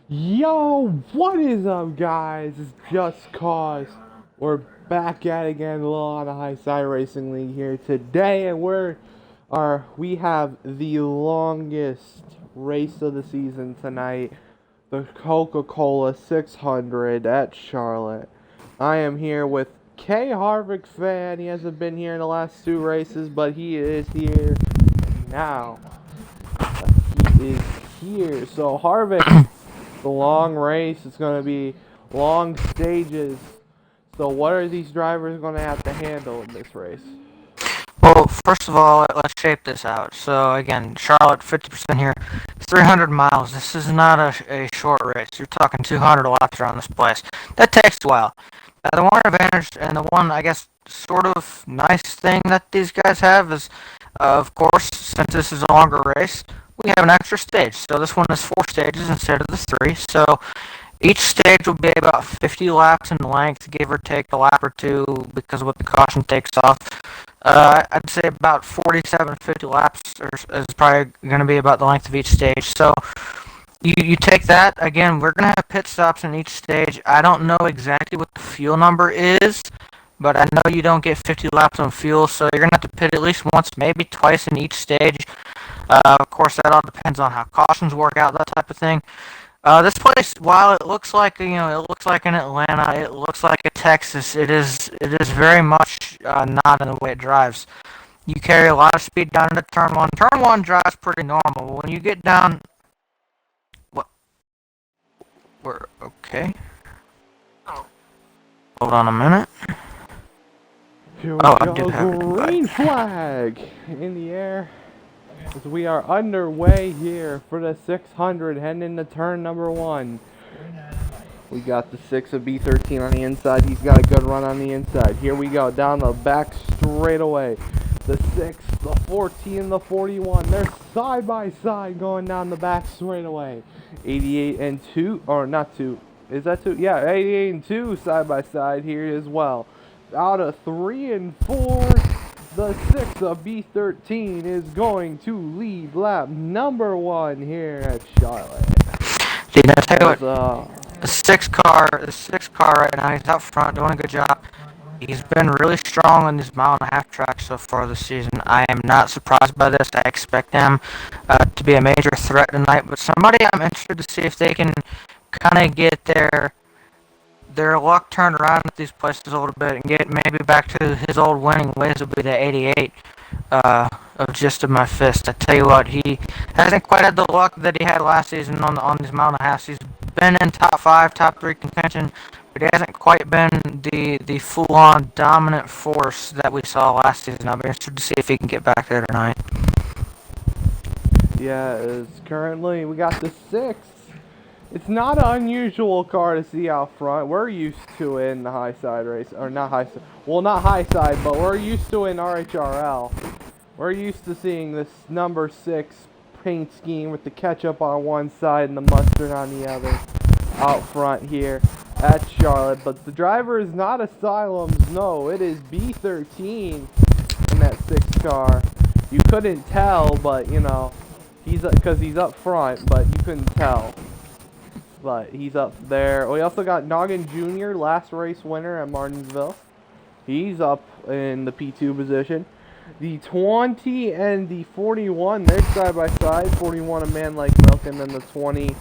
Yo, what is up, guys? It's Just Cause. We're back at it again, a little on the High Side Racing League here today, and we have the longest race of the season tonight, the Coca-Cola 600 at Charlotte. I am here with K Harvick fan. He hasn't been here in the last two races, but he is here now. He is here. So Harvick. The long race. It's going to be long stages. So what are these drivers going to have to handle in this race? Well, first of all, let's shape this out. So again, Charlotte, 50% here, 300 miles. This is not a short race. You're talking 200 laps around this place. That takes a while. The one advantage and the one, I guess, sort of nice thing that these guys have is, of course, since this is a longer race, we have an extra stage. So this one is 4 stages instead of the 3. So each stage will be about 50 laps in length, give or take a lap or two because of what the caution takes off. I'd say about 47, 50 laps is probably going to be about the length of each stage. So you take that. Again, we're going to have pit stops in each stage. I don't know exactly what the fuel number is, but I know you don't get 50 laps on fuel, so you're going to have to pit at least once, maybe twice in each stage. Of course, that all depends on how cautions work out, that type of thing. This place, while it looks like it looks like in Atlanta, it looks like a Texas. It is very much not in the way it drives. You carry a lot of speed down into turn one. Turn one drives pretty normal. When you get down, what? We're okay. Hold on a minute. Here we Oh, I do go. have an invite. Green flag in the air as we are underway here for the 600 heading into turn number 1. We got the 6 of B13 on the inside. He's got a good run on the inside. Here we go down the back straightaway. The 6, the 14, the 41. They're side by side going down the back straightaway. 88 and 2, or not 2. Is that 2? Yeah, 88 and 2 side by side here as well. Out of 3 and 4, the 6 of B13 is going to lead lap number 1 here at Charlotte. Dude, I tell you As, what, the six car right now, he's out front doing a good job. He's been really strong on these mile-and-a-half tracks so far this season. I am not surprised by this. I expect them to be a major threat tonight. But somebody I'm interested to see if they can kind of get their luck turned around at these places a little bit and get maybe back to his old winning ways will be the 88 of Just of My Fist. I tell you what, he hasn't quite had the luck that he had last season on these mile-and-a-halves. He's been in top 5, top 3 contention, but he hasn't quite been the full-on dominant force that we saw last season. I'll be interested to see if he can get back there tonight. yeah, as currently we got the 6. It's not an unusual car to see out front. We're used to it in the high side race, or not high side. Well, not high side, but we're used to it in RHRL. We're used to seeing this number 6 paint scheme with the ketchup on one side and the mustard on the other out front here at Charlotte. But the driver is not Asylum's. No, it is B13 in that 6 car. You couldn't tell, but you know, because he's up front, but you couldn't tell. But he's up there. We also got Noggin Jr., last race winner at Martinsville. He's up in the P2 position. The 20 and the 41, they're side by side. 41 a Man Like Milk, and then the 20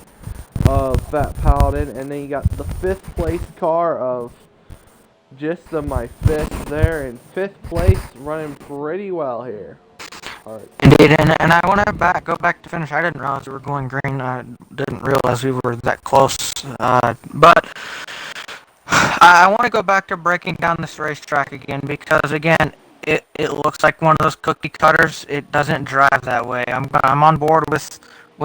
of Fat Paladin. And then you got the 5th place car of Just of My Fist there in 5th place, running pretty well here. Alright. Indeed, and I want to go back to finish. I didn't realize we were going green. I didn't realize we were that close. But I want to go back to breaking down this racetrack again because, again, it looks like one of those cookie cutters. It doesn't drive that way. I'm on board with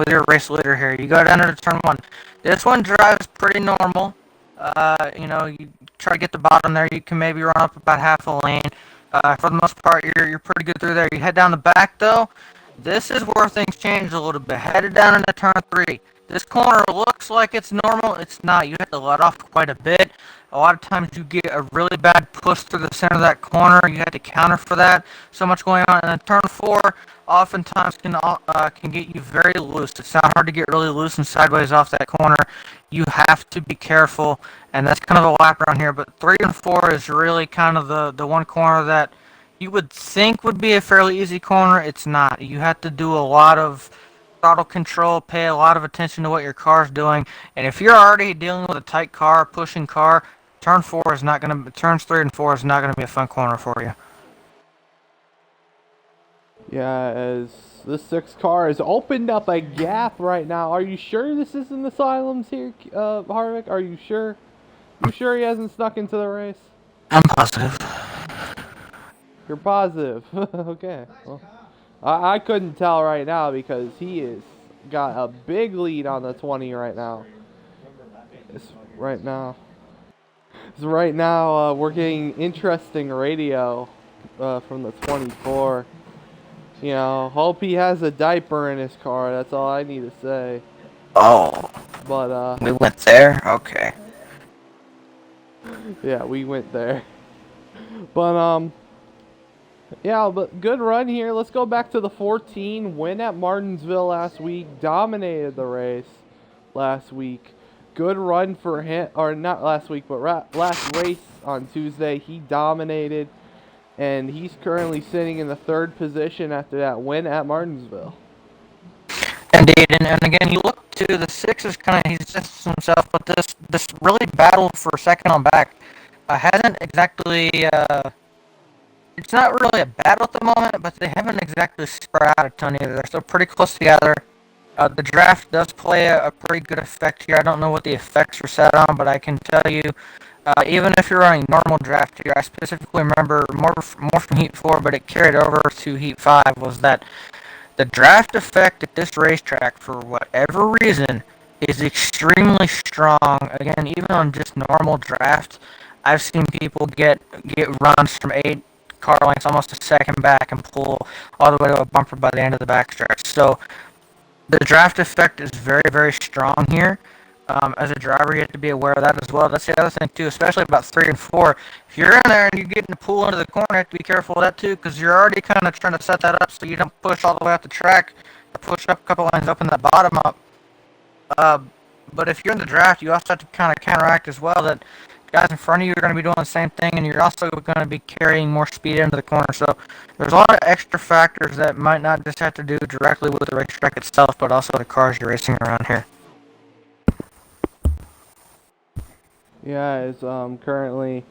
your race leader here. You go down to turn 1. This one drives pretty normal. You try to get the bottom there. You can maybe run up about half a lane. For the most part, you're pretty good through there. You head down the back, though. This is where things change a little bit. Headed down into turn 3. This corner looks like it's normal. It's not. You have to let off quite a bit. A lot of times you get a really bad push through the center of that corner. You have to counter for that. So much going on. And then turn 4 oftentimes can get you very loose. It's not hard to get really loose and sideways off that corner. You have to be careful. And that's kind of a lap around here. But 3 and 4 is really kind of the one corner that you would think would be a fairly easy corner. It's not. You have to do a lot of throttle control, pay a lot of attention to what your car's doing, and if you're already dealing with a tight car, pushing car, turns 3 and 4 is not gonna be a fun corner for you. Yeah, as this 6 car has opened up a gap right now. Are you sure this isn't Asylum's here, Harvick? Are you sure? You sure he hasn't snuck into the race? I'm positive. You're positive. Okay. Well, I couldn't tell right now because he is got a big lead on the 20 right now. Right now, we're getting interesting radio from the 24. You know, hope he has a diaper in his car. That's all I need to say. Oh. But we went there? Okay. Yeah, we went there. But yeah, but good run here. Let's go back to the 14. Win at Martinsville last week. Dominated the race last week. Good run for him, or not last week, but last race on Tuesday. He dominated, and he's currently sitting in the 3rd position after that win at Martinsville. Indeed, and again, you look to the 6 is kind of, he's just himself, but this really battle for second on back hasn't exactly, it's not really a battle at the moment, but they haven't exactly spread out a ton either. They're still pretty close together. The draft does play a pretty good effect here. I don't know what the effects are set on, but I can tell you, even if you're running normal draft here, I specifically remember more from Heat 4, but it carried over to Heat 5, was that the draft effect at this racetrack, for whatever reason, is extremely strong. Again, even on just normal draft, I've seen people get runs from 8 car lengths almost a second back and pull all the way to a bumper by the end of the backstretch. So the draft effect is very, very strong here. As a driver, you have to be aware of that as well. That's the other thing, too, especially about 3 and 4. If you're in there and you're getting to pull into the corner, you have to be careful of that, too, because you're already kind of trying to set that up so you don't push all the way out the track or push up a couple lines up in that bottom up. But if you're in the draft, you also have to kind of counteract as well that guys in front of you are going to be doing the same thing, and you're also going to be carrying more speed into the corner. So there's a lot of extra factors that might not just have to do directly with the racetrack itself, but also the cars you're racing around here. Yeah, it's currently.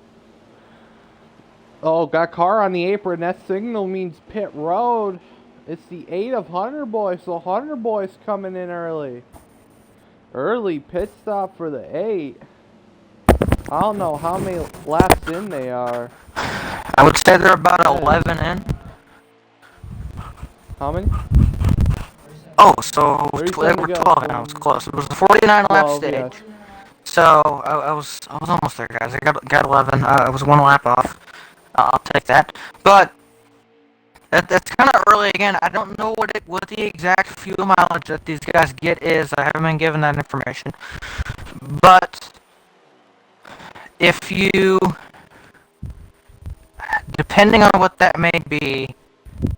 Oh, got car on the apron. That signal means pit road. It's the 8 of Hunter Boy, so Hunter Boy's coming in early. Early pit stop for the 8. I don't know how many laps in they are. I would say they're about 11 in. How many? Oh, so we're 12 now. It's close. It was the 49 lap stage. Yes. So I was almost there, guys. I got 11. I was 1 lap off. I'll take that. But that's kind of early again. I don't know what the exact fuel mileage that these guys get is. I haven't been given that information. But if you, depending on what that may be,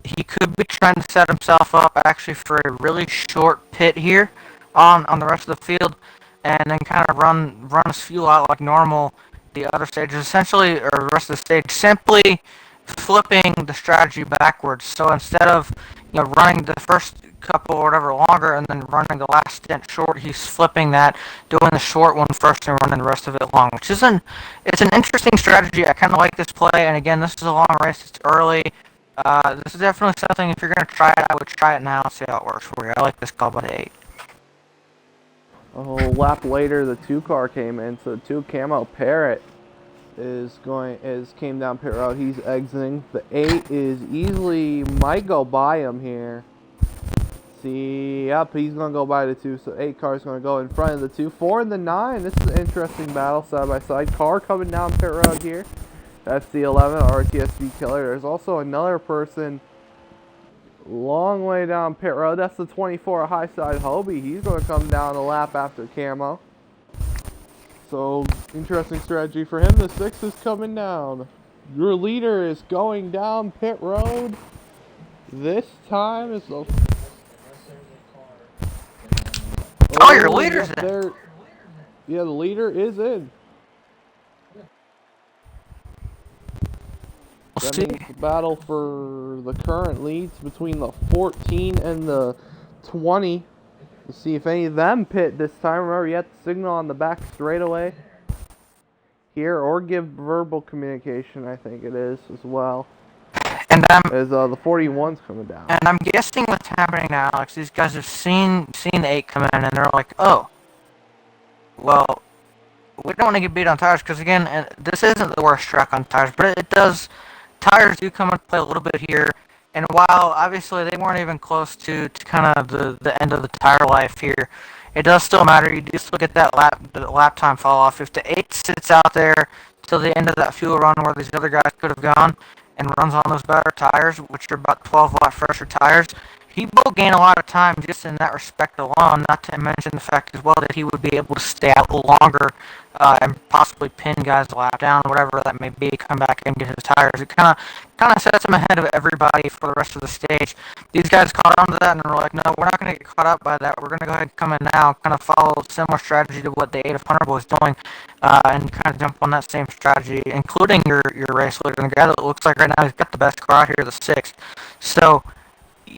he could be trying to set himself up actually for a really short pit here on the rest of the field, and then kind of run his fuel out like normal the other stages, essentially, or the rest of the stage, simply flipping the strategy backwards. So instead of running the first couple or whatever longer and then running the last stint short, he's flipping that, doing the short one first and running the rest of it long, which it's an interesting strategy. I kind of like this play, and again, this is a long race. It's early. This is definitely something, if you're going to try it, I would try it now and see how it works for you. I like this call by the 8. A whole lap later, the 2 car came in, so 2 Camo Parrot came down pit road. He's exiting. The 8 might go by him here. See, yep, he's going to go by the 2, so 8 car's going to go in front of the 2. 4 and the 9, this is an interesting battle side by side. Car coming down pit road here. That's the 11 RTSV Killer. There's also another person Long way down pit road. That's the 24 high side Hobie. He's going to come down the lap after Camo. So, interesting strategy for him. The 6 is coming down. Your leader is going down pit road. This time is the... Oh, your leader's in. There. Yeah, the leader is in. We'll That see. means the battle for the current leads between the 14 and the 20. We'll see if any of them pit this time. Remember, you have to signal on the back straightaway here, or give verbal communication, I think it is, as well. And As the 41's coming down. And I'm guessing what's happening now, Alex, these guys have seen the 8 come in, and they're like, oh, well, we don't want to get beat on tires, because again, this isn't the worst track on tires, but it does, tires do come into play a little bit here, and while obviously they weren't even close to kind of the end of the tire life here, it does still matter. You do still get that lap time fall off. If the 8 sits out there till the end of that fuel run where these other guys could have gone, and runs on those better tires, which are about 12 watt fresher tires, he will gain a lot of time just in that respect alone, not to mention the fact as well that he would be able to stay out longer and possibly pin guys a lap down, whatever that may be, come back and get his tires. It kind of sets him ahead of everybody for the rest of the stage. These guys caught on to that and are like, no, we're not going to get caught up by that. We're going to go ahead and come in now, kind of follow a similar strategy to what the 8 of Hunter was doing, and kind of jump on that same strategy, including your race leader, and the guy that looks like right now he's got the best car out here, the 6. So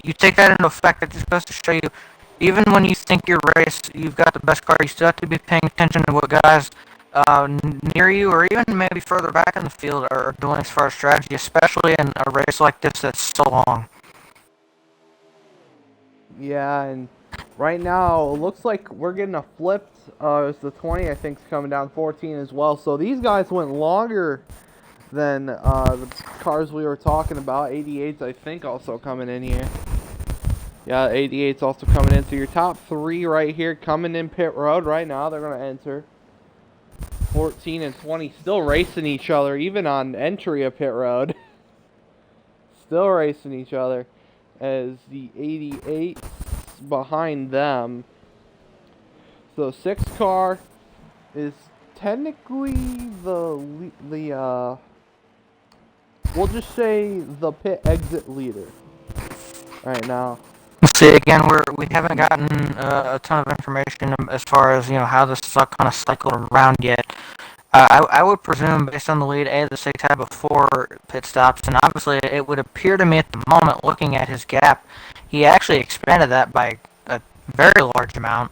you take that into effect. It just goes to show you, even when you think your race, you've got the best car, you still have to be paying attention to what guys near you or even maybe further back in the field are doing as far as strategy, especially in a race like this that's so long. Yeah, and right now it looks like we're getting a flipped. It's the 20, I think, is coming down 14 as well. So these guys went longer than the cars we were talking about. 88's, I think, also coming in here. Yeah, 88's also coming in. So your top 3 right here coming in pit road right now. They're going to enter. 14 and 20 still racing each other, even on entry of pit road. Still racing each other as the 88's behind them. So 6 car is technically the we'll just say the pit exit leader right now. See, again, we haven't gotten a ton of information as far as, how this is all kind of cycled around yet. I would presume, based on the lead, the 6 had before pit stops, and obviously it would appear to me at the moment, looking at his gap, he actually expanded that by a very large amount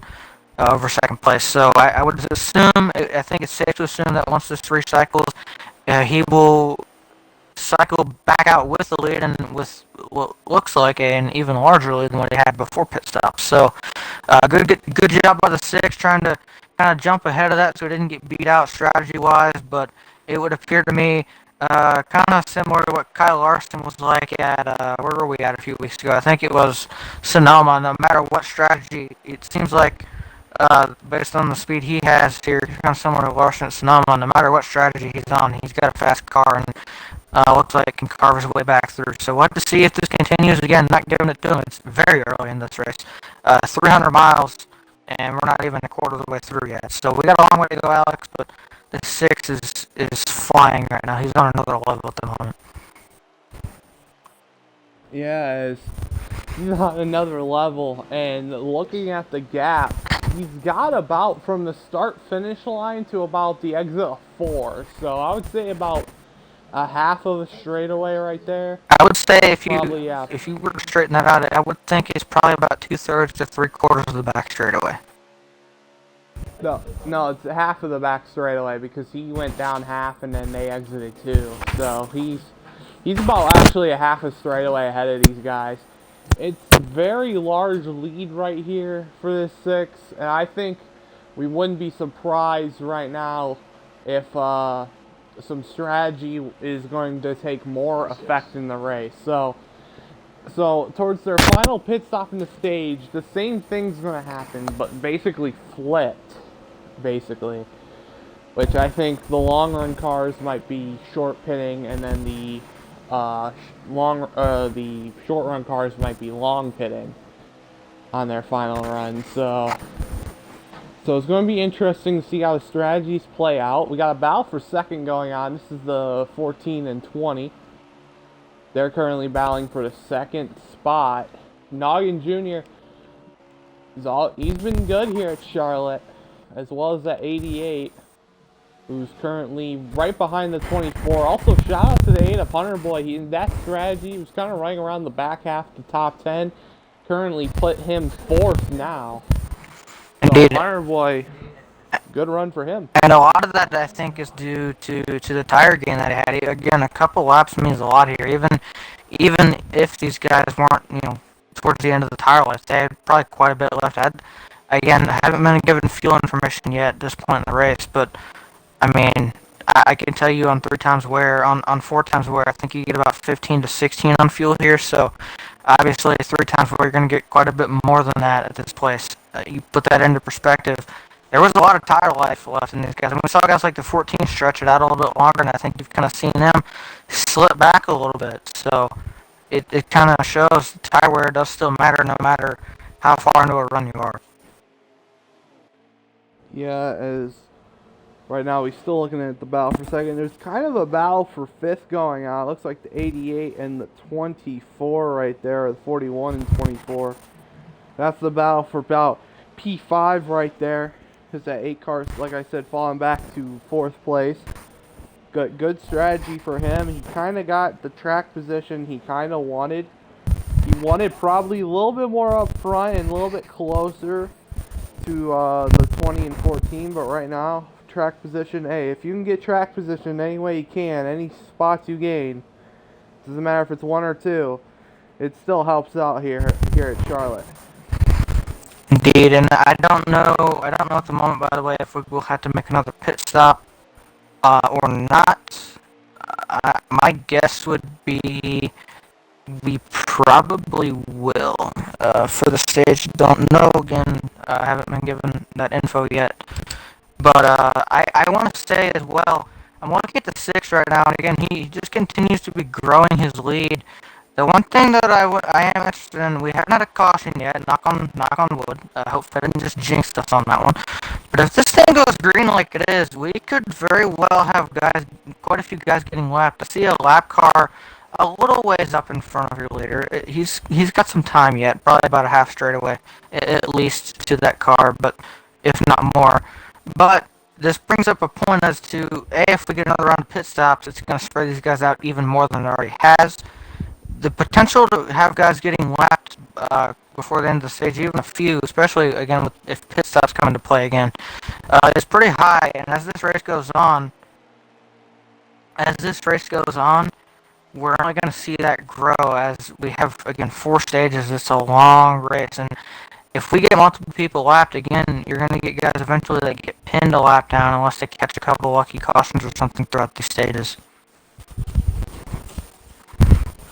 over second place. So I would assume, I think it's safe to assume that once this recycles, he will cycle back out with the lead and with what looks like an even larger lead than what he had before pit stop. So good job by the 6 trying to kind of jump ahead of that so he didn't get beat out strategy wise, but it would appear to me kind of similar to what Kyle Larson was like at where were we at a few weeks ago? I think it was Sonoma. No matter what strategy, it seems like based on the speed he has here, he's kind of similar to Larson at Sonoma. No matter what strategy he's on, he's got a fast car and looks like it can carve his way back through. So we'll have to see if this continues. Again, not giving it to him. It's very early in this race. 300 miles, and we're not even a quarter of the way through yet. So we got a long way to go, Alex, but the 6 is flying right now. He's on another level at the moment. Yeah, he's on another level, and looking at the gap, he's got about from the start-finish line to about the exit of 4. So I would say about a half of a straightaway right there. I would say if you were to straighten that out, I would think it's probably about 2/3 to 3/4 of the back straightaway. No, it's half of the back straightaway because he went down half and then they exited 2. So he's about actually a half a straightaway ahead of these guys. It's a very large lead right here for this 6, and I think we wouldn't be surprised right now if some strategy is going to take more effect in the race. So towards their final pit stop in the stage, the same thing's going to happen, but basically flipped, which I think the long run cars might be short pitting, and then the the short run cars might be long pitting on their final run. So it's going to be interesting to see how the strategies play out. We got a battle for second going on. This is the 14 and 20. They're currently battling for the second spot. Noggin Jr. He's been good here at Charlotte, as well as at 88, who's currently right behind the 24. Also, shout out to the 8 of Hunter Boy. In that strategy, he was kind of running around the back half of the top 10. Currently put him 4th now. Indeed. So Hunter Boy, good run for him. And a lot of that, I think, is due to the tire gain that he had. Again, a couple laps means a lot here. Even if these guys weren't, towards the end of the tire life, they had probably quite a bit left. I haven't been given fuel information yet at this point in the race, but I mean, I can tell you on 3 times wear, on 4 times wear, I think you get about 15 to 16 on fuel here. So obviously, 3 times wear, you're going to get quite a bit more than that at this place. You put that into perspective. There was a lot of tire life left in these guys. And we saw guys like the 14 stretch it out a little bit longer, and I think you've kind of seen them slip back a little bit. So it kind of shows tire wear does still matter no matter how far into a run you are. Yeah, as right now we're still looking at the battle for second. There's kind of a battle for 5th going on. It looks like the 88 and the 24 right there, or the 41 and 24. That's the battle for about P5 right there. Because that 8 car, like I said, falling back to 4th place. Good strategy for him. He kind of got the track position he kind of wanted. He wanted probably a little bit more up front and a little bit closer to the 20 and 14. But right now, track position, hey, if you can get track position any way you can, any spots you gain, doesn't matter if it's 1 or 2, it still helps out here at Charlotte. Indeed, and I don't know at the moment, by the way, if we will have to make another pit stop or not. My guess would be we probably will. For the stage, don't know. Again, I haven't been given that info yet. But I want to say as well, I'm looking at the 6 right now, and again, he just continues to be growing his lead. The one thing that I am interested in, we haven't had a caution yet, knock on wood. I hope I didn't just jinx us on that one. But if this thing goes green like it is, we could very well have quite a few guys getting lapped. I see a lap car a little ways up in front of your leader. He's got some time yet, probably about a half straightaway, at least to that car, but if not more. But this brings up a point as to, if we get another round of pit stops, it's going to spread these guys out even more than it already has. The potential to have guys getting lapped before the end of the stage, even a few, especially again if pit stops come into play again, is pretty high. And as this race goes on, we're only going to see that grow as we have again 4 stages. It's a long race, and if we get multiple people lapped again, you're going to get guys eventually that get pinned a lap down unless they catch a couple lucky cautions or something throughout these stages.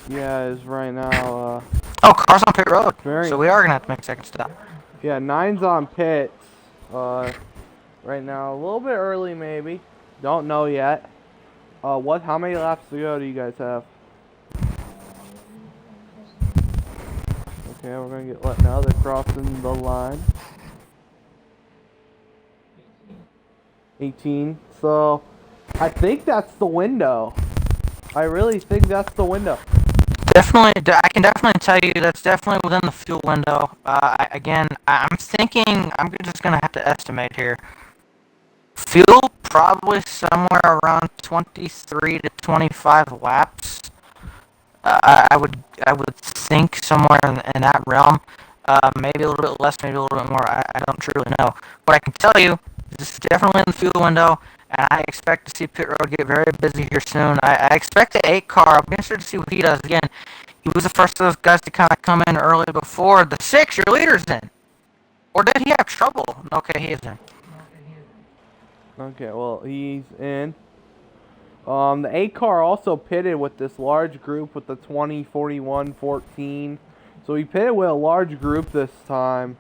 Yeah, is right now. Car's on pit road. So we are gonna have to make a second stop. Yeah, 9's on pits. Right now, a little bit early maybe. Don't know yet. How many laps to go do you guys have? Okay, we're gonna let now. They're crossing the line. 18. So, I think that's the window. I really think that's the window. Definitely, I can definitely tell you that's definitely within the fuel window. Again, I'm thinking I'm just going to have to estimate here. Fuel probably somewhere around 23 to 25 laps. I would think somewhere in that realm. Maybe a little bit less, maybe a little bit more. I don't truly know. What I can tell you is this is definitely in the fuel window. And I expect to see pit road get very busy here soon. I expect the 8 car. I'll be interested to see what he does. Again, he was the first of those guys to kind of come in early before the 6. Your leader's in. Or did he have trouble? Okay, he is in. Okay, well, he's in. The 8 car also pitted with this large group with the 20, 41, 14. So he pitted with a large group this time.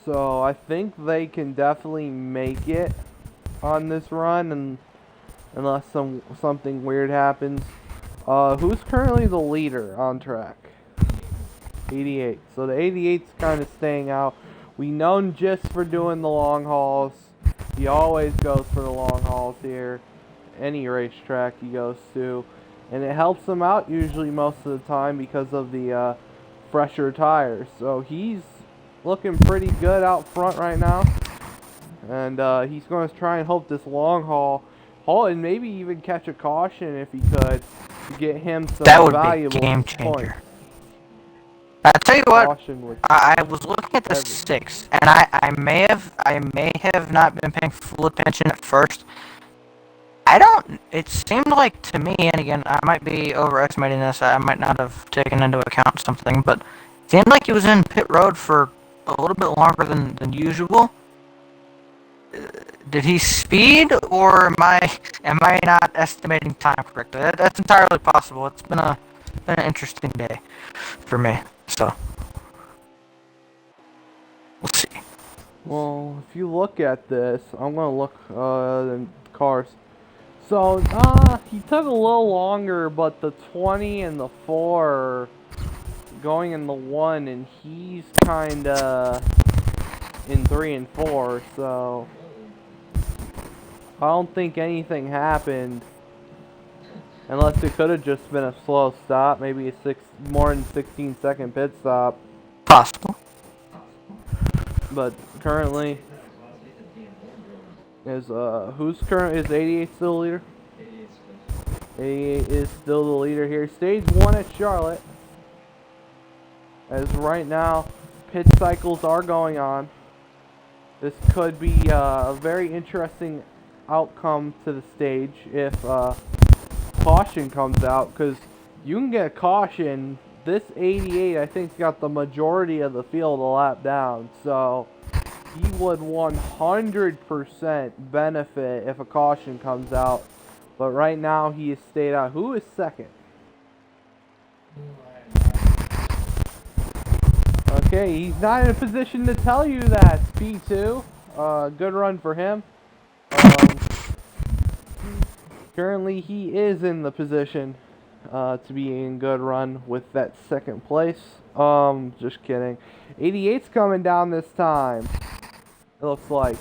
So I think they can definitely make it on this run, and unless something weird happens. Who's currently the leader on track? 88. So the 88's kind of staying out. We know him just for doing the long hauls. He always goes for the long hauls here. Any racetrack he goes to. And it helps him out usually most of the time because of the fresher tires. So he's looking pretty good out front right now. And he's going to try and hope this long haul and maybe even catch a caution if he could to get him some valuable be a game changer. points. I tell you what, Would I was looking at the 6, and I may have not been paying full attention at first. It seemed like to me, and again, I might be overestimating this, I might not have taken into account something, but it seemed like he was in pit road for a little bit longer than usual. Did he speed, or am I not estimating time correctly? That's entirely possible. It's been an interesting day for me, so we'll see. Well, if you look at this, I'm gonna look the cars. So he took a little longer, but the 20 and the 4 are going in the 1, and he's kinda in 3 and 4. So I don't think anything happened, unless it could have just been a slow stop, maybe a more than 16-second pit stop. Possible. But currently, is 88 still the leader? 88 is still the leader here. Stage 1 at Charlotte. As right now, pit cycles are going on. This could be a very interesting outcome to the stage if caution comes out, because you can get a caution. This 88, I think, got the majority of the field a lap down, so he would 100% benefit if a caution comes out. But right now, he has stayed out. Who is second? Okay, he's not in a position to tell you that. P2, good run for him. Currently, he is in the position to be in good run with that second place. Just kidding. 88's coming down this time. It looks like.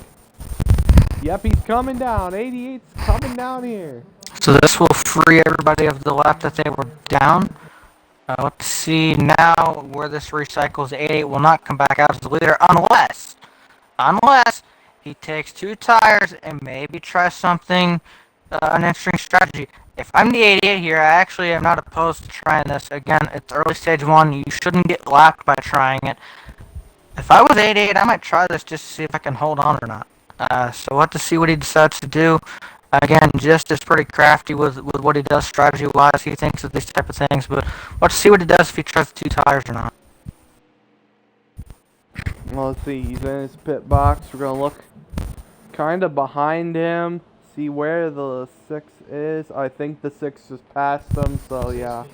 Yep, he's coming down. 88's coming down here. So this will free everybody of the lap that they were down. Let's see now where this recycles. 88 will not come back out as the leader unless he takes 2 tires and maybe tries something, an interesting strategy. If I'm the 88 here, I actually am not opposed to trying this. Again, it's early stage 1. You shouldn't get lapped by trying it. If I was 88, I might try this just to see if I can hold on or not. So we'll have to see what he decides to do. Again, just is pretty crafty with what he does strategy-wise. He thinks of these type of things, but we'll have to see what he does if he tries 2 tires or not. Well, let's see. He's in his pit box. We're going to look kind of behind him, see where the 6 is. I think the 6 just passed him, so yeah.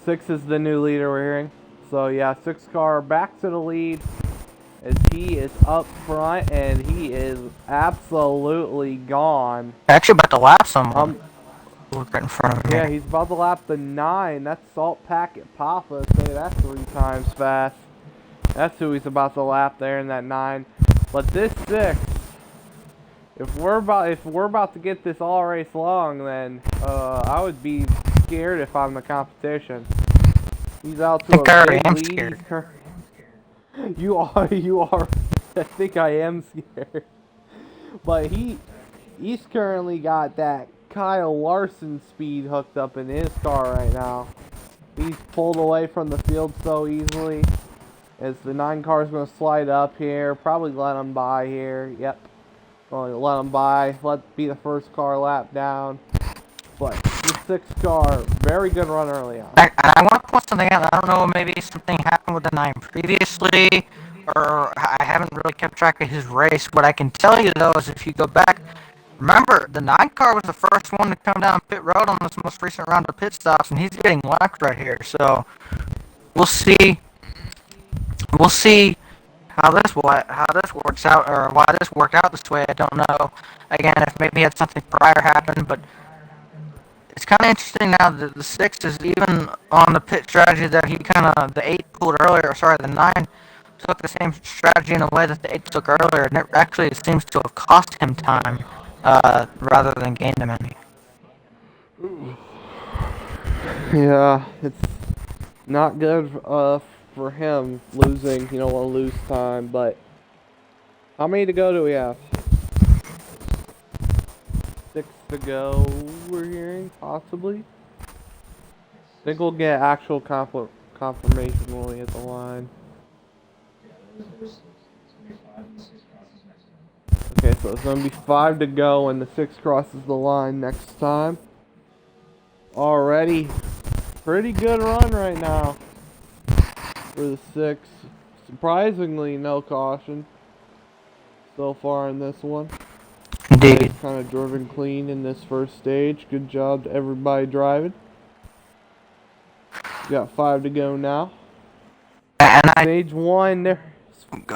6 is the new leader we're hearing. So yeah, 6 car back to the lead as he is up front, and he is absolutely gone. Actually about to lap someone. Look right in front of him. Yeah, he's about to lap the 9. That's Salt Packet Papa. Say that 3 times fast. That's who he's about to lap there in that 9. But this 6, if we're about to get this all race long, then I would be scared if I'm the competition. He's out to a big lead. Scared. You are. I think I am scared. But he's currently got that Kyle Larson speed hooked up in his car right now. He's pulled away from the field so easily. As the 9 car is going to slide up here. Probably let him by here. Yep. Going to let him by. Let be the first car lap down. But the 6 car, very good run early on. I want to point something out. I don't know, maybe something happened with the 9 previously, or I haven't really kept track of his race. What I can tell you, though, is if you go back, remember, the 9 car was the first one to come down pit road on this most recent round of pit stops, and he's getting lapped right here. So we'll see how this works out, or why this worked out this way. I don't know. Again, if maybe had something prior happen, but it's kind of interesting now that the 6 is even on the pit strategy that he kind of, the 8 pulled earlier, sorry, the 9 took the same strategy in a way that the 8 took earlier, and it seems to have cost him time rather than gained him any. Yeah, it's not good for him losing. You don't want to lose time, but how many to go do we have? 6 to go, we're hearing, possibly. I think we'll get actual confirmation when we hit the line. Okay, so it's gonna be 5 to go when the 6 crosses the line next time. Already, pretty good run right now for the 6. Surprisingly, no caution so far in this one. Indeed. Kind of driven clean in this first stage. Good job to everybody driving. Got 5 to go now. And Stage 1, there's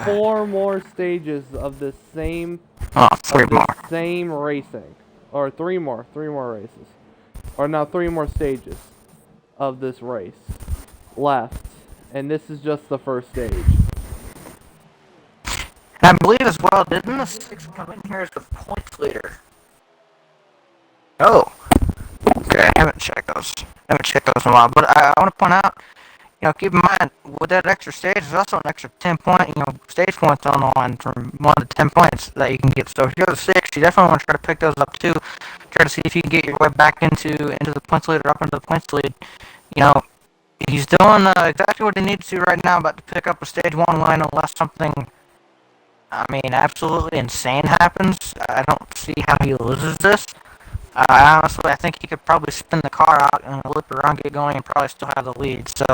4 more stages of the same. Oh, 3 more. Same racing, or 3 more races, or now 3 more stages of this race left, and this is just the first stage. And I believe as well, didn't the 6 come in here as the points leader? Oh, okay. I haven't checked those in a while. But I want to point out, keep in mind with that extra stage, there's also an extra 10 point, stage points on the line from 1 to 10 points that you can get. So if you go to 6, you definitely want to try to pick those up too. Try to see if you can get your way back into the points lead or up into the points lead. He's doing exactly what he needs to right now, about to pick up a stage 1 win unless something, absolutely insane happens. I don't see how he loses this. Honestly, I think he could probably spin the car out and loop around, get going, and probably still have the lead. So,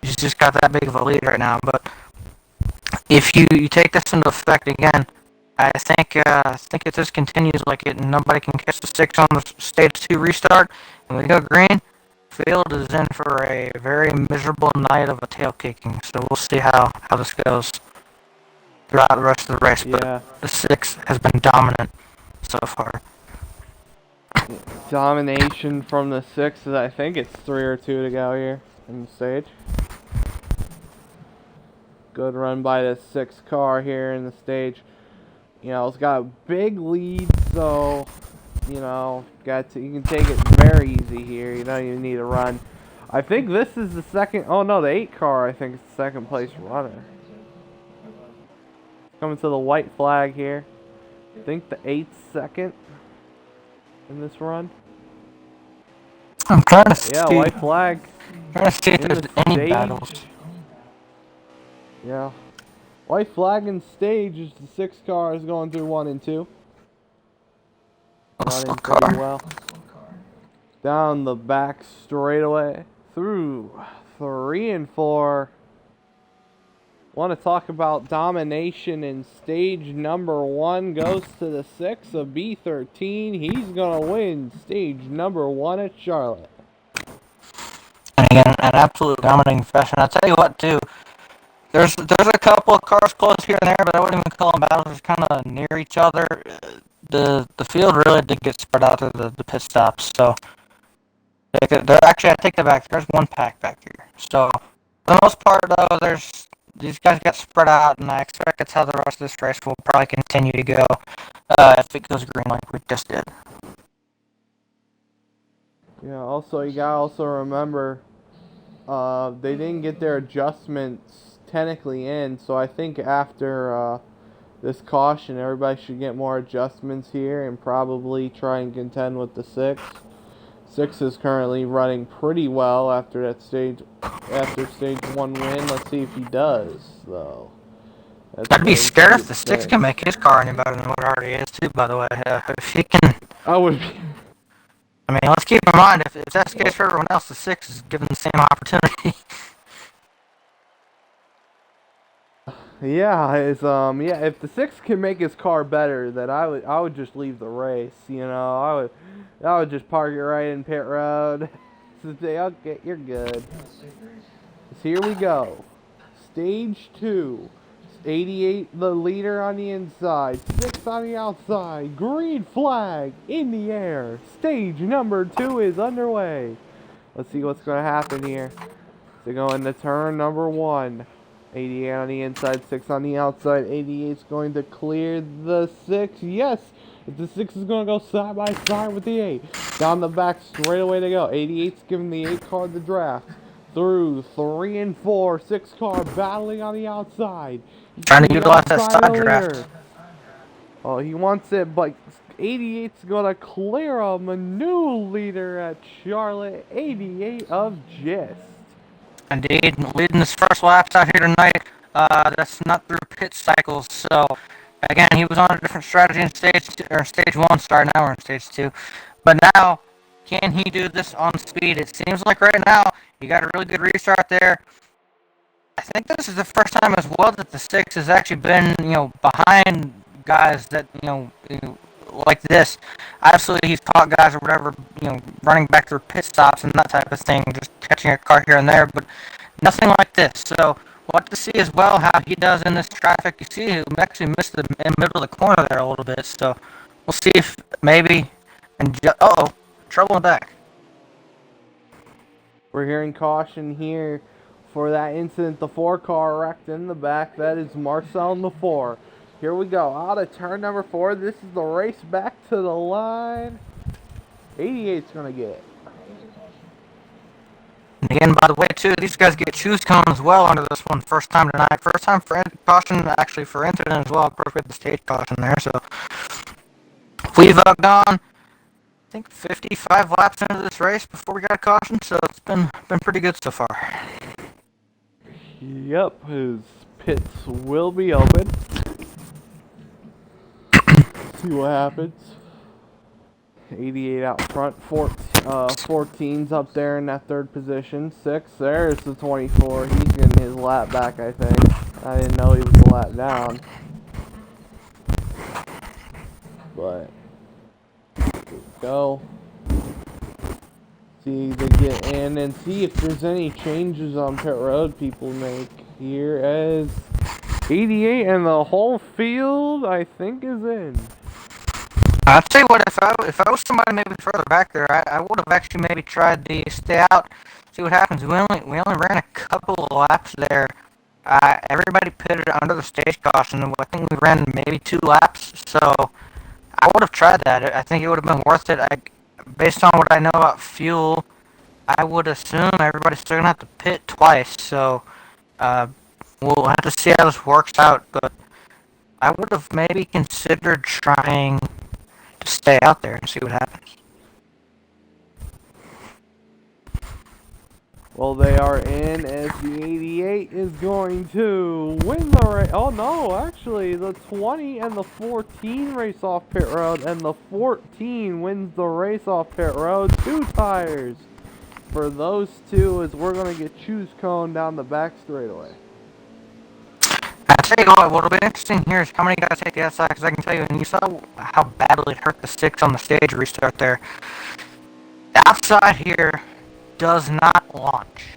he's just got that big of a lead right now. But if you take this into effect again, I think if this continues like it, and nobody can catch the 6 on the stage 2 restart, and we go green, field is in for a very miserable night of a tail kicking. So we'll see how this goes throughout the rest of the race. Yeah. But the 6 has been dominant so far. Domination from the 6. I think it's 3 or 2 to go here in the stage. Good run by the 6 car here in the stage. It's got a big lead, so you can take it very easy here. You don't even need to run. I think this is the second. Oh no, the 8 car I think is the second place runner. Coming to the white flag here. I think the 8's second in this run. I'm trying to see. Yeah, white flag. Trying to see if there's any battles. Yeah. White flag and stage is the 6 car is going through 1 and 2. Running pretty well. Down the back straightaway. Through 3 and 4. Want to talk about domination in stage number 1 goes to the 6 of B13. He's going to win stage number 1 at Charlotte. And again, an absolute dominating fashion. I'll tell you what, too. There's a couple of cars close here and there, but I wouldn't even call them battles. They're kind of near each other. The field really did get spread out to the pit stops. So they're actually, I take that back. There's 1 pack back here. So for the most part, though, these guys got spread out, and I expect that's how the rest of this race will probably continue to go if it goes green like we just did. Yeah. Also, you gotta remember, they didn't get their adjustments technically in, so I think after this caution, everybody should get more adjustments here and probably try and contend with the 6. 6 is currently running pretty well after stage 1 win. Let's see if he does, though. I'd be scared if the 6 can make his car any better than what it already is, too, by the way. If he can... I would be... let's keep in mind, if that's the case for everyone else, the 6 is given the same opportunity. Yeah, if the 6 can make his car better, then I would just leave the race, I would just park it right in pit road. Okay, you're good. So here we go. Stage 2. 88 the leader on the inside. 6 6 on the outside. Green flag in the air. Stage number 2 is underway. Let's see what's going to happen here. So going to turn number 1. 88 on the inside, 6 on the outside. 88's going to clear the 6. Yes! If the 6 is going to go side by side with the 8. Down the back, straight away to go. 88's giving the 8 card the draft. Through 3 and 4. 6 car battling on the outside. He's trying to utilize that side draft. Oh, he wants it, but 88's going to clear him. A new leader at Charlotte, 88 of Gist. Indeed, leading his first laps out here tonight. That's not through pit cycles. So, again, he was on a different strategy in stage 1. Sorry, now we're in stage 2. But now, can he do this on speed? It seems like right now he got a really good restart there. I think this is the first time as well that the 6 has actually been, behind guys that, like this. Absolutely, he's caught guys or whatever, running back through pit stops and that type of thing, just catching a car here and there, but nothing like this. So we'll have to see as well how he does in this traffic. You see, he actually missed the middle of the corner there a little bit, so we'll see if maybe, uh-oh, trouble in the back. We're hearing caution here for that incident. The 4 car wrecked in the back. That is Marcel in the 4. Here we go, out of turn number 4. This is the race back to the line. 88's going to get it. And again, by the way, too, these guys get choose cone as well under this one. First time tonight. First time for caution, actually for incident as well. Of course, we had the stage caution there. So we've gone, I think, 55 laps into this race before we got a caution. So it's been pretty good so far. Yep, his pits will be open. See what happens. 88 out front. 14's up there in that 3rd position. 6. There's the 24. He's getting his lap back, I think. I didn't know he was a lap down. But go. See they get in and see if there's any changes on pit road people make here as 88 and the whole field I think is in. I'll tell you what, if I was somebody maybe further back there, I would have actually maybe tried the stay out, see what happens. We only ran a couple of laps there. Everybody pitted under the stage caution, and I think we ran maybe 2 laps. So I would have tried that. I think it would have been worth it. Based on what I know about fuel, I would assume everybody's still gonna have to pit twice. So we'll have to see how this works out. But I would have maybe considered trying to stay out there and see what happens. Well, they are in as the 88 is going to win the race. Oh no, actually the 20 and the 14 race off pit road, and the 14 wins the race off pit road. 2 tires for those 2 as we're going to get choose cone down the back straightaway. I'll tell you what'll be interesting here is how many guys take the outside, because I can tell you, and you saw how badly it hurt the 6 on the stage restart there. The outside here does not launch.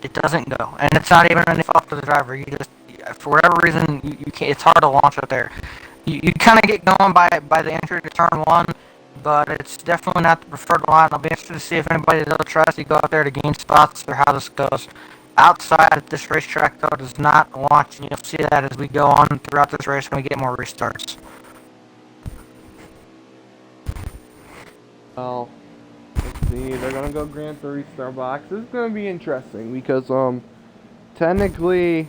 It doesn't go, and it's not even any fault of the driver. You just, for whatever reason, you can't. It's hard to launch out there. You kind of get going by the entry to turn 1, but it's definitely not the preferred line. I'll be interested to see if anybody else tries to go out there to gain spots or how this goes. Outside at this racetrack, though, does not launch, and you'll see that as we go on throughout this race when we get more restarts. Well, let's see. They're gonna go grant the restart box. This is gonna be interesting because technically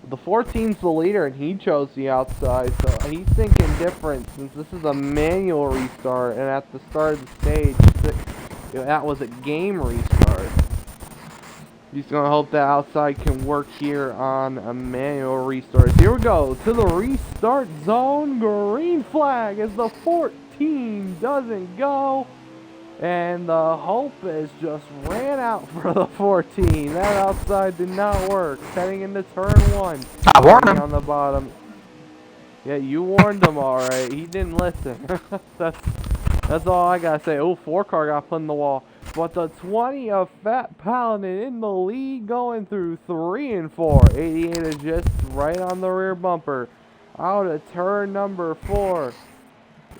the 14's the leader and he chose the outside, so he's thinking different since this is a manual restart, and at the start of the stage, that was a game restart. He's going to hope that outside can work here on a manual restart. Here we go to the restart zone. Green flag as the 14 doesn't go. And the hope is just ran out for the 14. That outside did not work. Heading into turn 1. I warned him. On the bottom. Yeah, you warned him alright. He didn't listen. That's all I got to say. Oh, 4 car got put in the wall. But the 20 of Fat Paladin in the lead going through 3 and 4. 88 is just right on the rear bumper. Out of turn number 4.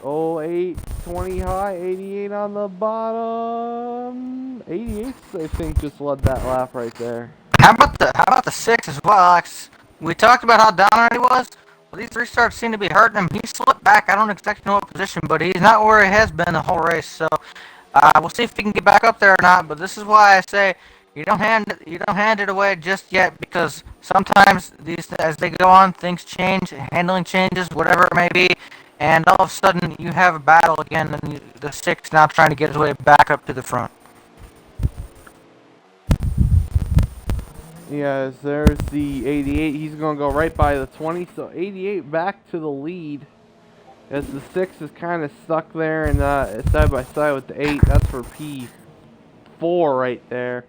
08, 20 high, 88 on the bottom. 88, I think, just led that lap right there. How about the 6 as well, Alex? We talked about how down he was. Well, these restarts seem to be hurting him. He slipped back. I don't exactly know what position, but he's not where he has been the whole race. So we'll see if he can get back up there or not. But this is why I say you don't hand it away just yet, because sometimes these, as they go on, things change, handling changes, whatever it may be, and all of a sudden you have a battle again, and the 6 now trying to get his way back up to the front. Yes, there's the 88. He's going to go right by the 20. So 88 back to the lead. As the 6 is kind of stuck there and side by side with the 8. That's for P4 right there.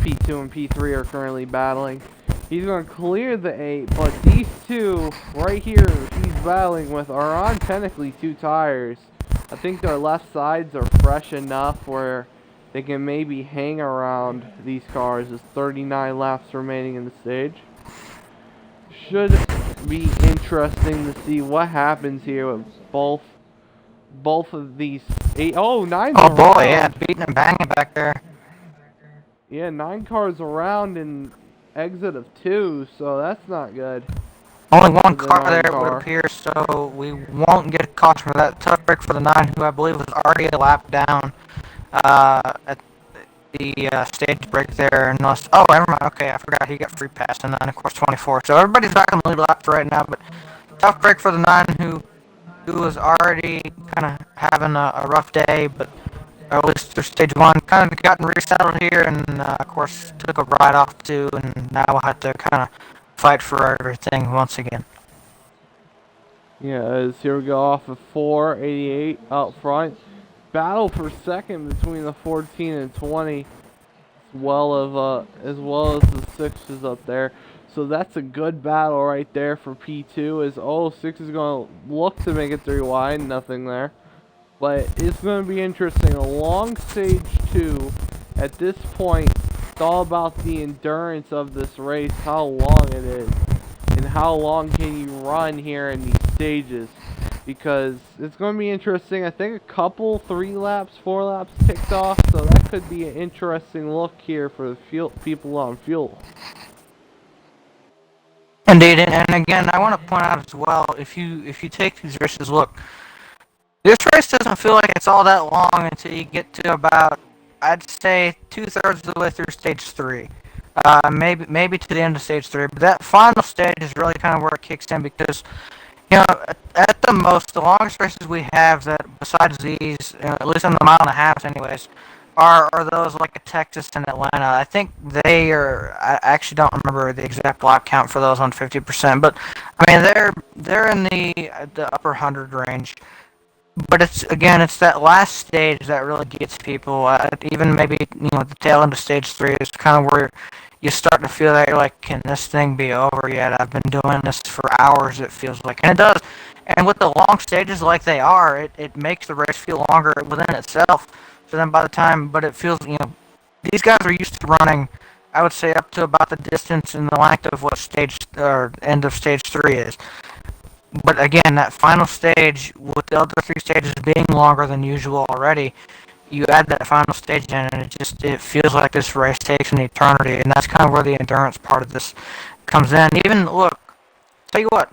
P2 and P3 are currently battling. He's going to clear the 8, but these two right here he's battling with are on technically 2 tires. I think their left sides are fresh enough where they can maybe hang around these cars. There's 39 laps remaining in the stage. Should be interesting to see what happens here with both of these 8. Oh, 9's Oh boy, around. yeah, beating and banging back there. Yeah, 9 cars around and exit of 2, so that's not good. Only one car there, it would appear, so we won't get a caution for that. Tough break for the 9, who I believe was already a lap down at the stage break there. Oh, never mind. Okay, I forgot he got free pass, and then of course 24. So everybody's back on the lead lap right now, but tough break for the 9, who was already kind of having a rough day, but at least through stage 1, kind of gotten resettled here, and of course took a ride off 2, and now we'll have to kind of fight for everything once again. Yeah, as here we go off of 4, 88 out front. Battle for second between the 14 and 20, as well as the 6 is up there. So that's a good battle right there for P2. As 6 is going to look to make it 3 wide, nothing there. But it's going to be interesting. Along stage 2, at this point, it's all about the endurance of this race, how long it is, and how long can you run here in these stages. Because it's going to be interesting. I think a couple 3 laps, 4 laps ticked off, so that could be an interesting look here for the people on fuel. Indeed, and again, I want to point out as well, if you take these races, look, this race doesn't feel like it's all that long until you get to about, I'd say, 2/3 of the way through stage 3. Maybe to the end of stage 3, but that final stage is really kind of where it kicks in, because at the most, the longest races we have that besides these, at least in the mile and a half anyways, are those like a Texas and Atlanta. I think they are, I actually don't remember the exact lap count for those on 50%, but I mean they're in the upper 100 range. But it's that last stage that really gets people. Even maybe the tail end of stage 3 is kind of where you start to feel that you're like, can this thing be over yet? I've been doing this for hours, it feels like. And it does. And with the long stages like they are, it makes the race feel longer within itself. So then by the time, but it feels, these guys are used to running, I would say, up to about the distance and the length of what stage, or end of stage 3 is. But again, that final stage, with the other 3 stages being longer than usual already, you add that final stage in, and it feels like this race takes an eternity, and that's kind of where the endurance part of this comes in. Even, look, tell you what,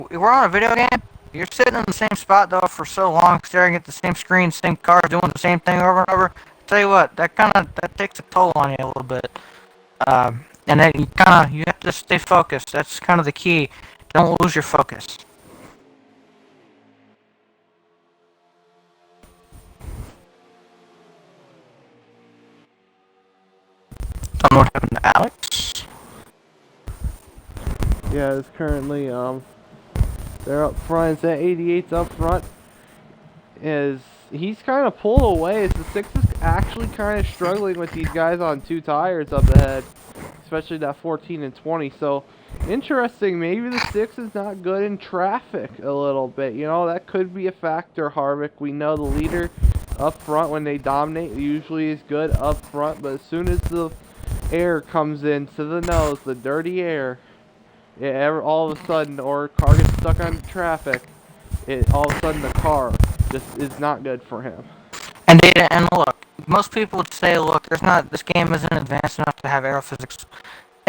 we're on a video game, you're sitting in the same spot, though, for so long, staring at the same screen, same cars, doing the same thing over and over. Tell you what, that takes a toll on you a little bit. And then you have to stay focused. That's kind of the key. Don't lose your focus. Don't know what happened to Alex. Yeah, it's currently they're up front. It's at 88's up front. He's kind of pulled away. As the 6 is actually kind of struggling with these guys on 2 tires up ahead, especially that 14 and 20. So interesting. Maybe the 6 is not good in traffic a little bit. That could be a factor, Harvick. We know the leader up front, when they dominate, usually is good up front, but as soon as the air comes into the nose, the dirty air, all of a sudden, or car gets stuck on traffic, all of a sudden the car just is not good for him. And look, most people would say, look, this game isn't advanced enough to have aerophysics.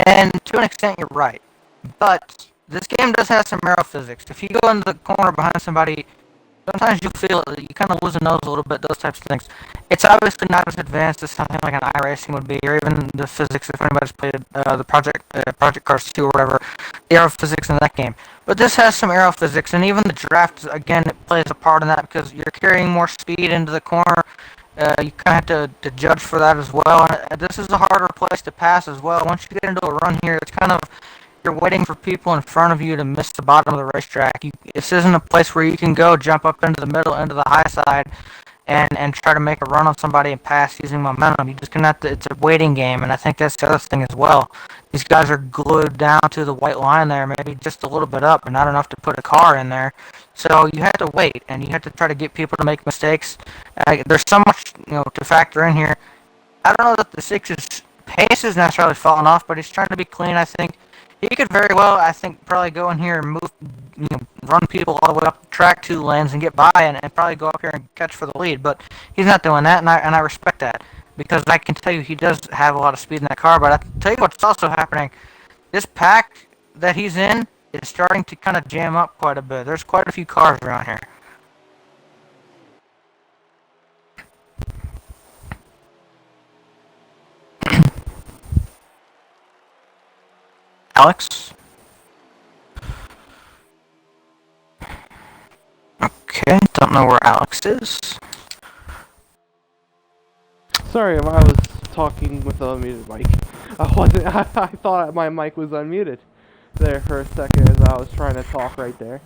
And to an extent, you're right. But this game does have some aerophysics. If you go into the corner behind somebody, sometimes you feel you kind of lose a nose a little bit, those types of things. It's obviously not as advanced as something like an iRacing would be, or even the physics, if anybody's played the Project Cars 2 or whatever, the aerophysics in that game. But this has some aerophysics, and even the draft, again, it plays a part in that because you're carrying more speed into the corner. You kind of have to judge for that as well. And this is a harder place to pass as well. Once you get into a run here, it's kind of you're waiting for people in front of you to miss the bottom of the racetrack. This isn't a place where you can go jump up into the middle, into the high side, and try to make a run on somebody and pass using momentum. You just gonna have to. It's a waiting game, and I think that's the other thing as well. These guys are glued down to the white line there, maybe just a little bit up, but not enough to put a car in there. So you have to wait, and you have to try to get people to make mistakes. There's so much to factor in here. I don't know that the Six's pace is necessarily falling off, but he's trying to be clean. I think he could very well, probably go in here and move, run people all the way up the track 2 lanes and get by, and probably go up here and catch for the lead. But he's not doing that, and I respect that because I can tell you he does have a lot of speed in that car. But I tell you what's also happening: this pack that he's in is starting to kind of jam up quite a bit. There's quite a few cars around here. Alex? Okay, don't know where Alex is. Sorry, I was talking with a muted mic. I wasn't. I thought my mic was unmuted there for a second as I was trying to talk right there.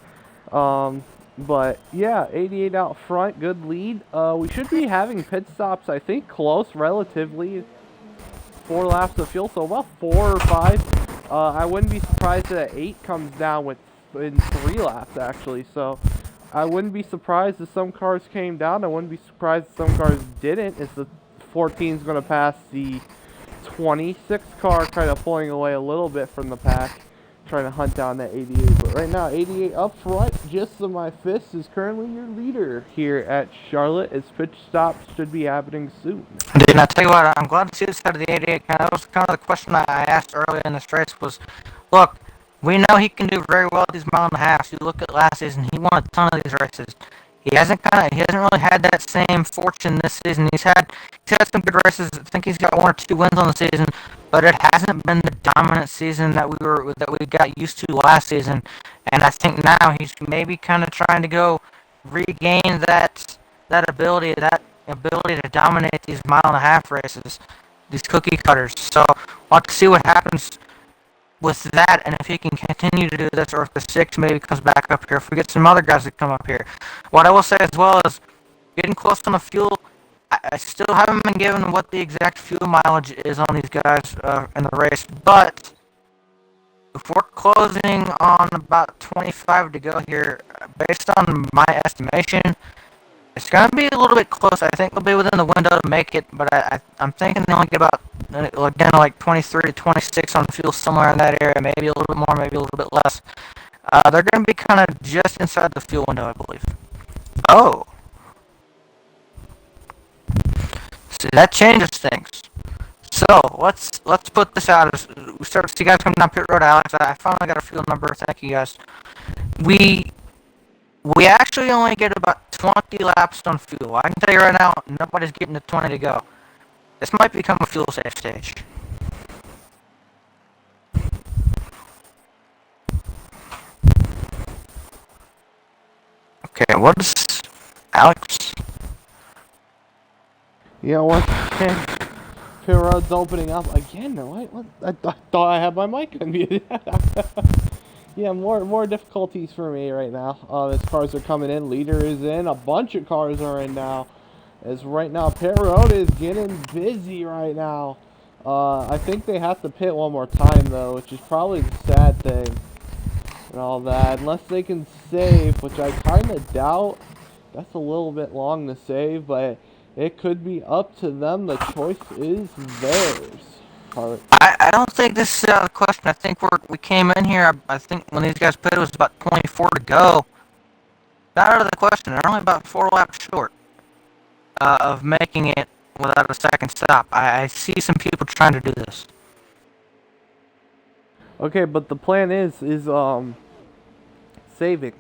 But yeah, 88 out front, good lead. We should be having pit stops, I think, close relatively. 4 laps of fuel, so about 4 or 5. I wouldn't be surprised that 8 comes down in 3 laps actually. So I wouldn't be surprised if some cars came down. I wouldn't be surprised if some cars didn't. It's the 14 is going to pass the 26 car, kind of pulling away a little bit from the pack, trying to hunt down that 88. But right now, 88 up front, just to my fist, is currently your leader here at Charlotte, as pit stops should be happening soon. Dude, and I tell you what, I'm glad to see this out of the 88. That was kind of the question I asked earlier in this race was, look, we know he can do very well at these mile and a half. You look at last season, he won a ton of these races. He hasn't really had that same fortune this season. He's had some good races. I think he's got 1 or 2 wins on the season, but it hasn't been the dominant season that we got used to last season. And I think now he's maybe kind of trying to go regain that ability to dominate these mile and a half races, these cookie cutters. So we'll have to see what happens with that, and if he can continue to do this, or if the 6 maybe comes back up here, if we get some other guys that come up here. What I will say as well is, getting close on the fuel, I still haven't been given what the exact fuel mileage is on these guys in the race, but if we're closing on about 25 to go here, based on my estimation, it's going to be a little bit close. I think they'll be within the window to make it, but I'm thinking they'll only get about, again, like 23 to 26 on fuel, somewhere in that area, maybe a little bit more, maybe a little bit less. They're going to be kind of just inside the fuel window, I believe. Oh. See, that changes things. So, let's put this out. We start to see guys coming down pit road, Alex. I finally got a fuel number. Thank you, guys. We actually only get about 20 laps on fuel. I can tell you right now, nobody's getting to 20 to go. This might become a fuel safe stage. Okay, what is Alex? Yeah, once again, pit road's opening up again. What? I thought I had my mic unmuted. Yeah, more difficulties for me right now. As cars are coming in, leader is in, a bunch of cars are in now. As right now, pit road is getting busy right now. I think they have to pit one more time though, which is probably the sad thing and all that. Unless they can save, which I kind of doubt. That's a little bit long to save, but it could be up to them. The choice is theirs. I don't think this is out of the question. I think we came in here. I think when these guys put it was about 24 to go. Not out of the question. They're only about 4 laps short of making it without a second stop. I see some people trying to do this. Okay, but the plan is saving.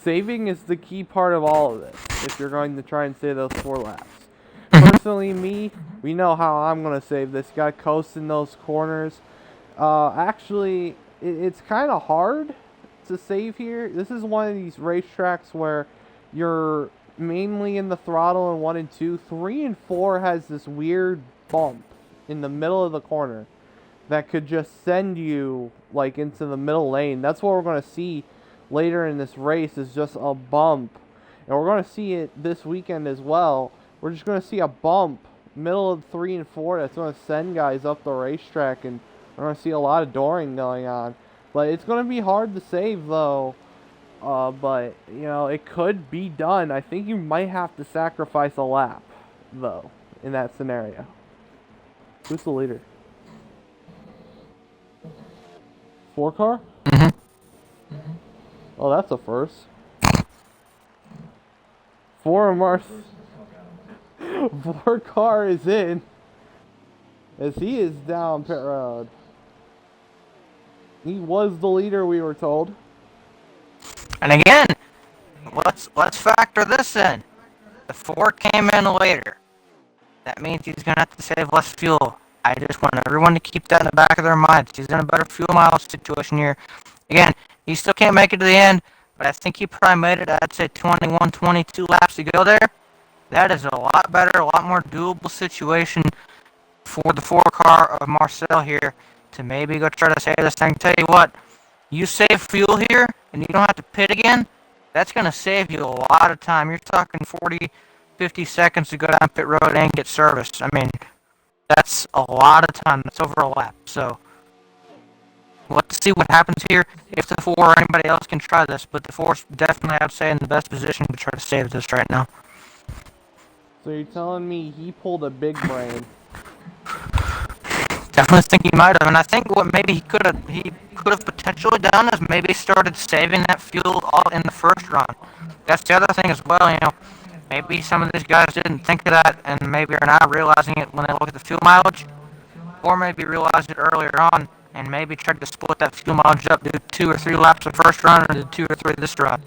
Saving is the key part of all of this. If you're going to try and save those 4 laps. Personally, we know how I'm gonna save this guy coasting those corners. Actually, it's kind of hard to save here. This is one of these racetracks where you're mainly in the throttle in 1 and 2. 3 and 4 has this weird bump in the middle of the corner that could just send you like into the middle lane. That's what we're gonna see later in this race, is just a bump, and we're gonna see it this weekend as well. We're just going to see a bump, middle of 3 and 4, that's going to send guys up the racetrack, and we're going to see a lot of dooring going on. But it's going to be hard to save, though. But, you know, it could be done. I think you might have to sacrifice a lap, though, in that scenario. Who's the leader? 4 car? Oh, that's a first. 4 of Mars. 4 car is in, as he is down pit road. He was the leader, we were told. And again, let's factor this in. The 4 came in later. That means he's gonna have to save less fuel. I just want everyone to keep that in the back of their minds. He's in a better fuel mileage situation here. Again, he still can't make it to the end, but I think he probably made it, I'd say 21, 22 laps to go there. That is a lot better, a lot more doable situation for the 4 car of Marcel here to maybe go try to save this thing. Tell you what, you save fuel here and you don't have to pit again, that's going to save you a lot of time. You're talking 40, 50 seconds to go down pit road and get serviced. I mean, that's a lot of time. That's over a lap. So, let's see what happens here. If the 4 or anybody else can try this, but the 4's definitely, I'd say, in the best position to try to save this right now. So you're telling me he pulled a big brain? Definitely think he might have, and I think what maybe he could have potentially done is maybe started saving that fuel all in the first run. That's the other thing as well, you know. Maybe some of these guys didn't think of that, and maybe are now realizing it when they look at the fuel mileage, or maybe realized it earlier on, and maybe tried to split that fuel mileage up, do 2 or 3 laps the first run, and do 2 or 3 this run.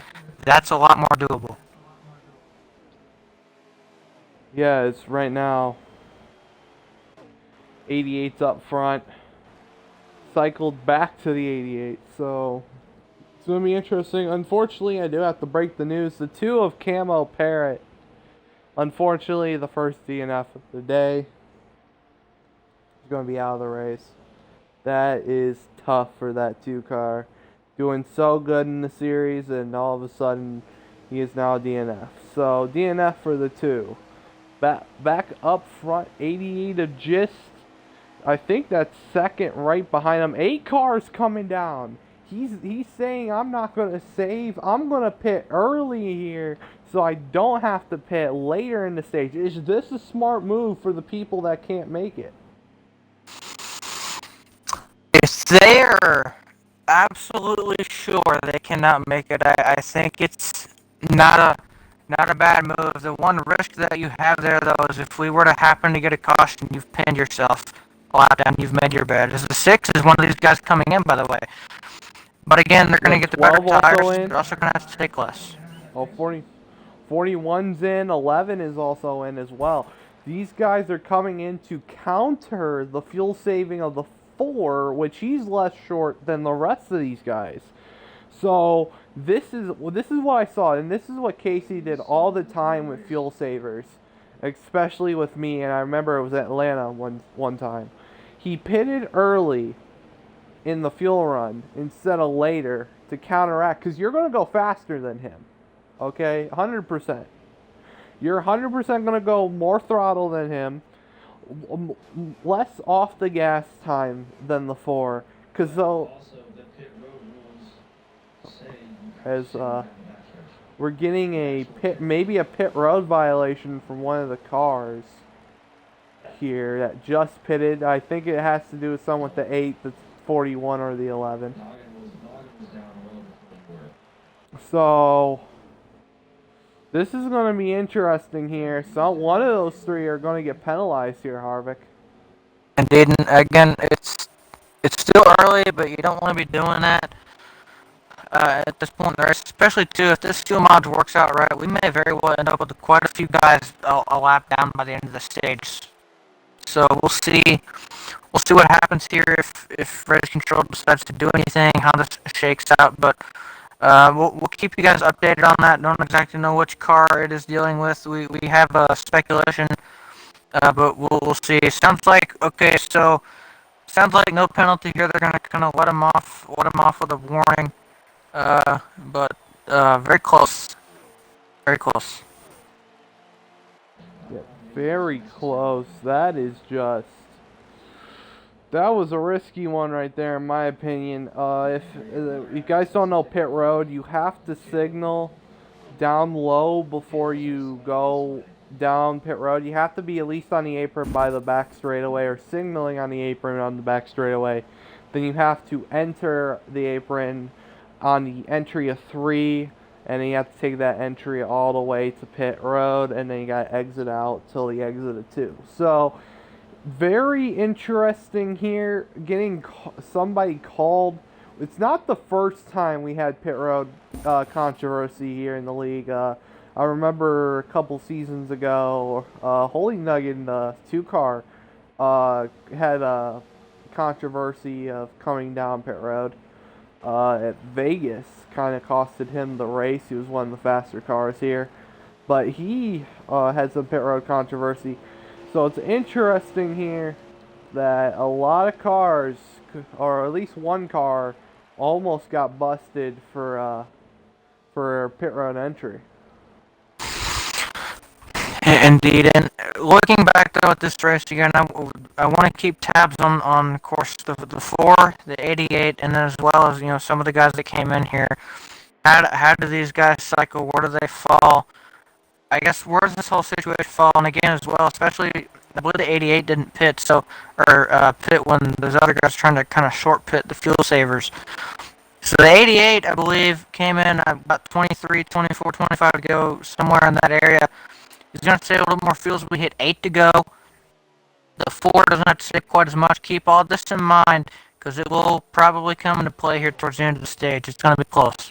That's a lot more doable. Yeah, it's right now 88's up front, cycled back to the 88, so it's going to be interesting. Unfortunately, I do have to break the news. The 2 of Camo Parrot, unfortunately, the first DNF of the day, is going to be out of the race. That is tough for that 2 car. Doing so good in the series, and all of a sudden, he is now DNF. So, DNF for the 2. Back up front, 88 of Gist. I think that's second right behind him. 8 cars coming down. He's saying, I'm not going to save. I'm going to pit early here so I don't have to pit later in the stage. Is this a smart move for the people that can't make it? If they're absolutely sure they cannot make it, I think it's not a bad move. The one risk that you have there, though, is if we were to happen to get a caution, you've pinned yourself a lap down, you've made your bed. As the 6 is one of these guys coming in, by the way. But again, they're going to get the better tires. They're also going to have to take less. Oh, 41's in. 11 is also in as well. These guys are coming in to counter the fuel saving of the 4, which he's less short than the rest of these guys. So this is what I saw, and this is what Casey did all the time with fuel savers, especially with me. And I remember it was Atlanta one time. He pitted early in the fuel run instead of later to counteract, because you're going to go faster than him. Okay, 100%. You're 100% going to go more throttle than him, less off the gas time than the 4, because though. As we're getting maybe a pit road violation from one of the cars. here that just pitted. I think it has to do with some with the 8, the 41, or the 11. So this is going to be interesting here. So one of those three are going to get penalized here, Harvick. Indeed, and again, it's still early, but you don't want to be doing that at this point in the race, especially too if this fuel mod works out right. We may very well end up with quite a few guys a lap down by the end of the stage. So we'll see. We'll see what happens here if race control decides to do anything, how this shakes out. But we'll keep you guys updated on that. Don't exactly know which car it is dealing with. We have speculation, but we'll see. Sounds like okay. So sounds like no penalty here. They're gonna kind of let him off with a warning. But very close. Very close. Yeah, very close. That was a risky one right there, in my opinion. If you guys don't know pit road, you have to signal down low before you go down pit road. You have to be at least on the apron by the back straightaway, or signaling on the apron on the back straightaway. Then you have to enter the apron on the entry of 3, and then you have to take that entry all the way to pit road, and then you got to exit out till the exit of 2. So very interesting here, getting somebody called. It's not the first time we had pit road controversy here in the league. I remember a couple seasons ago, Holy Nugget in the 2-car had a controversy of coming down pit road at Vegas. Kind of costed him the race. He was one of the faster cars here, but he had some pit road controversy. So it's interesting here that a lot of cars, or at least one car, almost got busted for pit road entry. Indeed, and looking back though at this race again, I want to keep tabs on of course the 4, the 88, and as well as some of the guys that came in here. How do these guys cycle? Where do they fall? I guess where does this whole situation fall? And again, as well, especially I believe the 88 didn't pit, pit when those other guys trying to kind of short pit the fuel savers. So the 88, I believe, came in about 23, 24, 25 to go, somewhere in that area. He's going to save a little more fuel as we hit 8 to go. The 4 doesn't have to save quite as much. Keep all this in mind, because it will probably come into play here towards the end of the stage. It's going to be close.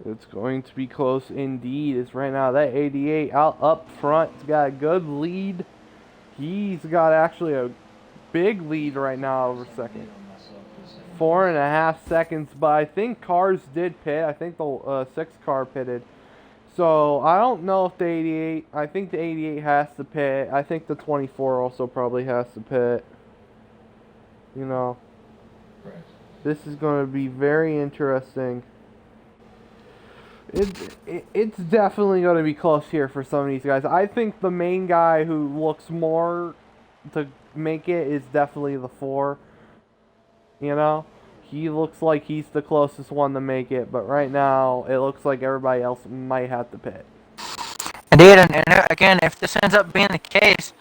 It's going to be close indeed. It's right now that 88 out up front. He's got a good lead. He's got actually a big lead right now over second. 4.5 seconds, but I think cars did pit. I think the 6 car pitted. So I don't know if the 88. I think the 88 has to pit. I think the 24 also probably has to pit. This is going to be very interesting. It's definitely going to be close here for some of these guys. I think the main guy who looks more to make it is definitely the 4. He looks like he's the closest one to make it, but right now it looks like everybody else might have to pit. Indeed, and again, if this ends up being the case,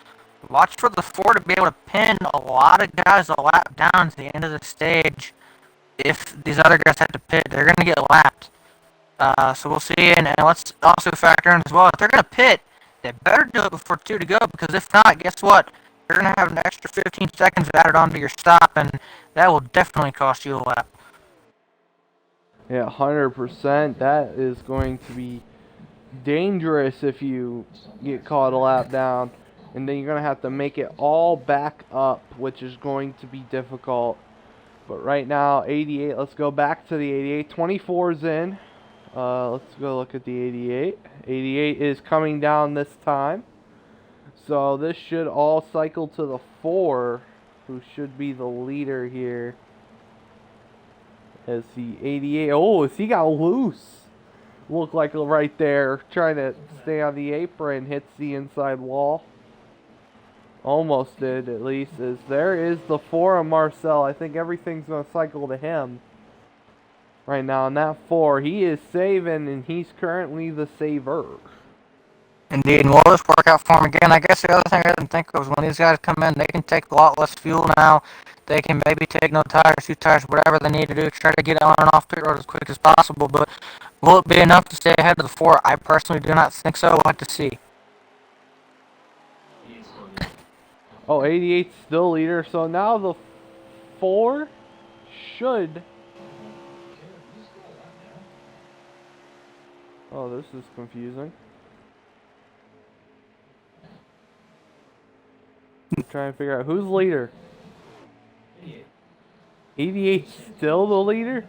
watch for the 4 to be able to pin a lot of guys a lap down to the end of the stage. If these other guys have to pit, they're going to get lapped. So we'll see, and let's also factor in as well, if they're going to pit, they better do it before 2 to go, because if not, guess what? You're going to have an extra 15 seconds added onto your stop, and that will definitely cost you a lap. Yeah, 100%. That is going to be dangerous if you get caught a lap down, and then you're going to have to make it all back up, which is going to be difficult. But right now, 88, let's go back to the 88. 24's in. Let's go look at the 88. 88 is coming down this time. So this should all cycle to the 4, who should be the leader here. As the 88, oh, as he got loose. Looked like right there, trying to stay on the apron, hits the inside wall. Almost did, at least. As there is the 4 of Marcel. I think everything's going to cycle to him right now. And that 4, he is saving, and he's currently the saver. Indeed, and will this work out for them again? I guess the other thing I didn't think of was when these guys come in, they can take a lot less fuel now. They can maybe take no tires, 2 tires, whatever they need to do, try to get on and off pit road as quick as possible. But will it be enough to stay ahead of the 4? I personally do not think so. We'll have to see. Oh, 88's still leader. So now the 4 should. Oh, this is confusing. I'm trying to figure out who's leader. 88's still the leader?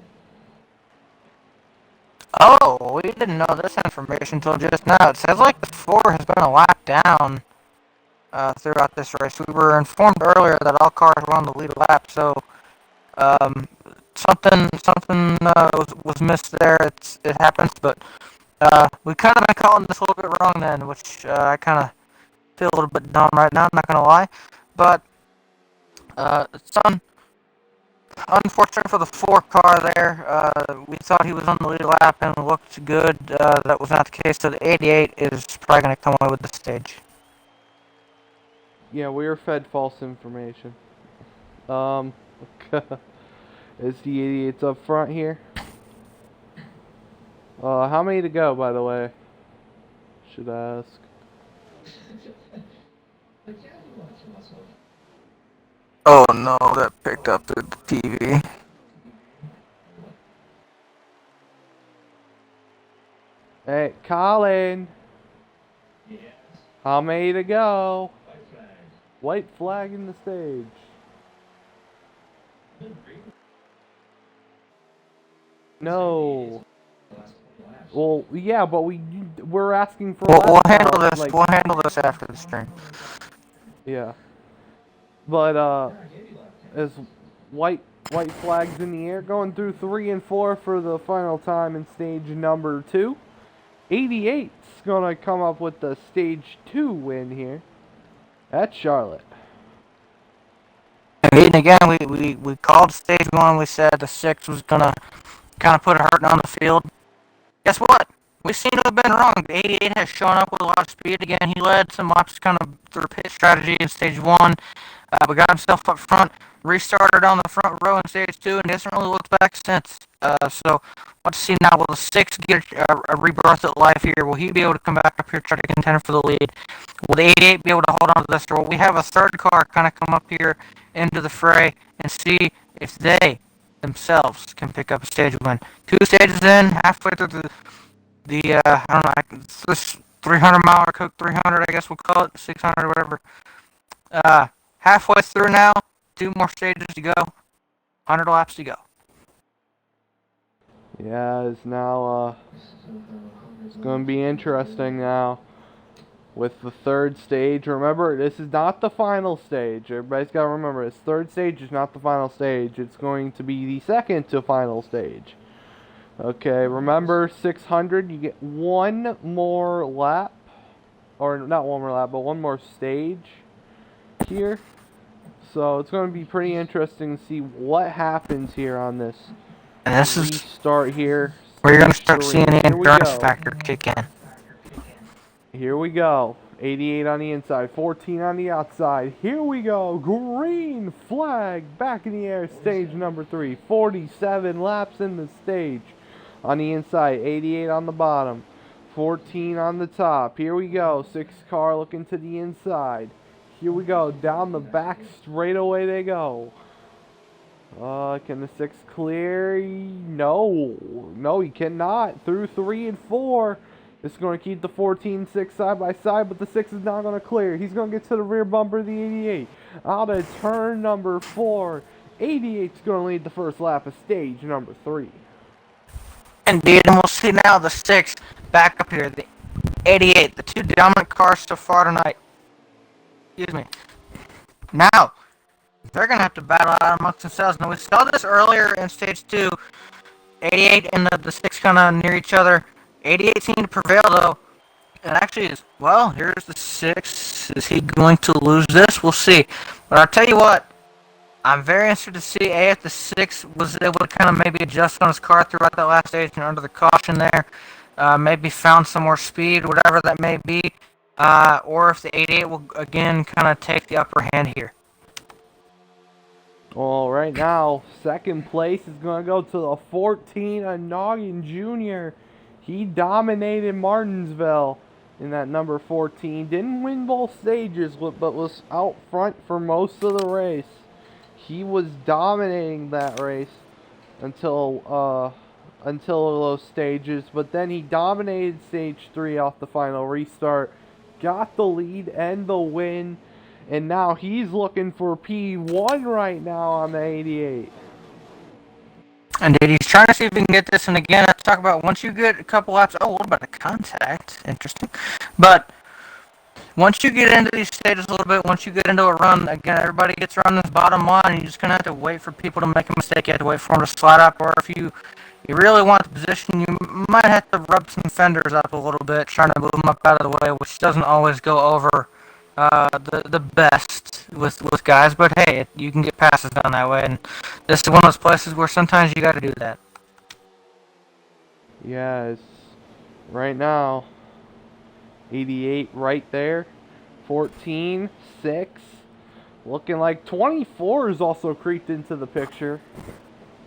Oh, we didn't know this information until just now. It says like the 4 has been a lap down throughout this race. We were informed earlier that all cars were on the lead lap, so something was missed there. It happens, but we kind of been calling this a little bit wrong then, which I kind of feel a little bit dumb right now. I'm not gonna lie, but it's unfortunate for the 4 car there. We thought he was on the lead lap and looked good. That was not the case, so the 88 is probably going to come away with the stage. Yeah, we were fed false information. Is the 88's up front here? How many to go, by the way? Should ask. Oh no, that picked up the TV. Hey, Colin. How many to go? White flag in the stage. No. Well, yeah, but we're asking for. We'll handle this. Like, we'll handle this after the stream. Yeah. But as white flags in the air, going through 3 and 4 for the final time in stage number 2. 88's gonna come up with the stage 2 win here at Charlotte. And again, we called stage 1. We said the 6 was gonna kind of put a hurting on the field. Guess what? We seem to have been wrong. The 88 has shown up with a lot of speed again. He led some laps kind of through pit strategy in stage 1. But got himself up front, restarted on the front row in stage 2, and hasn't really looked back since. So let's see now. Will the 6 get a rebirth at life here? Will he be able to come back up here, try to contend for the lead? Will the 88 be able to hold on to this? Or will we have a third car kind of come up here into the fray and see if they themselves can pick up a stage win? 2 stages in, halfway through the I don't know, this 300-mile Coke 300, I guess we'll call it, 600 or whatever. Halfway through now, 2 more stages to go, 100 laps to go. Yeah, it's now, it's going to be interesting now with the 3rd stage. Remember, this is not the final stage. Everybody's got to remember, this 3rd stage is not the final stage. It's going to be the 2nd to final stage. Okay, remember 600, you get 1 more lap, or not 1 more lap, but 1 more stage here. So it's going to be pretty interesting to see what happens here on this. And this is start here. Where you're going to start seeing the endurance factor kick in. Here we go. 88 on the inside, 14 on the outside. Here we go. Green flag back in the air. Stage number 3. 47 laps in the stage. On the inside, 88 on the bottom, 14 on the top. Here we go. 6 car looking to the inside. Here we go. Down the back straightaway they go. Can the 6 clear? No. No, he cannot. Through 3 and 4. It's going to keep the 14 6 side by side, but the 6 is not going to clear. He's going to get to the rear bumper of the 88. Out of turn number 4. 88's going to lead the first lap of stage number 3. Indeed, and we'll see now the 6 back up here. The 88, the 2 dominant cars so far tonight. Excuse me. Now, they're going to have to battle out amongst themselves. Now, we saw this earlier in stage 2. 88 and the 6 kind of near each other. 88 seemed to prevail, though. And actually, well, here's the 6. Is he going to lose this? We'll see. But I'll tell you what. I'm very interested to see if the 6 was able to kind of maybe adjust on his car throughout that last stage and under the caution there. Maybe found some more speed, whatever that may be. or if the 88 will again kind of take the upper hand here. Well, right now, second place is going to go to the 14, a Noggin Jr. He dominated Martinsville in that number 14. Didn't win both stages, but was out front for most of the race. He was dominating that race until those stages, but then he dominated stage 3 off the final restart, got the lead and the win. And now he's looking for P1 right now on the 88. Indeed, he's trying to see if he can get this. And again, I talk about once you get a couple laps. Oh, what about a contact? Interesting. But once you get into these stages a little bit, once you get into a run, again, everybody gets around this bottom line. You're just going to have to wait for people to make a mistake. You have to wait for them to slide up. Or if you really want the position, you might have to rub some fenders up a little bit, trying to move them up out of the way, which doesn't always go over the best with guys, but hey, you can get passes done that way, and this is one of those places where sometimes you got to do that. Yes, right now, 88 right there, 14, 6, looking like 24 is also creeped into the picture.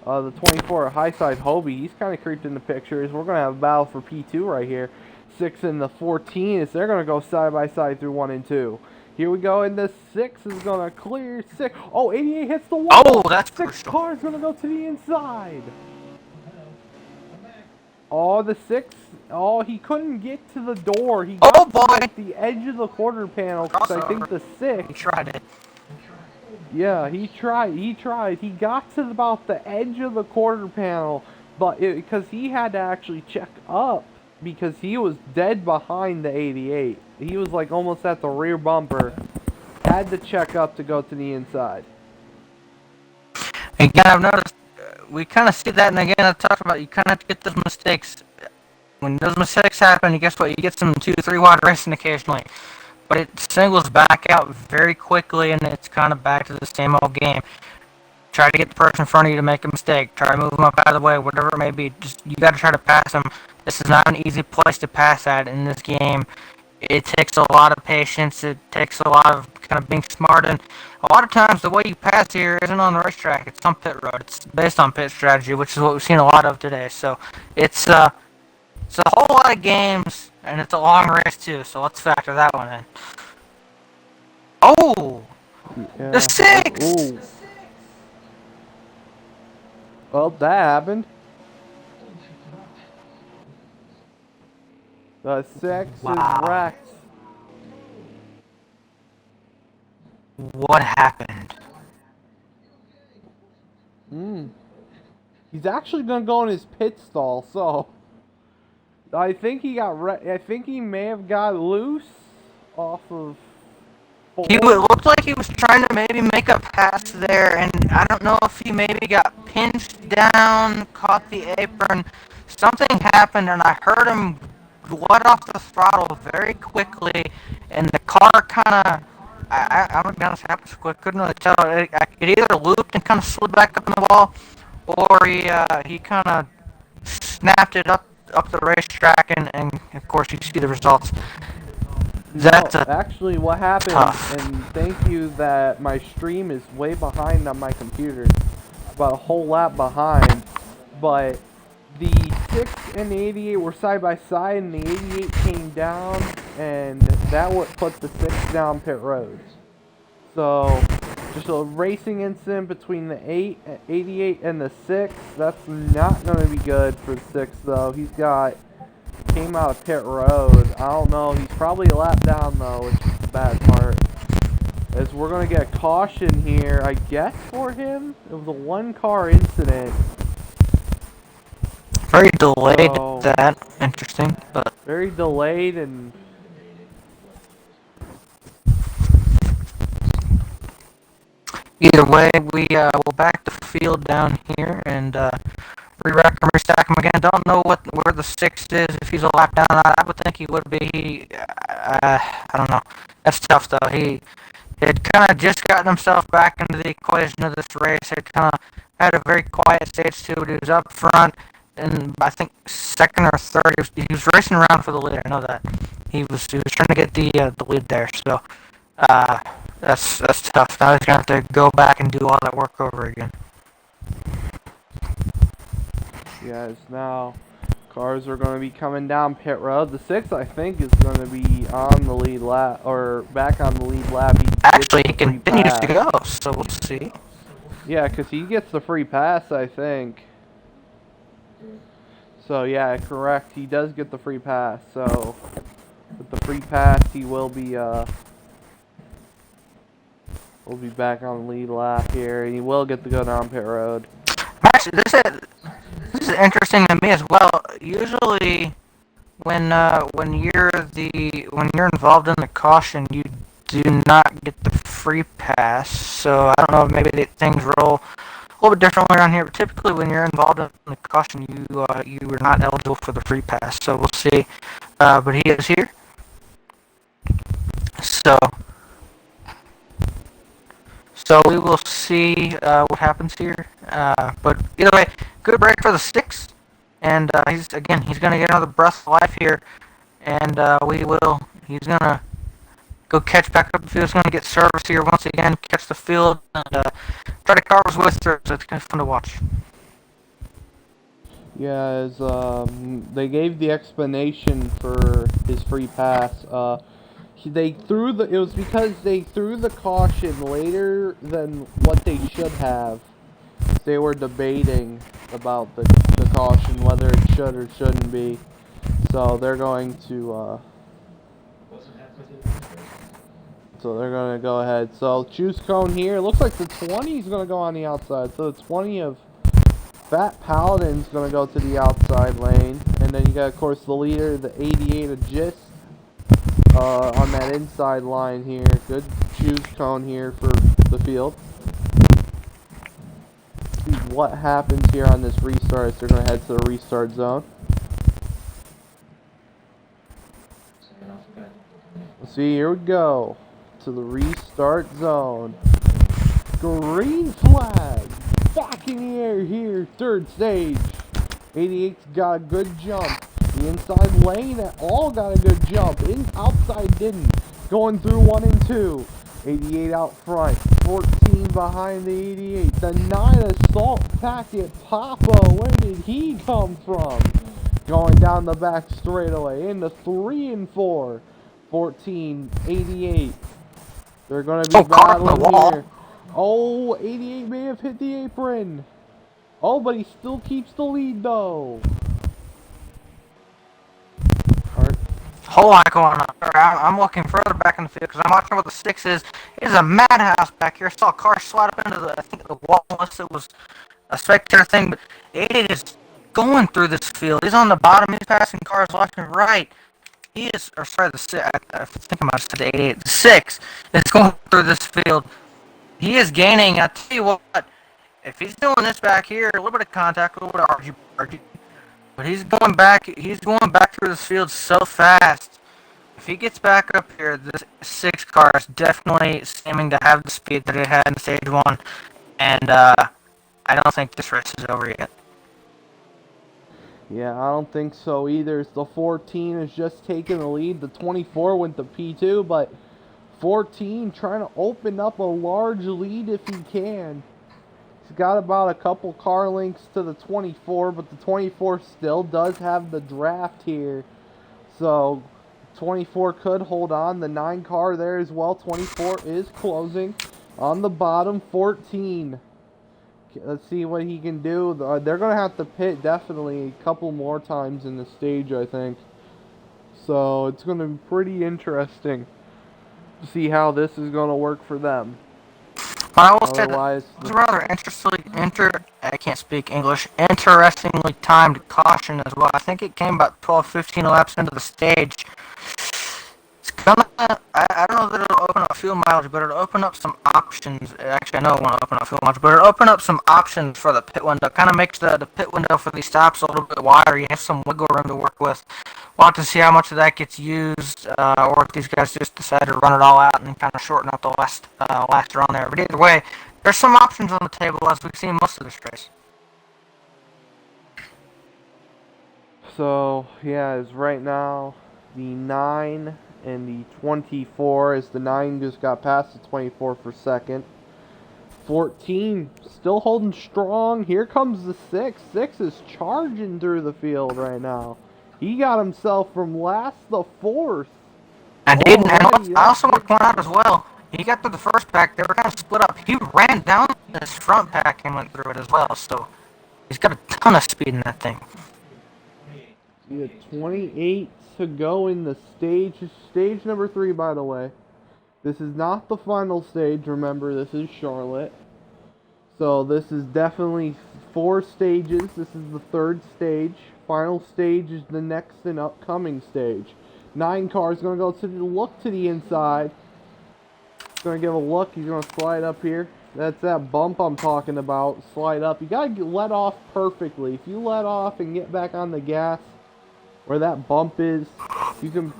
The 24 Highside Hobie, he's kind of creeped in the picture. We're going to have a battle for P2 right here. 6 and the 14 is they're going to go side by side through 1 and 2. Here we go, and the 6 is going to clear 6. Oh, 88 hits the wall. Oh, that's 6 car is going to go to the inside. Oh, the 6. Oh, he couldn't get to the door. He got to like the edge of the quarter panel because I think the 6. He tried it. Yeah, he tried. He got to about the edge of the quarter panel, but because he had to actually check up because he was dead behind the 88. He was like almost at the rear bumper. Had to check up to go to the inside. Again, I've noticed we kind of see that, and again, I talked about you kind of have to get those mistakes. When those mistakes happen, you guess what? You get some 2-3 wide racing occasionally. But it singles back out very quickly, and it's kind of back to the same old game. Try to get the person in front of you to make a mistake. Try to move them up out of the way, whatever it may be. Just you got to try to pass them. This is not an easy place to pass at in this game. It takes a lot of patience. It takes a lot of kind of being smart, and a lot of times the way you pass here isn't on the racetrack. It's on pit road. It's based on pit strategy, which is what we've seen a lot of today. So it's a whole lot of games, and it's a long race too. So let's factor that one in. Oh, yeah. The 6. Ooh. Well, that happened. The 6 is wrecked. What happened? He's actually gonna go in his pit stall, so I think he got. I think he may have got loose off of. He looked like he was trying to maybe make a pass there, and I don't know if he maybe got pinched down, caught the apron. Something happened, and I heard him let off the throttle very quickly, and the car kind of, I'm going to be honest, happened so quick, couldn't really tell. It either looped and kind of slid back up in the wall, or he kind of snapped it up the racetrack, and of course you see the results. That's actually what happened, tough. And thank you that my stream is way behind on my computer, about a whole lap behind, but the 6 and the 88 were side by side, and the 88 came down, and that what put the 6 down pit road. So, just a racing incident between the 88 and the 6. That's not going to be good for the 6, though. Came out of pit road. I don't know. He's probably a lap down, though, which is the bad part. As we're going to get a caution here, I guess, for him. It was a one-car incident. Very delayed, that. Interesting, but... Very delayed, and... Either way, we will back the field down here, and re-rack and restack him again. Don't know where the 6 is, if he's a lap down. I would think he would be. I don't know. That's tough, though. He had kind of just gotten himself back into the equation of this race. Had kind of had a very quiet stage 2. He was up front, in, I think, second or third. He was racing around for the lead. I know that. He was trying to get the lead there. So that's tough. Now he's gonna have to go back and do all that work over again. Yes, now cars are going to be coming down pit road. The 6, I think, is going to be on the lead lap, or back on the lead lap. Actually, he continues to go, so we'll see. Yeah, because he gets the free pass, I think. So, yeah, correct. He does get the free pass. So, with the free pass, he will be back on the lead lap here, and he will get to go down pit road. Actually, this is interesting to me as well. Usually, when you're involved in the caution, you do not get the free pass. So I don't know if maybe things roll a little bit differently around here. But typically, when you're involved in the caution, you are not eligible for the free pass. So we'll see. But he is here. So we will see what happens here. But either way, good break for the 6. And he's going to get another breath of life here. And he's going to go catch back up the field. He's going to get service here once again, catch the field, and try to carve his way through. So it's kind of fun to watch. Yeah, as they gave the explanation for his free pass. It was because they threw the caution later than what they should have. They were debating about the caution, whether it should or shouldn't be. So they're going to go ahead. So choose cone here. It looks like the 20 is going to go on the outside. So the 20 of Fat Paladin's going to go to the outside lane. And then you got, of course, the leader, the 88 of Gist. On that inside line here. Good choose cone here for the field. See what happens here on this restart as they're going to head to the restart zone. Let's see, here we go. To the restart zone. Green flag. Back in the air here. Third stage. 88's got a good jump. The inside lane at all got a good jump. Outside didn't. Going through 1 and 2. 88 out front. 14 behind the 88. The 9 Assault Packet Papa. Where did he come from? Going down the back straightaway. Into 3 and 4. 14, 88. They're going to be battling here. Oh, 88 may have hit the apron. Oh, but he still keeps the lead though. Whole lot going on. I'm looking further back in the field because I'm watching what the 6 is. It is a madhouse back here. I saw a car slide up into the wall unless it was a spectator thing, but 88 is going through this field. He's on the bottom. He's passing cars left and right. He is, or sorry, the 6. I think I might have said the 88. The 6 is going through this field. He is gaining. I tell you what, if he's doing this back here, a little bit of contact, a little bit of argue. But he's going back through this field so fast. If he gets back up here, this 6 car is definitely seeming to have the speed that it had in stage 1. And I don't think this race is over yet. Yeah, I don't think so either. The 14 is just taking the lead. The 24 went to P2, but 14 trying to open up a large lead if he can. He's got about a couple car lengths to the 24, but the 24 still does have the draft here. So 24 could hold on. The 9 car there as well. 24 is closing on the bottom. 14. Let's see what he can do. They're going to have to pit definitely a couple more times in the stage, I think. So it's going to be pretty interesting to see how this is going to work for them. I will say that it was rather I can't speak English, interestingly timed caution as well. I think it came about 12-15 laps into the stage. It's gonna, I don't know that it'll open up fuel mileage, but it'll open up some options. Actually, I know it won't open up fuel mileage, but it'll open up some options for the pit window. Kind of makes the pit window for these stops a little bit wider. You have some wiggle room to work with. We'll have to see how much of that gets used, or if these guys just decide to run it all out and kind of shorten up the last run there. But either way, there's some options on the table as we've seen most of this race. So yeah, is right now the 9 and the 24. As the 9 just got past the 24 for second. 14 still holding strong. Here comes the 6. 6 is charging through the field right now. He got himself from last to fourth. And Already, I that's also want big. to point out as well, he got through the first pack. They were kind of split up. He ran down this front pack and went through it as well. So he's got a ton of speed in that thing. We have 28 to go in the stage. Stage number 3, by the way. This is not the final stage. Remember, this is Charlotte. So this is definitely 4 stages. This is the 3rd stage. Final stage is the next and upcoming stage. 9 cars going to go to the look to the inside. Going to give a look. He's going to slide up here. That's that bump I'm talking about. Slide up. You got to let off perfectly. If you let off and get back on the gas where that bump is, you can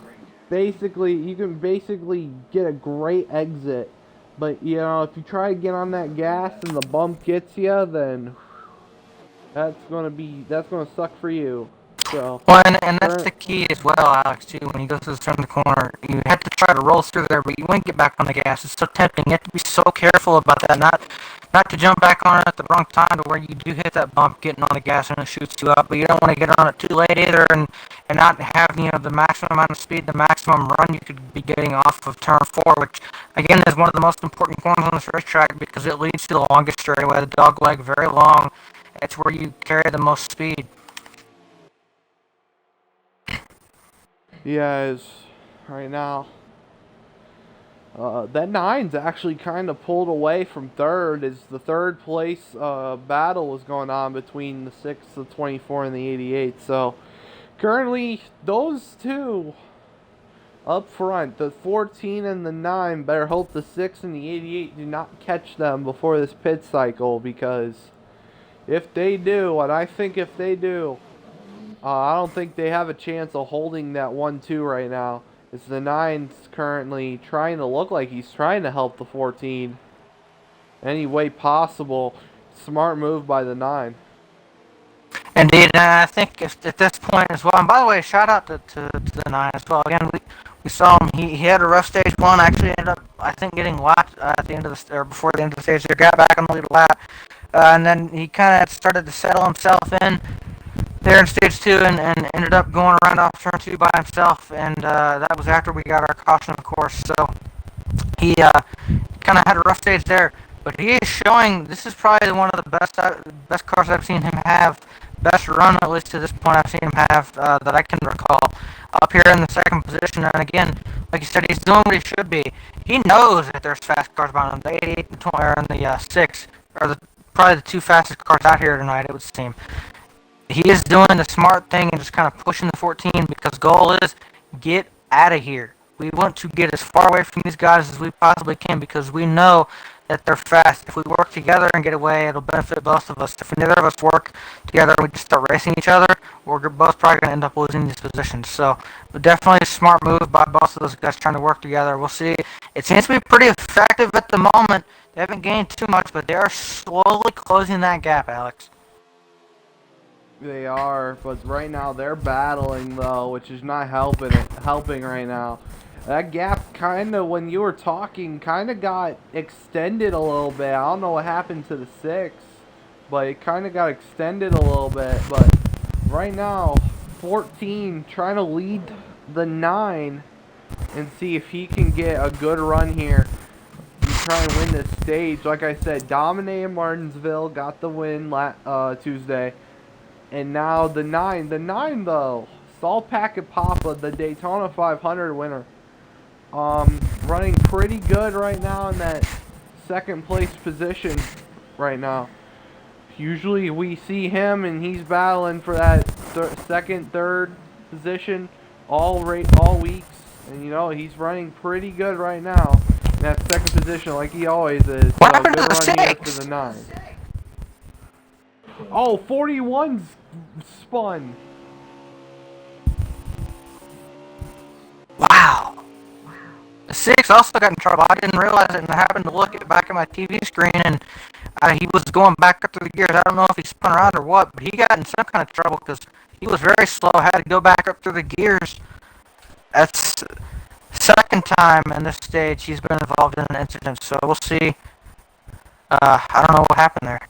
basically get a great exit. But you know, if you try to get on that gas and the bump gets you, then that's gonna suck for you. So Well, and that's the key as well, Alex, too. When you go through the turn of the corner, you have to try to roll through there, but you want to get back on the gas. It's so tempting. You have to be so careful about that, not to jump back on it at the wrong time to where you do hit that bump getting on the gas and it shoots you up. But you don't want to get on it too late either, and not have the maximum amount of speed, the maximum run you could be getting off of turn 4, which again is one of the most important corners on this racetrack because it leads to the longest straightaway, the dog leg, very long. It's where you carry the most speed. yeah, is right now. That 9's actually kind of pulled away from 3rd as the 3rd place battle was going on between the 6, the 24, and the 88. So currently, those two up front, the 14 and the 9, better hope the 6 and the 88 do not catch them before this pit cycle, because if they do, and I think if they do, I don't think they have a chance of holding that 1-2 right now. It's the 9's currently trying to look like he's trying to help the 14 any way possible. Smart move by the 9. Indeed, and I think at this point as well, and by the way, shout out to the 9 as well. Again, we saw him, he had a rough stage 1, actually ended up, I think, getting lapped at the end of the, or before the end of the stage there, got back on the lead lap, and then he kind of started to settle himself in there in stage 2 and ended up going around off turn 2 by himself, and that was after we got our caution, of course. So he kind of had a rough stage there, but he is showing this is probably one of the best cars I've seen him have, best run at least to this point I've seen him have that I can recall, up here in the 2nd position. And again, like you said, he's doing what he should be. He knows that there's fast cars behind him. The 88 and 20, and the 6 are probably the 2 fastest cars out here tonight, it would seem. He is doing the smart thing and just kind of pushing the 14 because goal is get out of here. We want to get as far away from these guys as we possibly can because we know that they're fast. If we work together and get away, it'll benefit both of us. If neither of us work together and we just start racing each other, we're both probably going to end up losing these positions. So definitely a smart move by both of those guys trying to work together. We'll see. It seems to be pretty effective at the moment. They haven't gained too much, but they are slowly closing that gap, Alex. They are, but right now they're battling though, which is not helping right now. That gap kind of, when you were talking, kind of got extended a little bit. I don't know what happened to the 6, but it kind of got extended a little bit. But right now, 14 trying to lead the 9 and see if he can get a good run here. He's trying to win this stage. Like I said, dominated Martinsville, got the win Tuesday. And now the 9 though, Saul Packet Papa, the Daytona 500 winner, running pretty good right now in that 2nd place position right now. Usually we see him and he's battling for that 2nd, 3rd position all weeks, and you know he's running pretty good right now in that 2nd position like he always is. What So happened to good the run here 6? for the 9. Oh, 41's spun. Wow. The 6 also got in trouble. I didn't realize it, and I happened to look back at my TV screen, and he was going back up through the gears. I don't know if he spun around or what, but he got in some kind of trouble because he was very slow. Had to go back up through the gears. That's second time in this stage he's been involved in an incident. So we'll see. I don't know what happened there.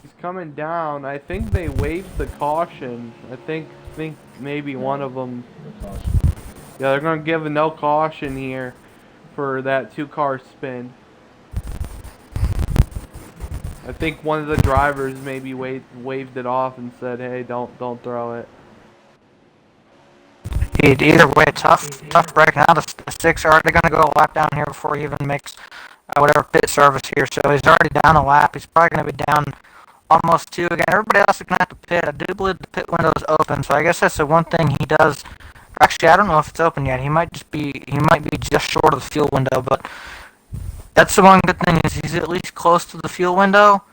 He's coming down. I think they waived the caution. I think maybe one of them. Yeah, they're gonna give a no caution here for that 2-car spin. I think one of the drivers maybe waved it off and said, "Hey, don't throw it." Either way, tough break. Now the six are already going to go a lap down here before he even makes whatever pit service here. So he's already down a lap. He's probably going to be down almost 2 again. Everybody else is going to have to pit. I do believe the pit window is open. So I guess that's the one thing he does. Actually, I don't know if it's open yet. He might be just short of the fuel window. But that's the one good thing is he's at least close to the fuel window.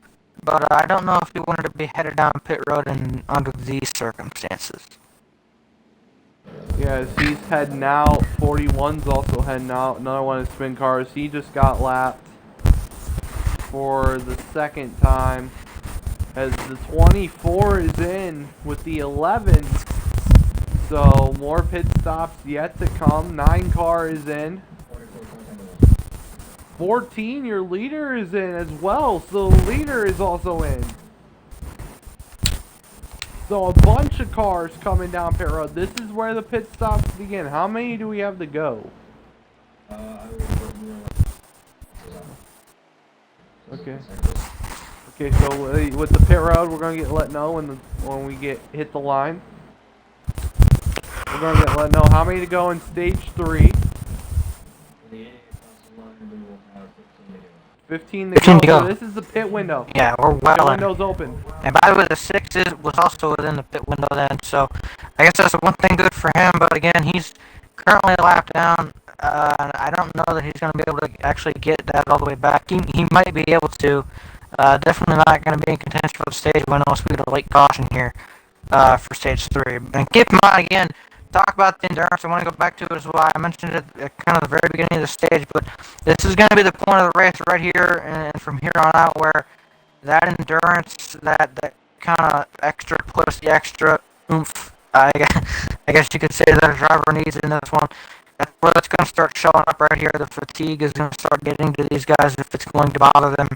But I don't know if he wanted to be headed down pit road under these circumstances. Yeah, he's heading out. 41's also heading out. Another one of the spin cars. He just got lapped for the second time. As the 24 is in with the 11. So more pit stops yet to come. 9 car is in. 14, your leader is in as well. So the leader is also in. So a bunch of cars coming down pit road. This is where the pit stops begin. How many do we have to go? Okay. Okay, so with the pit road, we're gonna let know when we hit the line. We're gonna let know how many to go in stage 3. 15 to go. So this is the pit window. Yeah, we're well in. The in. window's open. And by the way, the 6 was also within the pit window then, so I guess that's one thing good for him, but again, he's currently lapped down. I don't know that he's going to be able to actually get that all the way back. He might be able to. Definitely not going to be in contention for the stage win unless we get a late caution here for stage 3. And keep in mind, again, talk about the endurance. I want to go back to it as well. I mentioned it at kind of the very beginning of the stage, but this is going to be the point of the race right here and from here on out where that endurance, that kind of extra push, the extra oomph, I guess you could say that a driver needs in this one. That's where it's going to start showing up right here. The fatigue is going to start getting to these guys if it's going to bother them.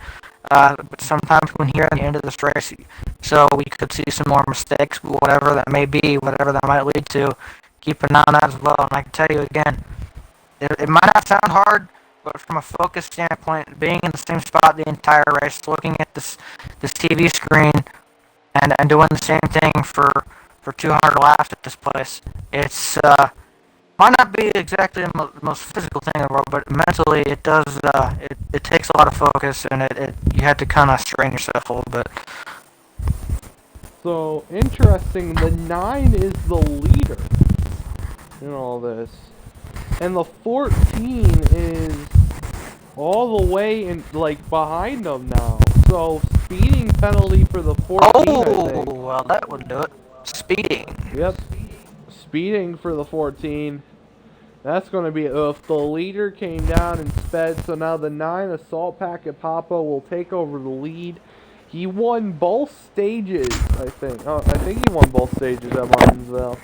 But sometimes when here at the end of this race, so we could see some more mistakes, whatever that may be, whatever that might lead to. Keep an eye on that as well. And I can tell you again, it might not sound hard, but from a focus standpoint, being in the same spot the entire race, looking at this TV screen, and doing the same thing for 200 laps at this place, it's might not be exactly the most physical thing in the world, but mentally it does. It takes a lot of focus, and you have to kind of strain yourself a little bit. So interesting. The 9 is the leader in all this. And the 14 is all the way in, like, behind them now. So speeding penalty for the 14. Oh, well, that would do it. Speeding. Yep. Speeding for the 14. That's going to be if the leader came down and sped. So now the 9 Assault Packet Papa will take over the lead. He won both stages, I think. Oh, I think he won both stages at Martinsville.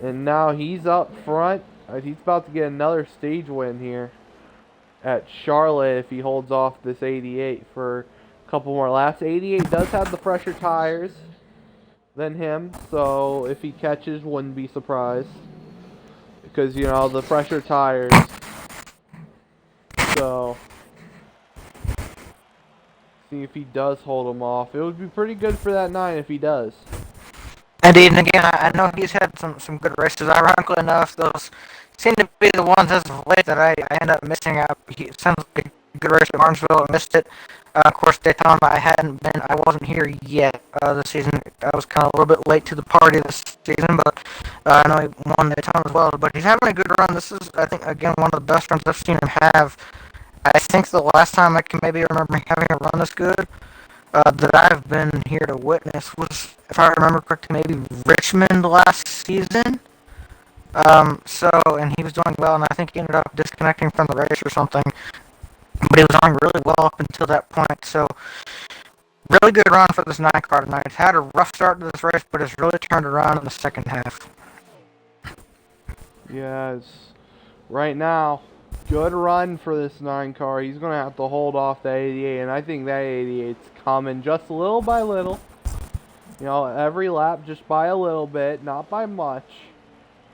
And now he's up front. He's about to get another stage win here at Charlotte if he holds off this 88 for a couple more laps. 88 does have the fresher tires than him, so if he catches, wouldn't be surprised. Because, you know, the fresher tires. So, see if he does hold him off. It would be pretty good for that 9 if he does. Indeed, and again, I know he's had some good races. Ironically enough, those seem to be the ones as of late that I end up missing out. He sounds like a good race at Martinsville. I missed it. Of course, Daytona, I wasn't here yet this season. I was kind of a little bit late to the party this season, but I know he won Daytona as well. But he's having a good run. This is, I think, again, one of the best runs I've seen him have. I think the last time I can maybe remember having a run this good that I've been here to witness was, if I remember correctly, maybe Richmond last season. And he was doing well, and I think he ended up disconnecting from the race or something. But he was on really well up until that point. So Really good run for this 9 car tonight. It's had a rough start to this race, but it's really turned around in the second half. Yes. Right now, good run for this 9 car. He's going to have to hold off that 88, and I think that 88's coming just little by little. You know, every lap just by a little bit, not by much.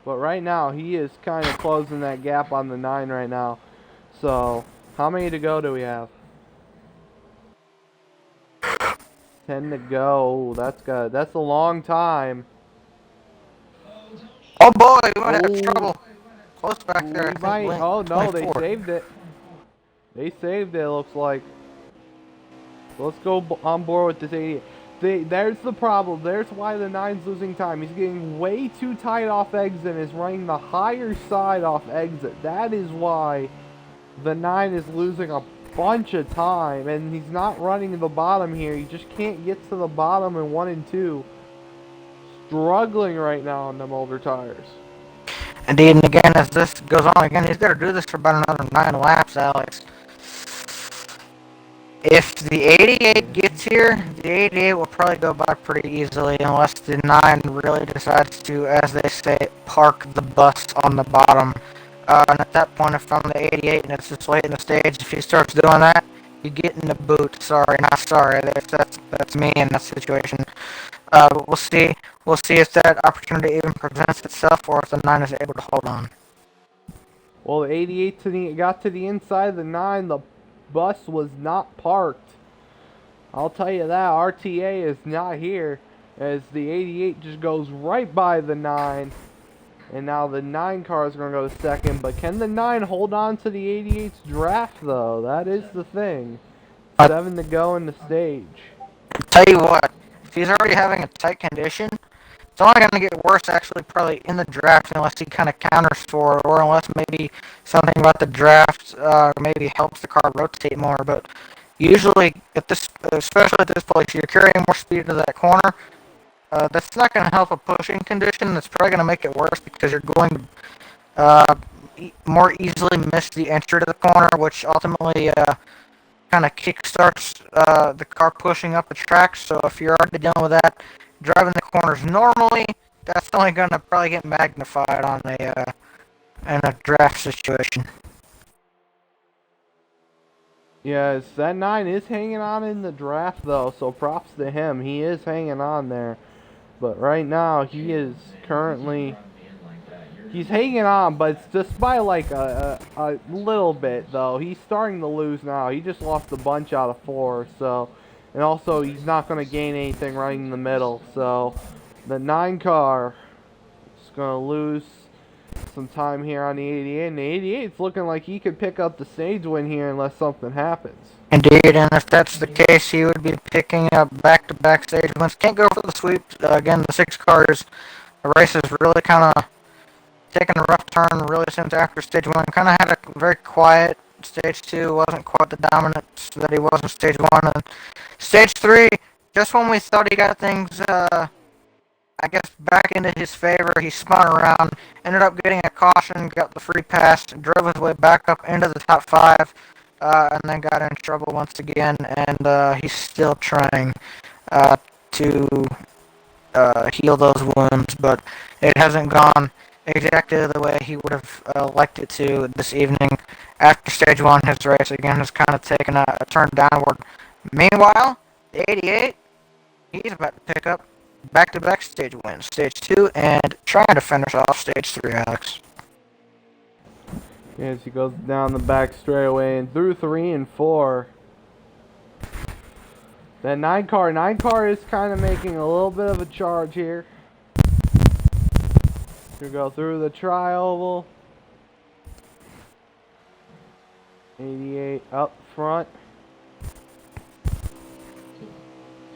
But right now, he is kind of closing that gap on the 9 right now. So, how many to go do we have? 10 to go. That's a long time. Oh boy, we might have trouble. Close back there. I We think might. lane Oh no, they 24. saved it. They saved it, looks like. Let's go on board with this 88. There's the problem. There's why the 9's losing time. He's getting way too tight off exit and is running the higher side off exit. That is why the 9 is losing a bunch of time. And he's not running the bottom here. He just can't get to the bottom in 1 and 2. Struggling right now on them older tires. Indeed, and again, as this goes on again, he's got to do this for about another 9 laps, Alex. If the 88 gets here, the 88 will probably go by pretty easily unless the 9 really decides to, as they say, park the bus on the bottom. And at that point, if I'm the 88 and it's just late in the stage, if he starts doing that, you get in the boot. Sorry, not sorry. That's me in that situation. But we'll see. We'll see if that opportunity even presents itself or if the 9 is able to hold on. Well, the 88 got to the inside of the 9. The bus was not parked. I'll tell you that. RTA is not here as the 88 just goes right by the 9. And now the 9 car is going to go to second. But can the 9 hold on to the 88's draft, though? That is the thing. 7 to go in the stage. Tell you what, if he's already having a tight condition, it's only going to get worse actually probably in the draft unless he kind of counters for it or unless maybe something about the draft maybe helps the car rotate more. But usually, especially at this place, you're carrying more speed to that corner. That's not going to help a pushing condition. It's probably going to make it worse because you're going to more easily miss the entry to the corner, which ultimately kind of kickstarts the car pushing up the track. So if you're already dealing with that, driving the corners normally, that's only going to probably get magnified on in a draft situation. Yes, that 9 is hanging on in the draft, though, so props to him. He is hanging on there. But right now, he is currently... He's hanging on, but it's just by like a little bit, though. He's starting to lose now. He just lost a bunch out of 4, so... And also, he's not going to gain anything right in the middle, so... The 9 car is going to lose some time here on the 88, and the 88's looking like he could pick up the stage win here unless something happens. Indeed, and if that's the case, he would be picking up back-to-back stage wins. Can't go for the sweep. Again, the 6 cars, the race is really kind of taking a rough turn really since after stage 1. Kind of had a very quiet stage 2, wasn't quite the dominance that he was in stage 1. And stage 3, just when we thought he got things, I guess, back into his favor, he spun around, ended up getting a caution, got the free pass, drove his way back up into the top 5, and then got in trouble once again, and he's still trying to heal those wounds, but it hasn't gone exactly the way he would have liked it to this evening. After stage 1, his race again has kind of taken a turn downward. Meanwhile, the 88, he's about to pick up back-to-back stage wins, stage 2, and trying to finish off stage 3, Alex. As he goes down the back straightaway and through 3 and 4. That 9 car is kind of making a little bit of a charge here. We go through the tri-oval. 88 up front.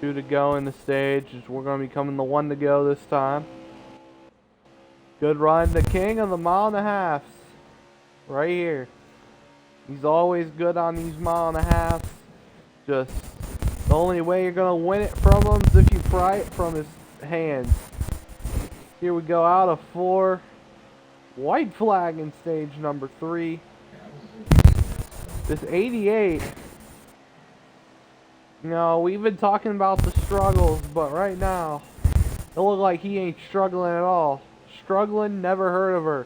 2 to go in the stage. We're going to be coming the 1 to go this time. Good run. The king of the mile-and-a-halfs. Right here. He's always good on these mile-and-a-halfs. Just the only way you're going to win it from him is if you pry it from his hands. Here we go, out of 4. White flag in stage number 3. This 88 No, we've been talking about the struggles, but right now, it looks like he ain't struggling at all. Struggling, never heard of her.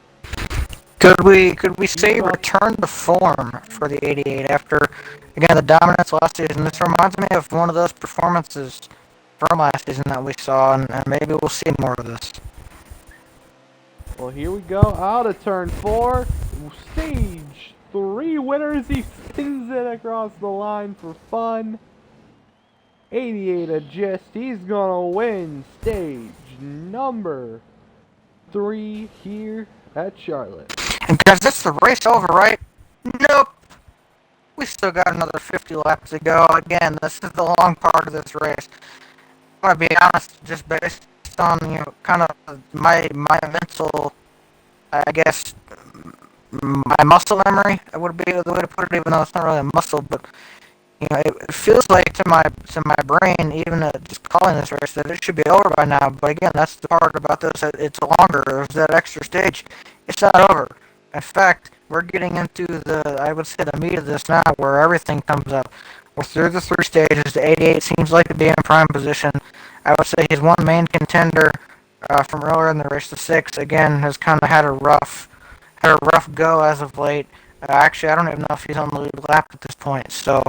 Could we He's say about return to form for the 88 after again the dominance last season? This reminds me of one of those performances from last season that we saw, and maybe we'll see more of this. Well, here we go. Out of turn 4. Stage 3 winners. He spins it across the line for fun. 88 adjust. He's gonna win stage number 3 here at Charlotte. And guys, that's the race over, right? Nope. We still got another 50 laps to go. Again, this is the long part of this race. I'm gonna be honest, just based on kind of my mental, I guess, my muscle memory. That would be the way to put it, even though it's not really a muscle, but it feels like to my brain, even just calling this race, that it should be over by now. But again, that's the part about this. It's longer. There's that extra stage. It's not over. In fact, we're getting into I would say, the meat of this now, where everything comes up. We're through the 3 stages. The 88 seems like to be in prime position. I would say he's one main contender from earlier in the race. The 6 again has kind of had a rough go as of late. Actually, I don't even know if he's on the lead lap at this point. So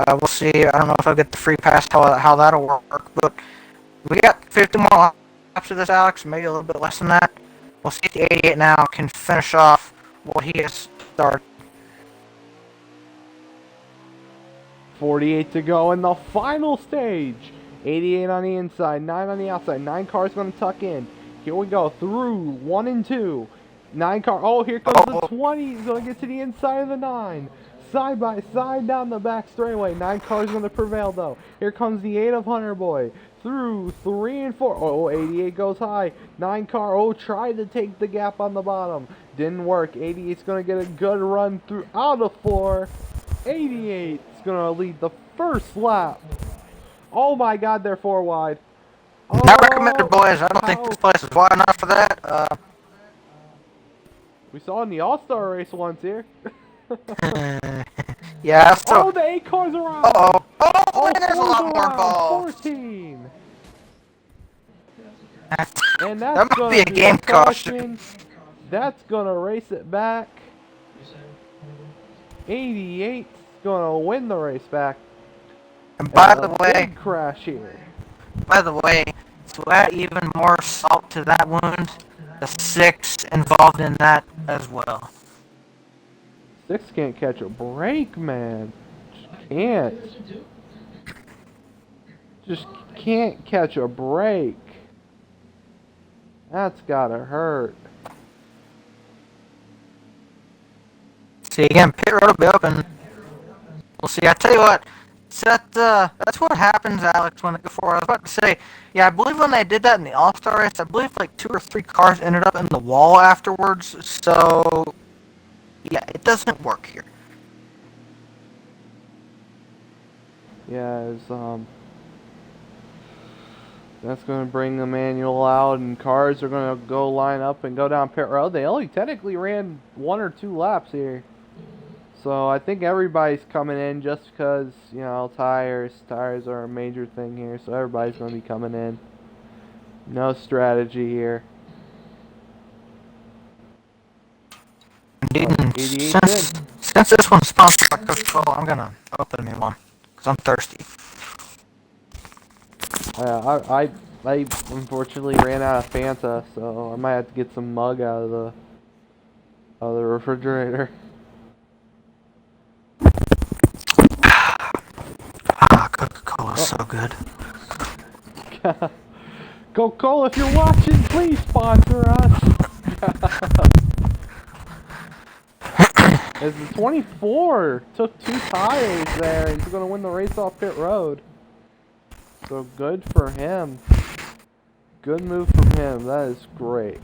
we'll see. I don't know if I'll get the free pass, how that'll work. But we got 50 more laps of this, Alex. Maybe a little bit less than that. We'll see if the 88 now can finish off what he has started. 48 to go in the final stage. 88 on the inside, 9 on the outside. 9 cars going to tuck in. Here we go through 1 and 2. 9 car. Oh, here comes the 20. He's going to get to the inside of the 9. Side by side down the back straightaway. 9 cars going to prevail though. Here comes the 8 of Hunter Boy. Through 3 and 4. Oh, 88 goes high. 9 car. Oh, tried to take the gap on the bottom. Didn't work. 88's going to get a good run through out of 4. 88's going to lead the first lap. Oh my god, they're 4 wide. Oh, Not recommended, boys. I don't think this place is wide enough for that. We saw in the All-Star race once here. Yeah, so... Oh, the 8 cars are on! Uh-oh. Oh, Oh, there's a lot more involved. 14! And And that's that might gonna be a game caution. caution. That's gonna race it back. 88's gonna win the race back. And by the A way, big crash here. to add even more salt to that wound, the 6 involved in that as well. 6 can't catch a break, man. Just can't. Just can't catch a break. That's gotta hurt. See, again, pit road will be open. We'll see. I tell you what, that's what happens, Alex, when before I was about to say, yeah, I believe when they did that in the All-Star race, I believe like 2 or 3 cars ended up in the wall afterwards, so yeah, it doesn't work here. Yeah, that's gonna bring the manual out, and cars are gonna go line up and go down pit road. They only technically ran 1 or 2 laps here, so I think everybody's coming in just because tires are a major thing here. So everybody's gonna be coming in. No strategy here. Indeed, and 88 since this one's sponsored by Coca-Cola, I'm gonna open me one because I'm thirsty. I unfortunately ran out of Fanta, so I might have to get some mug out of the refrigerator. Coca-Cola's so good. Coca-Cola, if you're watching, please sponsor us. As the 24 took 2 tires there, and he's going to win the race off pit road. So good for him. Good move from him. That is great.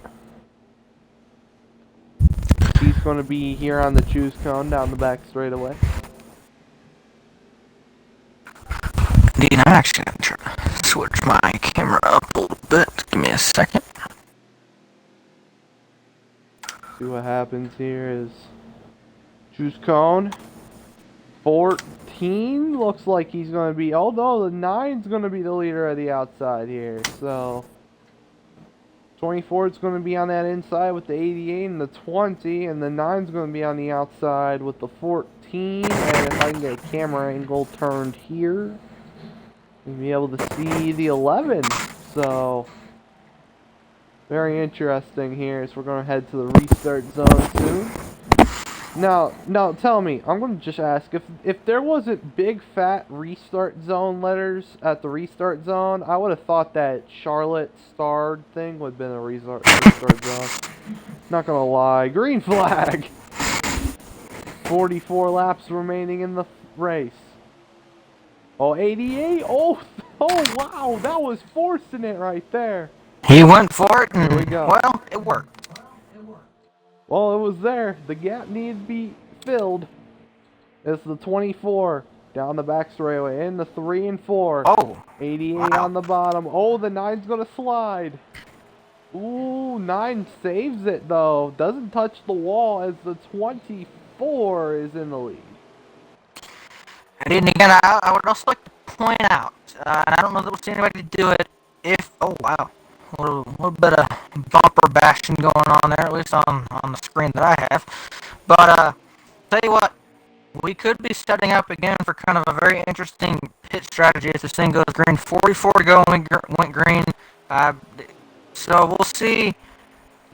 He's going to be here on the choose cone down the back straightaway. Indeed, I'm actually going to try to switch my camera up a little bit. Give me a second. See what happens here is choose cone 14. 14 looks like he's going to be, although the 9's going to be the leader of the outside here. So 24 is going to be on that inside with the 88 and the 20, and the 9's going to be on the outside with the 14. And if I can get a camera angle turned here, you'll be able to see the 11. So very interesting here. So we're going to head to the restart zone soon. Now, tell me, I'm going to just ask, if there wasn't big fat restart zone letters at the restart zone, I would have thought that Charlotte starred thing would have been a restart zone. Not going to lie. Green flag! 44 laps remaining in the race. Oh, 88? Oh, wow, that was forcing it right there. He went for it, and, Here we go. well, it worked. Well, it was there. The gap needed to be filled. It's the 24 down the back straightaway in the 3 and 4. Oh, 88 wow. on the bottom. Oh, the 9's gonna slide. Ooh, 9 saves it though. Doesn't touch the wall as the 24 is in the lead. And again, I would also like to point out, and I don't know that we'll see anybody do it, oh wow, a little bit of bumper bashing going on there, at least on the screen that I have. But, tell you what, we could be setting up again for kind of a very interesting pit strategy if this thing goes green. 44 to go went green, so we'll see.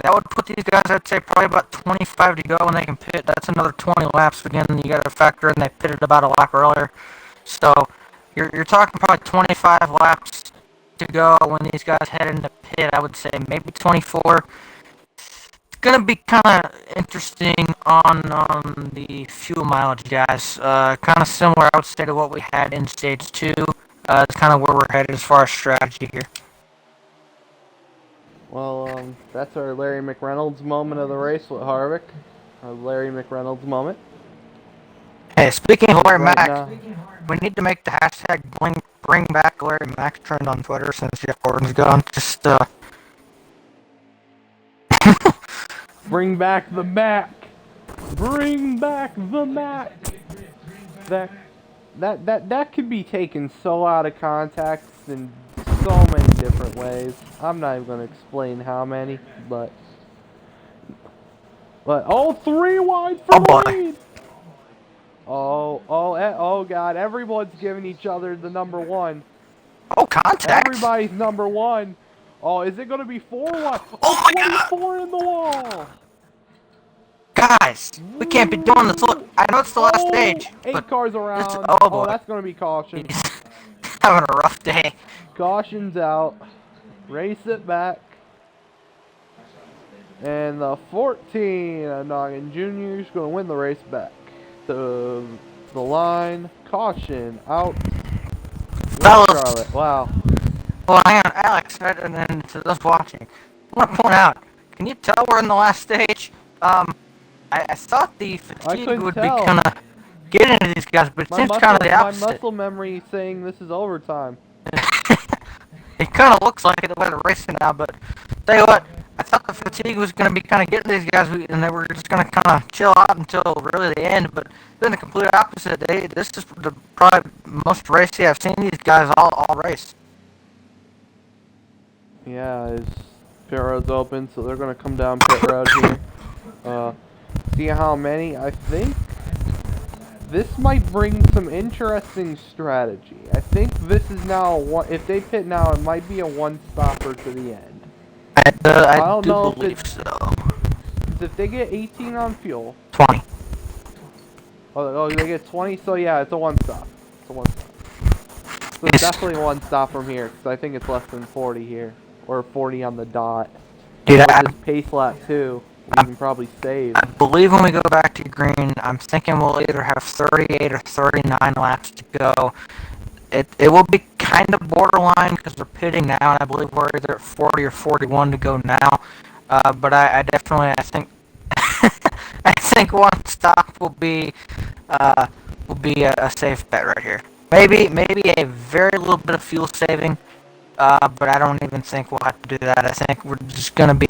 That would put these guys, I'd say, probably about 25 to go, and they can pit. That's another 20 laps. Again, you got to factor in they pitted about a lap earlier. So you're talking probably 25 laps to go when these guys head into pit. I would say maybe 24. It's going to be kind of interesting on the fuel mileage, guys. Kind of similar, I would say, to what we had in Stage 2. It's kind of where we're headed as far as strategy here. Well, that's our Larry McReynolds moment of the race with Harvick. Our Larry McReynolds moment. Hey, speaking of Larry Right Mack, now. we need to make the hashtag bring back Larry Mack trend on Twitter since Jeff Gordon's gone. Just, Bring back the Mac. Bring back the Mac. That could be taken so out of context in so many different ways. I'm not even going to explain how many, but oh, 3 wide for the lead. Oh God! Everyone's giving each other the number 1. oh, contact. Everybody's number 1. Oh, is it going to be 4 wide? Oh my God. 24 in the wall. Guys, we can't be doing this. Look, I know it's the last stage, 8 but cars around. oh boy, that's going to be caution. he's having a rough day. Caution's out. Race it back. And the 14, Noggin Jr. is going to win the race back. The line. Caution out. Fellas. Charlotte. Wow. Well, hang on, Alex, and then to those watching, I want to point out, can you tell we're in the last stage? I thought the fatigue would tell. be kind of getting into these guys, but it seems kind of the opposite. My muscle memory saying this is overtime. It kind of looks like it the way they're racing now, but tell you what, I thought the fatigue was going to be kind of getting these guys, and they were just going to kind of chill out until really the end, but then the complete opposite. This is probably most racy I've seen these guys all race. Yeah, his pit road's open, so they're going to come down pit road here. See how many? I think this might bring some interesting strategy. I think this is now if they pit now, it might be a one-stopper to the end. I don't do know believe so. If they get 18 on fuel. 20. Oh, they get 20? So yeah, it's a one-stop. It's a one-stop. So it's definitely one stop from here, because I think it's less than 40 here. Or 40 on the dot. Dude, this pace lap too. We can probably save. I believe when we go back to green, I'm thinking we'll either have 38 or 39 laps to go. It will be kind of borderline because we're pitting now, and I believe we're either at 40 or 41 to go now. But I definitely think I think one stop will be a safe bet right here. Maybe a very little bit of fuel saving. But I don't even think we'll have to do that. I think we're just going to be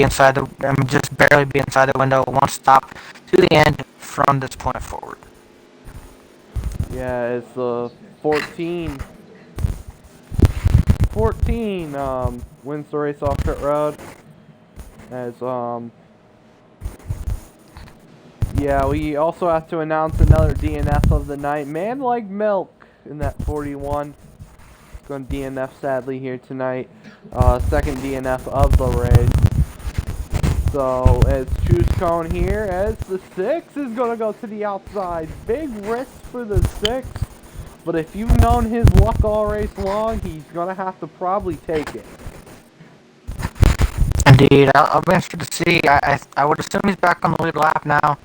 just barely be inside the window. One stop to the end from this point forward. Yeah, it's the 14. 14 wins the race off pit road. As yeah, we also have to announce another DNF of the night. Man like milk in that 41. Going to DNF sadly here tonight. Second DNF of the race. So as choose cone here, as the 6 is going to go to the outside. Big risk for the 6. But if you've known his luck all race long, he's going to have to probably take it. Indeed, I'll be interested to see. I would assume he's back on the lead lap now.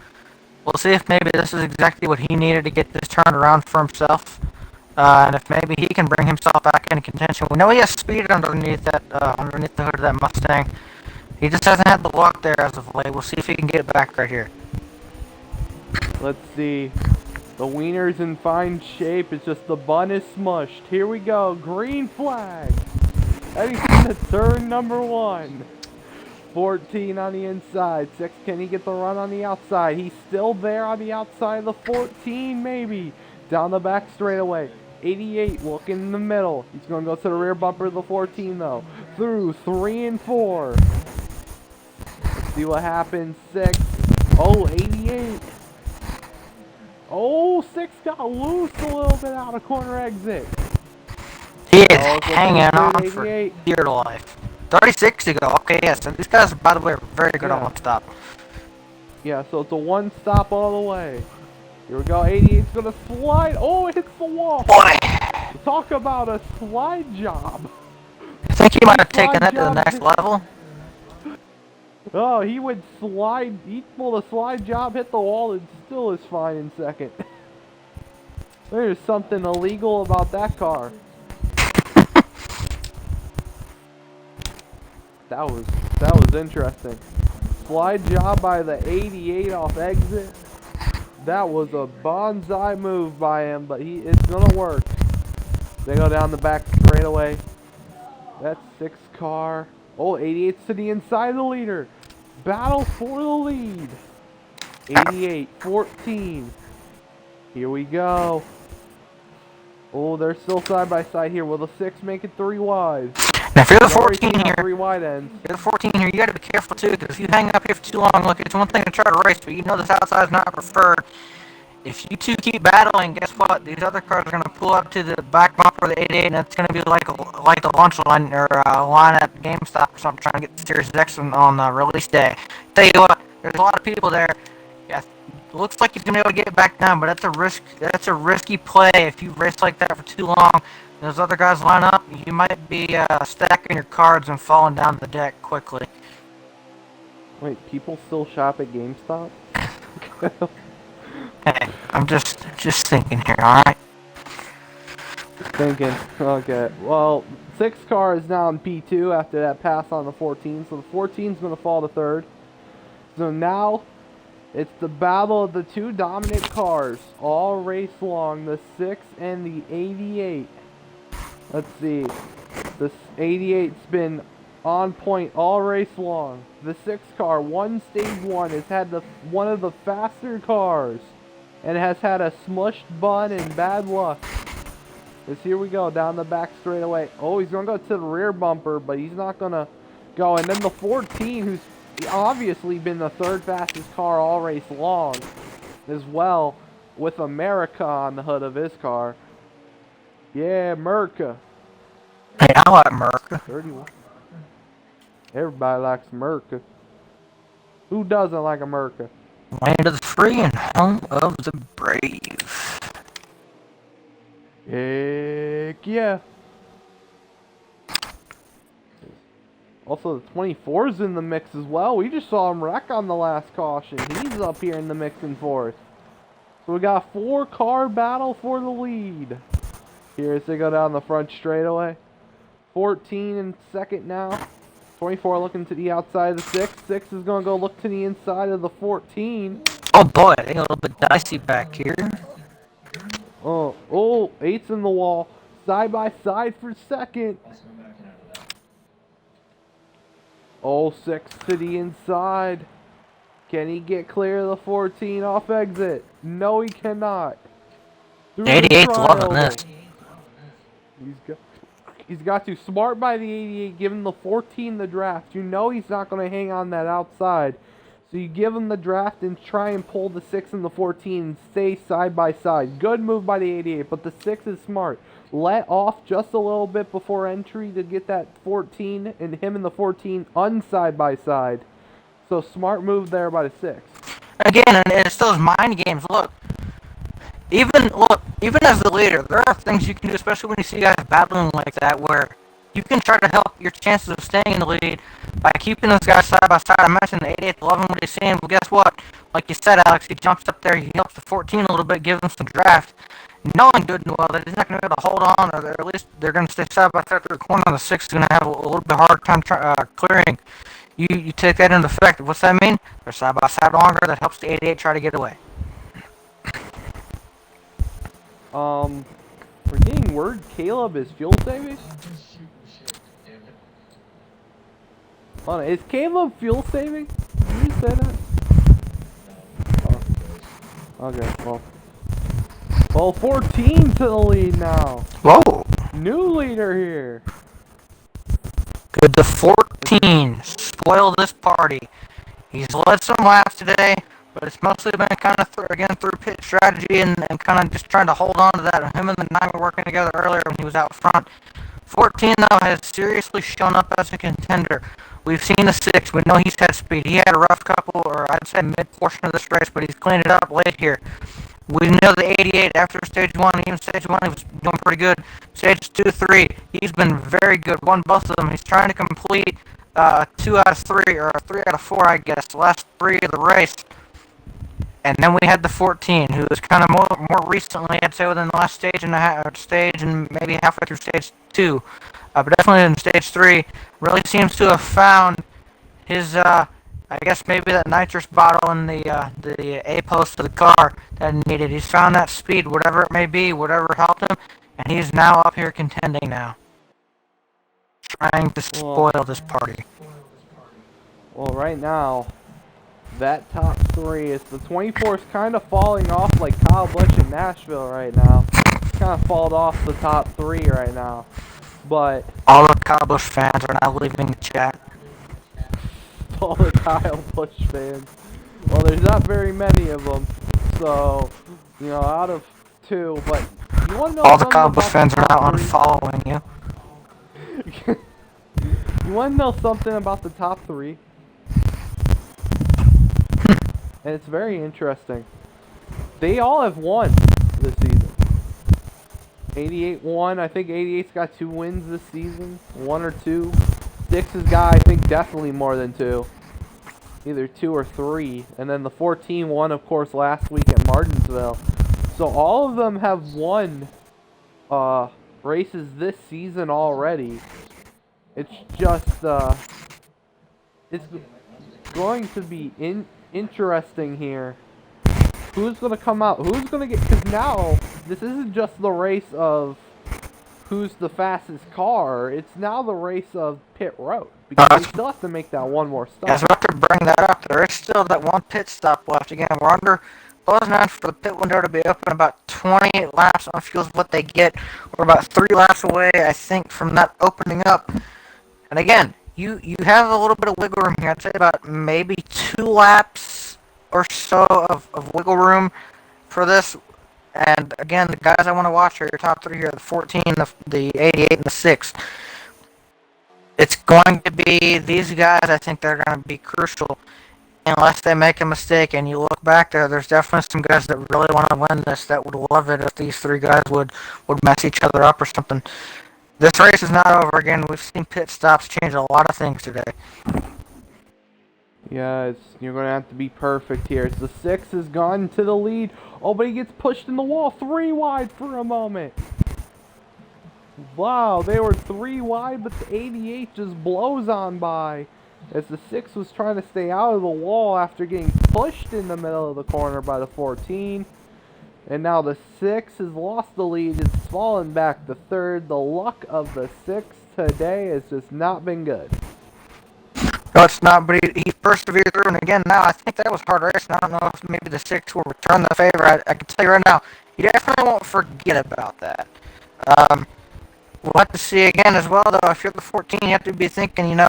We'll see if maybe this is exactly what he needed to get this turned around for himself. And if maybe he can bring himself back into contention. We know he has speed underneath underneath the hood of that Mustang. He just hasn't had the luck there as of late. We'll see if he can get it back right here. Let's see. The wiener's in fine shape. It's just the bun is smushed. Here we go. Green flag. Heading to turn number 1. 14 on the inside. 6, can he get the run on the outside? He's still there on the outside of the 14, maybe. Down the back straightaway. 88 looking in the middle. He's going to go to the rear bumper of the 14, though. Through 3 and 4. Let's see what happens. 6. Oh, 88. Oh, 6 got loose a little bit out of corner exit. He is hanging on for dear life. 36 to go. Okay, yes. And these guys, by the way, are very good on one stop. Yeah, so it's a one stop all the way. Here we go. 88's going to slide. Oh, it hits the wall. Boy! Talk about a slide job. I think he might have taken that to the next level. Oh, he would slide. He pulled a slide job, hit the wall, and still is fine in second. There's something illegal about that car. That was interesting. Slide job by the 88 off exit. That was a bonsai move by him, but it's gonna work. They go down the back straightaway. That's 6 car. Oh, 88's to the inside of the leader. Battle for the lead. 88, 14. Here we go. Oh, they're still side by side here. Will the 6 make it 3 wide? Now, if you're the 14 here, 3 wide ends. You're the 14 here, you gotta be careful too, because if you hang up here for too long, look, it's one thing to try to race, but you know this outside is not preferred. If you two keep battling, guess what? These other cars are gonna pull up to the back bumper of the 88, and it's gonna be like the launch line or line at GameStop or something, trying to get the Series X on release day. Tell you what, there's a lot of people there. Yeah, looks like he's gonna be able to get it back down, but that's a risk. That's a risky play if you race like that for too long. Those other guys line up, you might be stacking your cards and falling down the deck quickly. Wait, people still shop at GameStop? Hey, I'm just thinking here, alright? Thinking. Okay. Well, 6 car is now in P2 after that pass on the 14, so the 14's going to fall to 3rd. So now, it's the battle of the 2 dominant cars, all race long, the 6 and the 88. Let's see. This 88's been on point all race long. The 6 car, stage 1, has had one of the faster cars. And has had a smushed bun and bad luck. As here we go, down the back straightaway. Oh, he's going to go to the rear bumper, but he's not going to go. And then the 14, who's obviously been the 3rd fastest car all race long, as well, with America on the hood of his car. Yeah, America. Hey, I like America. 31. Everybody likes America. Who doesn't like America? Land of the free and home of the brave. Heck yeah. Also, the 24's in the mix as well. We just saw him wreck on the last caution. He's up here in the mix in 4th. So we got 4 car battle for the lead. Here as they go down the front straightaway. 14 in 2nd now. 24 looking to the outside of the 6. 6 is going to go look to the inside of the 14. Oh boy, they got a little bit dicey back here. Oh, 8's in the wall. Side by side for 2nd. Oh, 6 to the inside. Can he get clear of the 14 off exit? No, he cannot. through the 88's loving trioval. this. He's got to smart by the 88, give him the 14 the draft. You know he's not going to hang on that outside. So you give him the draft and try and pull the 6 and the 14 and stay side by side. Good move by the 88, but the 6 is smart. Let off just a little bit before entry to get that 14, and him and the 14 unside by side. So smart move there by the 6. Again, and it's those mind games. Look, even as the leader, there are things you can do, especially when you see guys battling like that, where you can try to help your chances of staying in the lead by keeping those guys side by side. I mentioned the 88th, loving what he's seeing. Well, guess what? Like you said, Alex, he jumps up there, he helps the 14 a little bit, gives them some draft, knowing good and well that he's not going to be able to hold on, or at least they're going to stay side by side through the corner. The 6 is going to have a little bit hard time clearing. You take that into effect. What's that mean? They're side by side longer. That helps the 88 try to get away. We're getting word Caleb is fuel saving? Hold on, is Caleb fuel saving? Did you say that? Oh. Okay, well, 14 to the lead now. Whoa. New leader here. Good to 14. Spoil this party. He's led some laps today, but it's mostly been kind of through pit strategy and kind of just trying to hold on to that. Him and the 9 were working together earlier when he was out front. 14, though, has seriously shown up as a contender. We've seen the 6. We know he's had speed. He had a rough couple, or I'd say mid-portion of this race, but he's cleaned it up late here. We know the 88 after stage 1, even stage 1, he was doing pretty good. Stage 2, 3, he's been very good. Won both of them. He's trying to complete 2 out of 3, or 3 out of 4, I guess, the last 3 of the race. And then we had the 14, who was kind of more recently, I'd say, within the last stage and maybe halfway through stage 2. But definitely in stage 3, really seems to have found his, I guess maybe that nitrous bottle in the A-post of the car that he needed. He's found that speed, whatever it may be, whatever helped him, and he's now up here contending now. Trying to spoil this party. Well, right now, that top 3 is the 24 is kind of falling off like Kyle Busch in Nashville right now. Kind of fallen off the top 3 right now. But all the Kyle Busch fans are now leaving the chat. All the Kyle Busch fans. Well, there's not very many of them. So, you know, out of 2. But you want to know all the Kyle Busch fans are now unfollowing you. You want to know something about the top 3? And it's very interesting. They all have won this season. 88 won. I think 88's got 2 wins this season. 1 or 2. 6 has got, I think, definitely more than 2. Either 2 or 3. And then the 14 won, of course, last week at Martinsville. So all of them have won races this season already. It's just, it's going to be interesting here. Who's going to come out? Who's going to get... Because now, this isn't just the race of who's the fastest car. It's now the race of pit road. Because they still have to make that one more stop. I was about to bring that up. There is still that one pit stop left. Again, we're under closing on for the pit window to be open about 28 laps on fuels what they get. We're about 3 laps away, I think, from that opening up. And again, you have a little bit of wiggle room here. I'd say about maybe 2 laps or so of wiggle room for this. And again, the guys I want to watch are your top 3 here, the 14, the 88, and the 6. It's going to be these guys, I think they're going to be crucial unless they make a mistake. And you look back there, there's definitely some guys that really want to win this that would love it if these 3 guys would mess each other up or something. This race is not over. Again, we've seen pit stops change a lot of things today. Yeah, you're going to have to be perfect here. The 6 has gone to the lead. Oh, but he gets pushed in the wall 3 wide for a moment. Wow, they were 3 wide, but the 88 just blows on by. As the 6 was trying to stay out of the wall after getting pushed in the middle of the corner by the 14. And now the 6 has lost the lead. It's fallen back to 3rd. The luck of the 6 today has just not been good. No, it's not, but he persevered through, and again, now I think that was a hard race, and I don't know if maybe the 6 will return the favor. I can tell you right now, You definitely won't forget about that. We'll have to see again as well, though. If you're the 14, you have to be thinking, I'm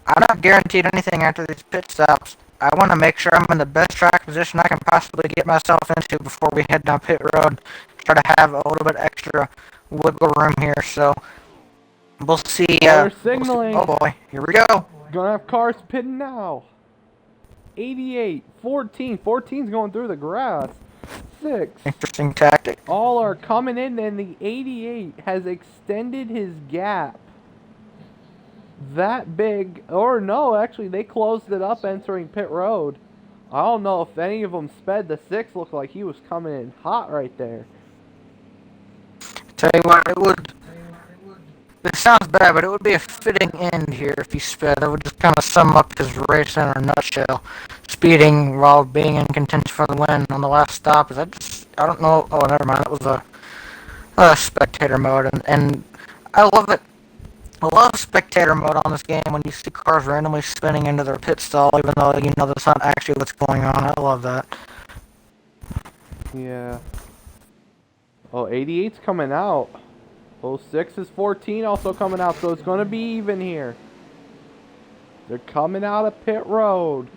not guaranteed anything after these pit stops. I want to make sure I'm in the best track position I can possibly get myself into before we head down pit road. Try to have a little bit extra wiggle room here. So we'll see. Oh, they're signaling. Oh boy, here we go. Gonna have cars pitting now. 88, 14. 14's going through the grass. 6. Interesting tactic. All are coming in, and the 88 has extended his gap that big. Or no, actually, they closed it up entering pit road. I don't know if any of them sped. The 6 looked like he was coming in hot right there. Tell you what, it sounds bad, but it would be a fitting end here if he sped. It would just kind of sum up his race in a nutshell. Speeding while being in contention for the win on the last stop. I don't know. Oh, never mind. It was a spectator mode, and I love it. I love spectator mode on this game when you see cars randomly spinning into their pit stall, even though that's not actually what's going on. I love that. Yeah. Oh, 88's coming out. 06 is 14 also coming out, so it's going to be even here. They're coming out of pit road.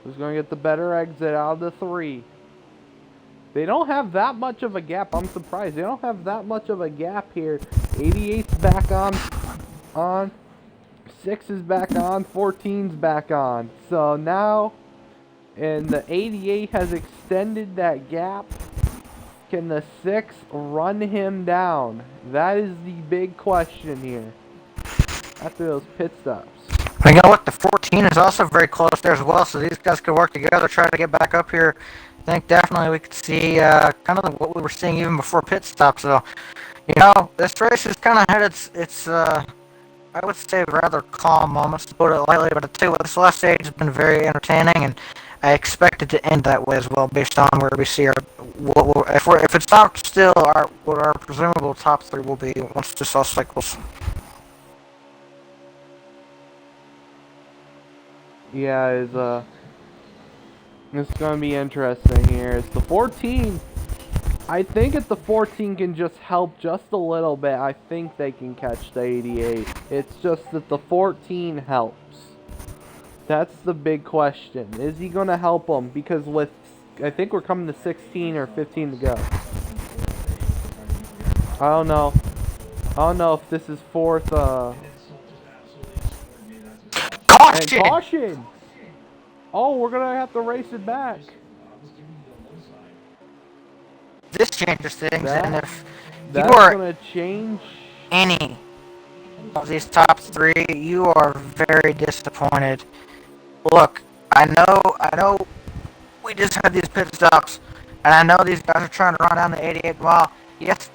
Who's going to get the better exit out of the 3? They don't have that much of a gap. I'm surprised. They don't have that much of a gap here. 88's back on. 6 is back on. 14's back on. So now, and the 88 has extended that gap. Can the 6 run him down? That is the big question here. After those pit stops. You know what? The 14 is also very close there as well, so these guys could work together, try to get back up here. I think definitely we could see kind of what we were seeing even before pit stop. So, this race is kind of had its I would say rather calm moments, to put it lightly, but I tell you what, this last stage has been very entertaining, and I expect it to end that way as well, based on where we see if it's not still what our presumable top 3 will be once this all cycles. Yeah, it's gonna be interesting here. It's the 14. I think if the 14 can just help just a little bit, I think they can catch the 88. It's just that the 14 helps. That's the big question. Is he gonna help them? Because I think we're coming to 16 or 15 to go. I don't know if this is 4th. Caution! And caution! Oh, we're gonna have to race it back. This changes things, and if you That's are gonna change any of these top 3, you are very disappointed. Look, I know we just had these pit stops, and I know these guys are trying to run down the 88 mile. Yes,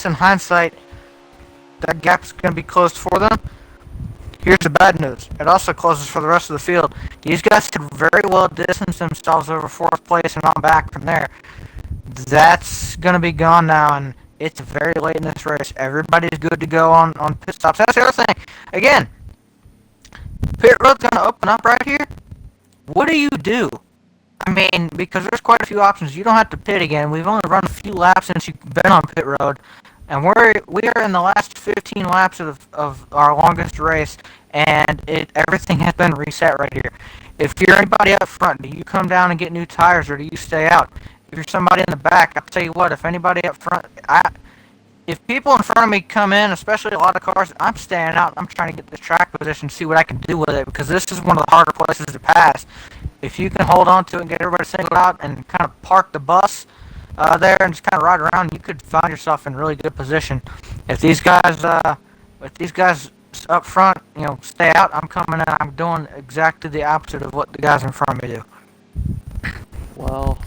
in hindsight, that gap is going to be closed for them. Here's the bad news. It also closes for the rest of the field. These guys could very well distance themselves over 4th place and on back from there. That's going to be gone now, and it's very late in this race. Everybody's good to go on pit stops. That's the other thing. Again, pit road's going to open up right here. What do? I mean, because there's quite a few options. You don't have to pit again. We've only run a few laps since you've been on pit road. And we are in the last 15 laps of our longest race, and everything has been reset right here. If you're anybody up front, do you come down and get new tires, or do you stay out? If you're somebody in the back, I'll tell you what, if anybody up front, if people in front of me come in, especially a lot of cars, I'm staying out. I'm trying to get this track position, see what I can do with it, because this is one of the harder places to pass. If you can hold on to it and get everybody singled out and kind of park the bus there and just kind of ride around, you could find yourself in really good position. If these guys up front, stay out, I'm coming in. I'm doing exactly the opposite of what the guys in front of me do. Well,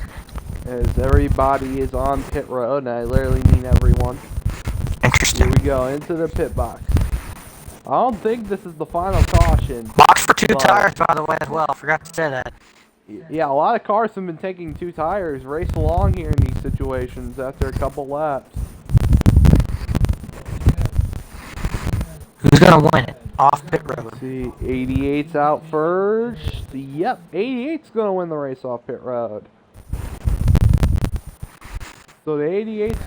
as everybody is on pit road, and I literally mean everyone. Interesting. Here we go into the pit box. I don't think this is the final caution. Box for 2 tires, by the way, as well. I forgot to say that. Yeah, a lot of cars have been taking 2 tires, race along here in these situations after a couple laps. Who's going to win it? Off pit road. Let's see, 88's out first. Yep, 88's going to win the race off pit road. So the 88's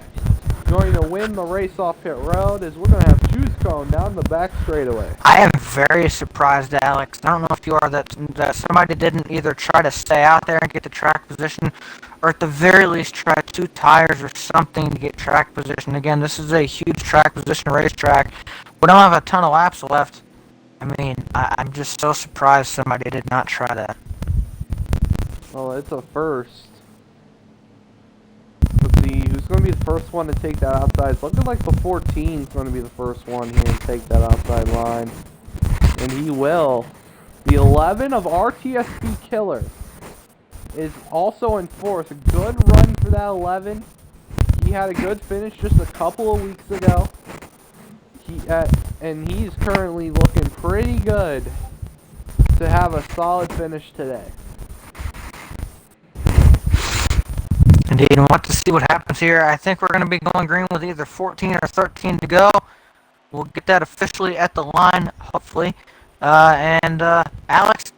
going to win the race off pit road as we're going to have juice cone down the back straightaway. I am very surprised, Alex. I don't know if you are, that somebody didn't either try to stay out there and get the track position, or at the very least try 2 tires or something to get track position. Again, this is a huge track position racetrack. We don't have a ton of laps left. I mean, I'm just so surprised somebody did not try that. Well, it's a first. Let's see, who's going to be the first one to take that outside? It's looking like the 14 is going to be the first one here to take that outside line. And he will. The 11 of RTSP Killer is also in fourth. A good run for that 11. He had a good finish just a couple of weeks ago. And he's currently looking pretty good to have a solid finish today. Indeed, and we'll have to see what happens here. I think we're going to be going green with either 14 or 13 to go. We'll get that officially at the line, hopefully. Alex,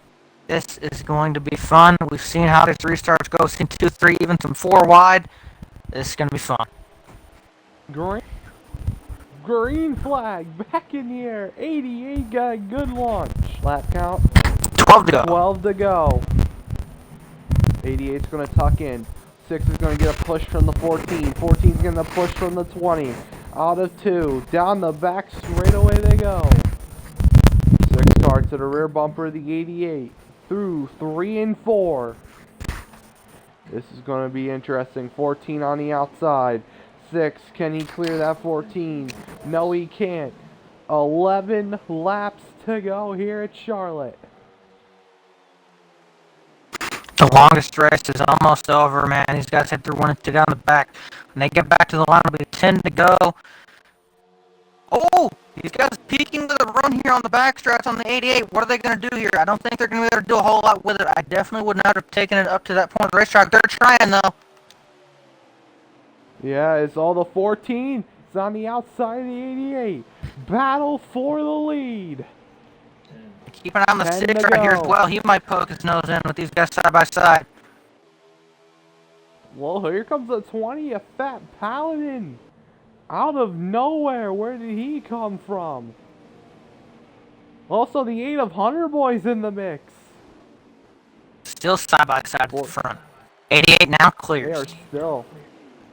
this is going to be fun. We've seen how these restarts go. We've seen 2, 3, even some 4 wide. This is going to be fun. Green flag back in the air. 88 got a good launch. Lap count. 12 to go. 12 to go. 88's going to tuck in. 6 is going to get a push from the 14. 14's going to push from the 20. Out of 2. Down the back straightaway they go. 6 car to the rear bumper of the 88. Through 3 and 4. This is going to be interesting. 14 on the outside. 6, can he clear that 14? No, he can't. 11 laps to go here at Charlotte. The longest race is almost over, man. These guys head through 1 and 2 down the back. When they get back to the line, it'll be 10 to go. Oh! These guys peeking with a run here on the backstretch on the 88. What are they going to do here? I don't think they're going to be able to do a whole lot with it. I definitely would not have taken it up to that point of the racetrack. They're trying, though. Yeah, it's all the 14. It's on the outside of the 88. Battle for the lead. Keep an eye on the 6 right here as well. He might poke his nose in with these guys side by side. Well, here comes the 20, a Fat Paladin. Out of nowhere, where did he come from? Also, the 8 of Hunter Boy's in the mix. Still side by side to the front. 88 now clears. They are still.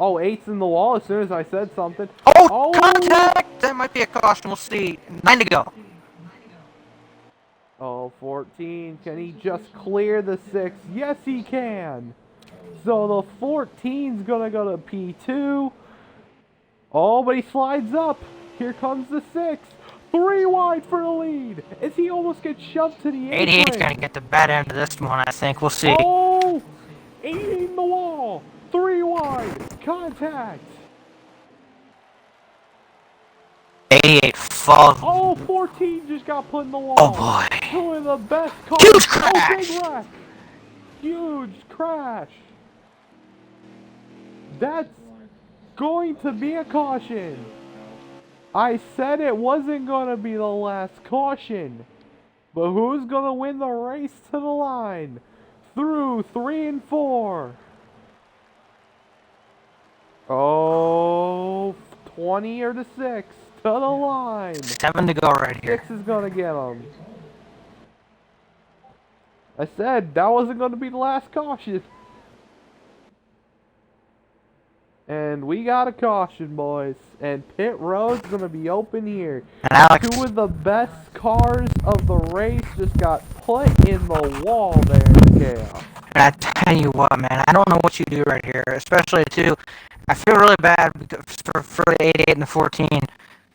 Oh, 8's in the wall as soon as I said something. Oh, contact! That might be a caution. We'll see. 9 to go. Oh, 14. Can he just clear the 6? Yes, he can. So the 14's going to go to P2. Oh, but he slides up. Here comes the 6. 3 wide for the lead. As he almost gets shoved to the 8. 88's going to get the bad end of this one, I think. We'll see. Oh, 88 in the wall. 3 wide. Contact. 88 falls. Oh, 14 just got put in the wall. Oh, boy. Two of the best cars. Huge crash. Oh, big wreck. Huge crash. That's going to be a caution. I said it wasn't going to be the last caution. But who's going to win the race to the line? Through 3 and 4. Oh, 20 or the 6 to the line. 7 to go right here. 6 is going to get him. I said that wasn't going to be the last caution. And we got a caution, boys. And pit road's going to be open here. And Alex, 2 of the best cars of the race just got put in the wall there in chaos. and I tell you what, man, I don't know what you do right here, especially too. I feel really bad for the 88 and the 14.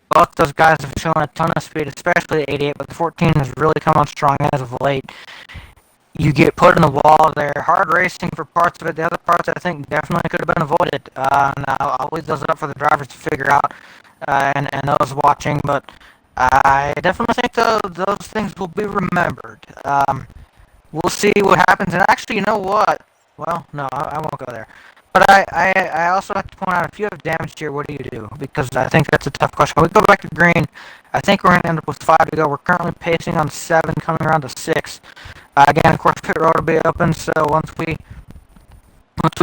Both those guys have shown a ton of speed, especially the 88, but the 14 has really come on strong as of late. You get put in the wall there. Hard racing for parts of it. The other parts, I think, definitely could have been avoided. And I'll leave those up for the drivers to figure out and those watching. But I definitely think those things will be remembered. We'll see what happens. And actually, you know what? Well, no, I won't go there. But I also have to point out, if you have damage here, what do you do? Because I think that's a tough question. When we go back to green, I think we're going to end up with 5 to go. We're currently pacing on 7, coming around to 6. Again, of course, pit road will be open, so once we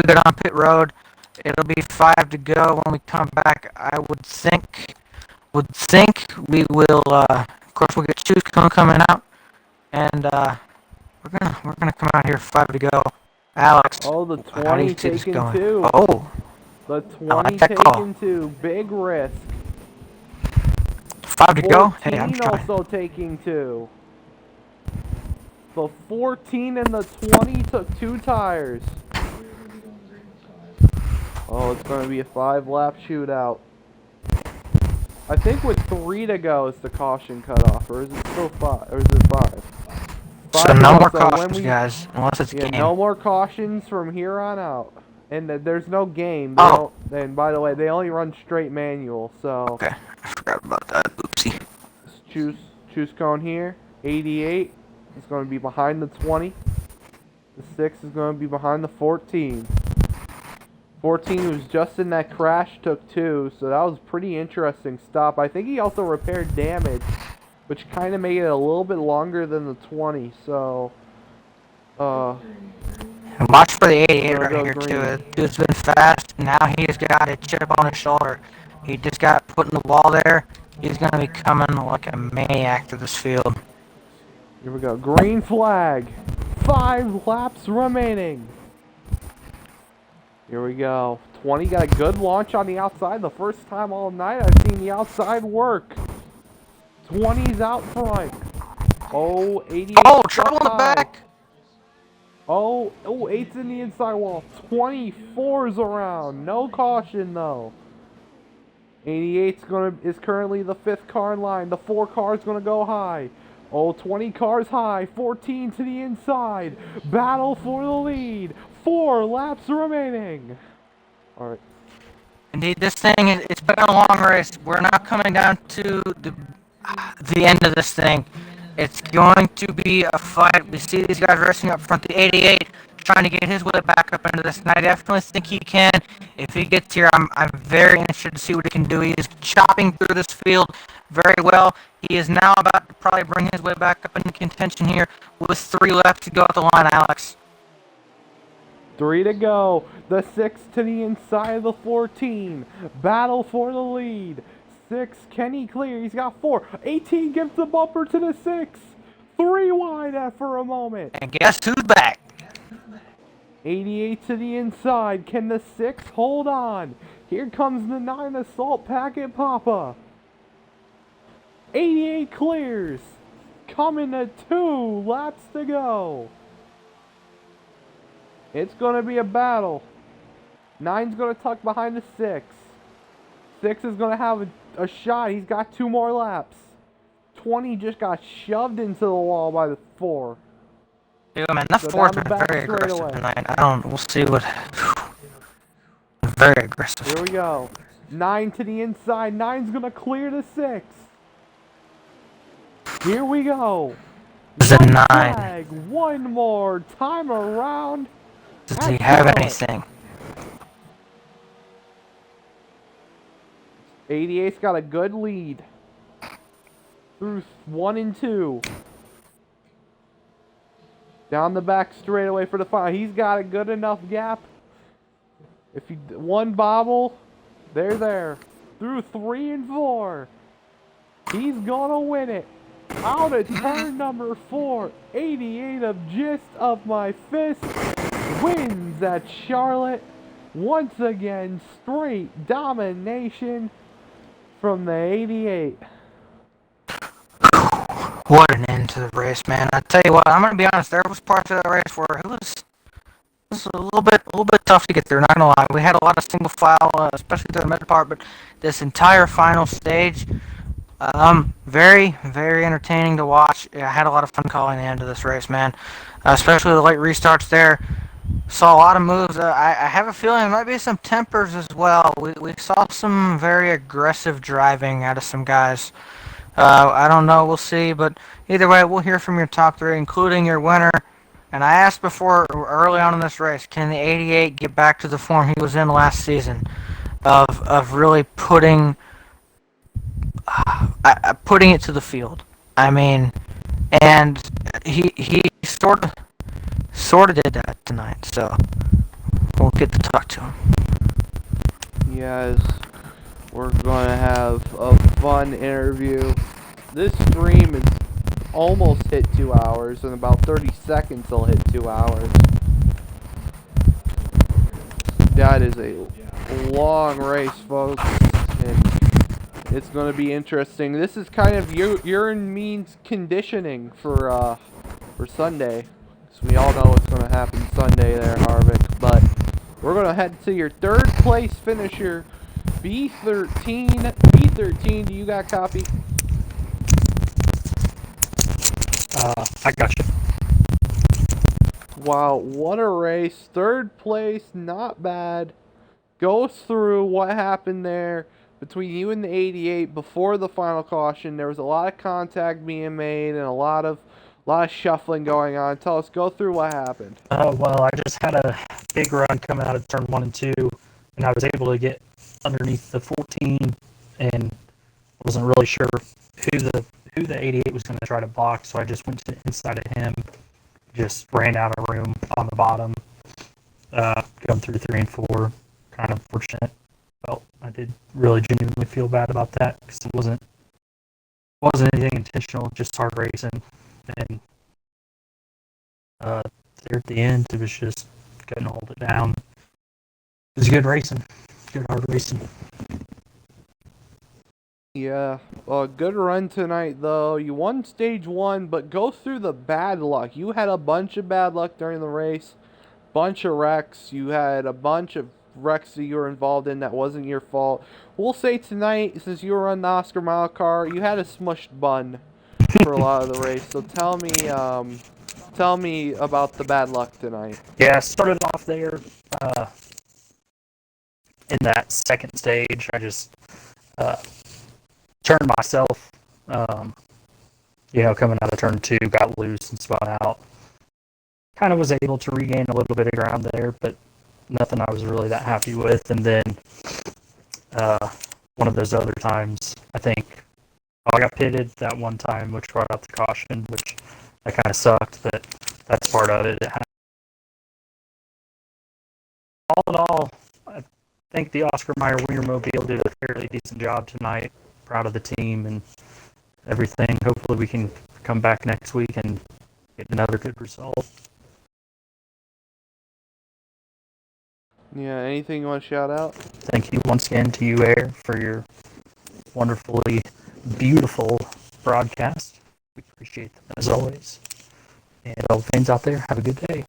get on pit road, It'll be 5 to go when we come back. I would think we will. Of course, we'll get Choose Cone coming out, and we're gonna come out here 5 to go. Alex, Oh, the how do you 20 see this taking going? 2. Oh, The I like 20 that call. taking 2. Big risk. 5 to go. Hey, I'm 14 trying. also taking 2. The 14 and the 20 took 2 tires. Oh, it's going to be a 5-lap shootout. I think with 3 to go is the caution cutoff, or is it still 5? Or is it 5? So no more cautions, guys, unless it's a game. No more cautions from here on out. And there's no game. And by the way, they only run straight manual, so... Okay, I forgot about that. Oopsie. Choose cone here. 88 is going to be behind the 20. The 6 is going to be behind the 14. 14 was just in that crash, took 2, so that was a pretty interesting stop. I think he also repaired damage, which kind of made it a little bit longer than the 20, so... And watch for the 88 right here, green. too. Dude's been fast. Now he's got a chip on his shoulder. He just got put in the wall there. He's going to be coming like a maniac through this field. Here we go. Green flag. 5 laps remaining. Here we go. 20 got a good launch on the outside. The first time all night I've seen the outside work. 20's out front. Oh, 88. Oh, trouble in the back. Oh, 8's in the inside wall. 24's around. No caution though. 88's is currently the 5th car in line. The 4 car's gonna go high. Oh, 20 cars high. 14 to the inside. Battle for the lead. 4 laps remaining. All right. Indeed, this thing, it's been a long race. We're now coming down to the end of this thing. It's going to be a fight. We see these guys racing up front. The 88 trying to get his way back up into this, and I definitely think he can. If he gets here, I'm very interested to see what he can do. He is chopping through this field very well. He is now about to probably bring his way back up into contention here with 3 left to go at the line, Alex. 3 to go. The 6 to the inside of the 14. Battle for the lead. 6, can he clear? He's got 4. 18 gives the bumper to the 6. 3 wide after a moment. And guess who's back? 88 to the inside. Can the 6 hold on? Here comes the 9 Assault Packet Papa. 88 clears. Coming to 2 laps to go. It's going to be a battle. 9's going to tuck behind the 6. 6 is going to have a shot. He's got 2 more laps. 20 just got shoved into the wall by the 4. Yeah, man, that 4's been very aggressive tonight. We'll see what... Very aggressive. Here we go. 9 to the inside. 9's going to clear the 6. Here we go. This is a 9. Flag. 1 more time around. Does he have anything? 88's got a good lead. Through 1 and 2. Down the back straightaway for the final. He's got a good enough gap. If you 1 bobble, they're there. Through 3 and 4. He's gonna win it. Out of turn number 4. 88 of Gist of My Fist wins at Charlotte. Once again, straight domination from the 88. What an end to the race, man. I tell you what, I'm gonna be honest. There was parts of the race where it was a little bit tough to get through. Not gonna lie, we had a lot of single file, especially through the middle part. But this entire final stage, very, very entertaining to watch. I had a lot of fun calling the end of this race, man. Especially the late restarts there. Saw a lot of moves. I have a feeling there might be some tempers as well. We saw some very aggressive driving out of some guys. I don't know, we'll see, but either way, we'll hear from your top 3, including your winner. And I asked before, early on in this race, can the 88 get back to the form he was in last season of really putting it to the field? I mean, and he sort of did that tonight, so we'll get to talk to him. Yes, we're gonna have a fun interview. This stream is almost hit 2 hours. In about 30 seconds it'll hit 2 hours. That is a long race, folks, and it's going to be interesting. This is kind of urine means conditioning for Sunday. So we all know what's going to happen Sunday there, Harvick. But we're going to head to your third place finisher, B13. B13, do you got copy? I got you. Wow, what a race. Third place, not bad. Goes through what happened there between you and the 88 before the final caution. There was a lot of contact being made and a lot of shuffling going on. Tell us, go through what happened. Well, I just had a big run coming out of turn 1 and 2, and I was able to get underneath the 14, and wasn't really sure who the 88 was going to try to block, so I just went to inside of him, just ran out of room on the bottom, going through 3 and 4. Kind of fortunate. Well, I did really genuinely feel bad about that because it wasn't anything intentional, just hard racing. And there at the end, it was just couldn't hold it down. It was good racing, good hard racing. Yeah, good run tonight, though. You won stage 1, but go through the bad luck. You had a bunch of bad luck during the race, bunch of wrecks. You had a bunch of wrecks that you were involved in that wasn't your fault. We'll say tonight, since you were on the Oscar Mile car, you had a smushed bun for a lot of the race. So tell me about the bad luck tonight. Yeah, I started off there in that second stage. I just turned myself, coming out of turn 2, got loose and spun out. Kind of was able to regain a little bit of ground there, but nothing I was really that happy with. And then one of those other times, I think, I got pitted that one time, which brought out the caution, which that kind of sucked, but that's part of it. All in all, I think the Oscar Mayer Wienermobile did a fairly decent job tonight. Proud of the team and everything. Hopefully we can come back next week and get another good result. Yeah, anything you want to shout out? Thank you once again to you, Air, for your wonderfully beautiful broadcast. We appreciate them as always. And all the fans out there, have a good day.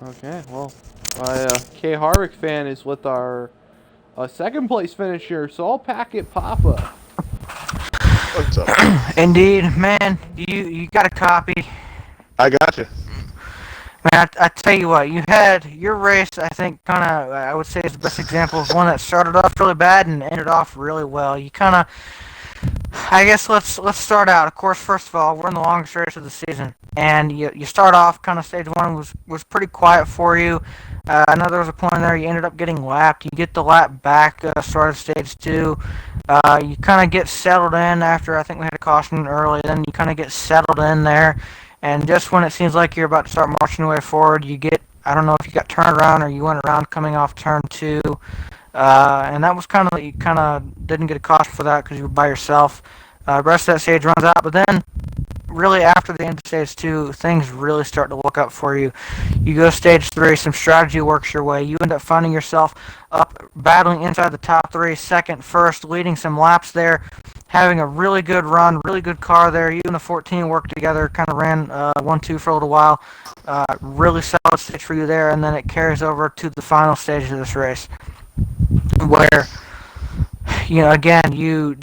Okay, well, K Harvick fan is with our second place finisher, so I'll pack it, Papa. What's up? Indeed, man, you got a copy. I got you. Man, I tell you what, you had your race, I think, kind of, I would say is the best example of one that started off really bad and ended off really well. You kind of, I guess let's start out. Of course, first of all, we're in the longest race of the season, and you start off kind of stage 1 was pretty quiet for you. I know there was a point there you ended up getting lapped. You get the lap back, start of stage 2. You kind of get settled in after I think we had a caution early. Then you kind of get settled in there. And just when it seems like you're about to start marching your way forward, you get, I don't know if you got turned around or you went around coming off turn 2. And that was kind of, you kind of didn't get a caution for that because you were by yourself. The rest of that stage runs out. But then, really after the end of stage 2, things really start to look up for you. You go to stage 3, some strategy works your way. You end up finding yourself up, battling inside the top 3, second, first, leading some laps there. Having a really good run, really good car there. You and the 14 worked together, kind of ran 1-2 for a little while. Really solid stage for you there, and then it carries over to the final stage of this race, where, again, you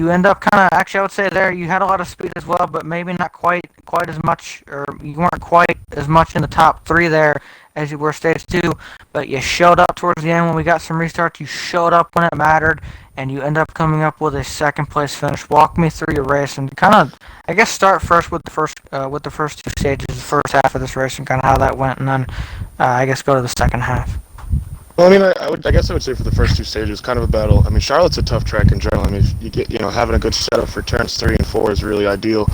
end up kind of, actually I would say there, you had a lot of speed as well, but maybe not quite as much, or you weren't quite as much in the top 3 there as you were stage 2, but you showed up towards the end when we got some restarts. You showed up when it mattered, and you end up coming up with a second place finish. Walk me through your race and kind of, I guess, start first with the first 2 stages, the first half of this race, and kind of how that went, and then I guess go to the second half. Well, I mean, I guess I would say for the first 2 stages, kind of a battle. I mean, Charlotte's a tough track in general. I mean, if you get, having a good setup for turns 3 and 4 is really ideal.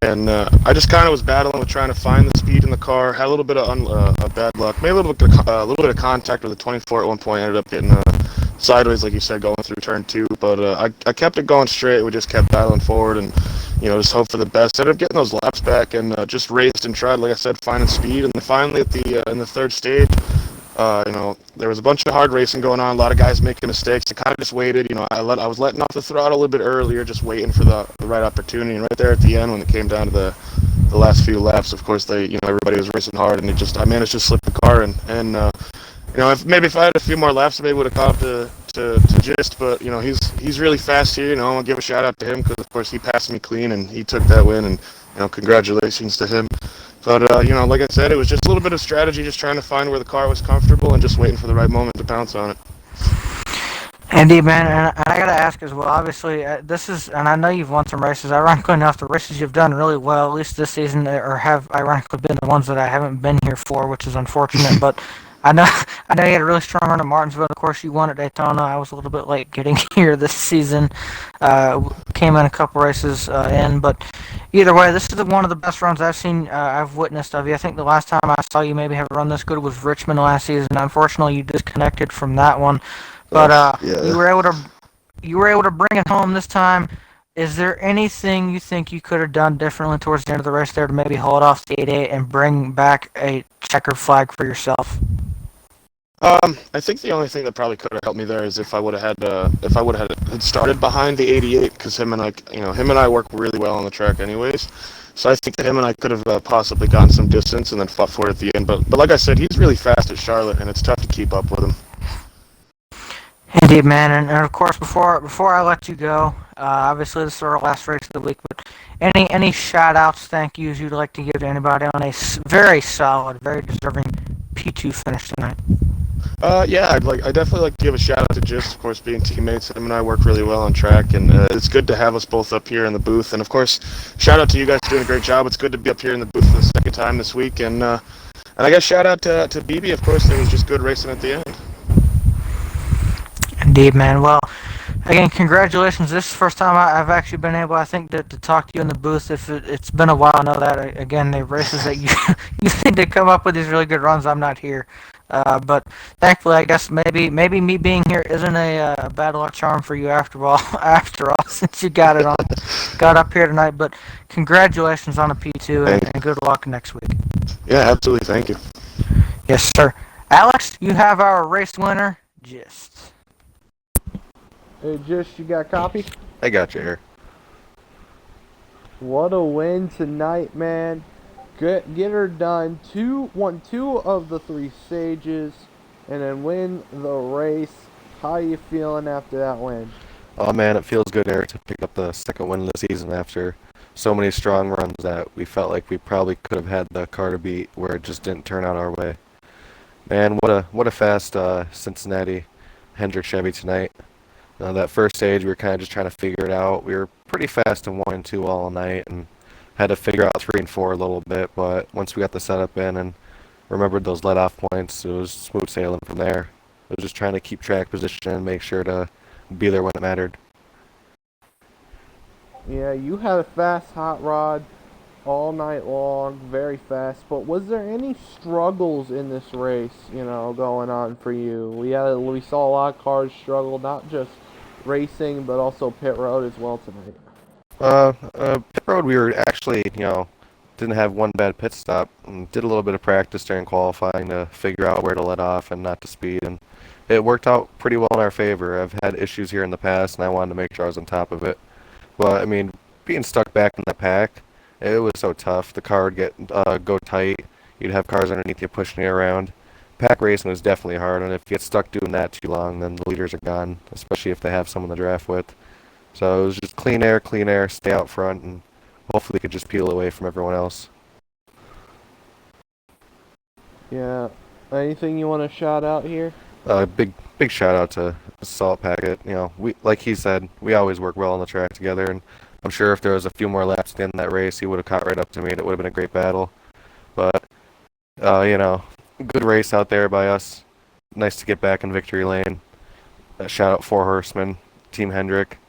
And I just kind of was battling with trying to find the speed in the car. Had a little bit of bad luck. Made a little bit of contact with the 24 at one point. Ended up getting sideways, like you said, going through turn 2. But I kept it going straight. We just kept dialing forward and, just hope for the best. Ended up getting those laps back and just raced and tried, like I said, finding speed. And then finally at the in the third stage, there was a bunch of hard racing going on. A lot of guys making mistakes. I kind of just waited. I was letting off the throttle a little bit earlier, just waiting for the right opportunity. And right there at the end, when it came down to the last few laps, of course, everybody was racing hard, and I managed to slip the car. If I had a few more laps, I maybe would have caught up to Gist. But he's really fast here. I want to give a shout out to him because, of course, he passed me clean and he took that win. And congratulations to him. But, like I said, it was just a little bit of strategy, just trying to find where the car was comfortable and just waiting for the right moment to pounce on it. Indeed, man, and I gotta ask as well. Obviously, this is, and I know you've won some races. Ironically enough, the races you've done really well, at least this season, or have ironically been the ones that I haven't been here for, which is unfortunate. But I know, I know you had a really strong run at Martinsville. Of course, you won at Daytona. I was a little bit late getting here this season. Came in a couple races but either way, this is one of the best runs I've seen. I've witnessed of you. I think the last time I saw you maybe have a run this good was Richmond last season. Unfortunately, you disconnected from that one. But Yeah. you were able to bring it home this time. Is there anything you think you could have done differently towards the end of the race there to maybe hold off the 8-8 and bring back a checkered flag for yourself? I think the only thing that probably could have helped me there is if I would have had started behind the 88, because him and I work really well on the track anyways. So I think that him and I could have possibly gotten some distance and then fought for it at the end. But like I said, he's really fast at Charlotte, and it's tough to keep up with him. Indeed, man, and of course, before I let you go, obviously this is our last race of the week, but any shout-outs, thank yous you'd like to give to anybody on a very solid, very deserving P2 finish tonight? I definitely like to give a shout out to Gist, of course, being teammates. Him and I work really well on track, and it's good to have us both up here in the booth. And of course, shout out to you guys for doing a great job. It's good to be up here in the booth for the second time this week, and I guess shout out to BB, of course. There was just good racing at the end. Indeed, man. Well, again, congratulations. This is the first time I've actually been able, I think, to talk to you in the booth. It's been a while, I know that. Again, the races that you you seem to come up with these really good runs, I'm not here. But thankfully, I guess maybe me being here isn't a bad luck charm for you after all. After all, since you got up here tonight. But congratulations on the P2 and good luck next week. Yeah, absolutely. Thank you. Yes, sir. Alex, you have our race winner, Gist. Hey, Just, you got a copy? I got you here. What a win tonight, man. Get her done. Won 2 of the 3 stages, and then win the race. How you feeling after that win? Oh man, it feels good, Eric, to pick up the second win of the season after so many strong runs that we felt like we probably could have had the car to beat, where it just didn't turn out our way. Man, what a fast Cincinnati Hendrick Chevy tonight. That first stage, we were kind of just trying to figure it out. We were pretty fast in 1 and 2 all night, and had to figure out 3 and 4 a little bit. But once we got the setup in and remembered those let-off points, it was smooth sailing from there. It was just trying to keep track position and make sure to be there when it mattered. Yeah, you had a fast hot rod all night long, very fast. But was there any struggles in this race, going on for you? We saw a lot of cars struggle, not just racing, but also pit road as well tonight. Pit road, we were actually, didn't have one bad pit stop, and did a little bit of practice during qualifying to figure out where to let off and not to speed, and it worked out pretty well in our favor. I've had issues here in the past, and I wanted to make sure I was on top of it. But, I mean, being stuck back in the pack, it was so tough. The car would go tight. You'd have cars underneath you pushing you around. Pack racing was definitely hard, and if you get stuck doing that too long, then the leaders are gone, especially if they have someone to draft with. So it was just clean air, stay out front, and hopefully could just peel away from everyone else. Yeah. Anything you want to shout out here? Big shout out to Salt Packet. We, like he said, we always work well on the track together, and I'm sure if there was a few more laps at the end of that race, he would have caught right up to me, and it would have been a great battle. But good race out there by us. Nice to get back in victory lane. Shout out Four Horsemen, Team Hendrick.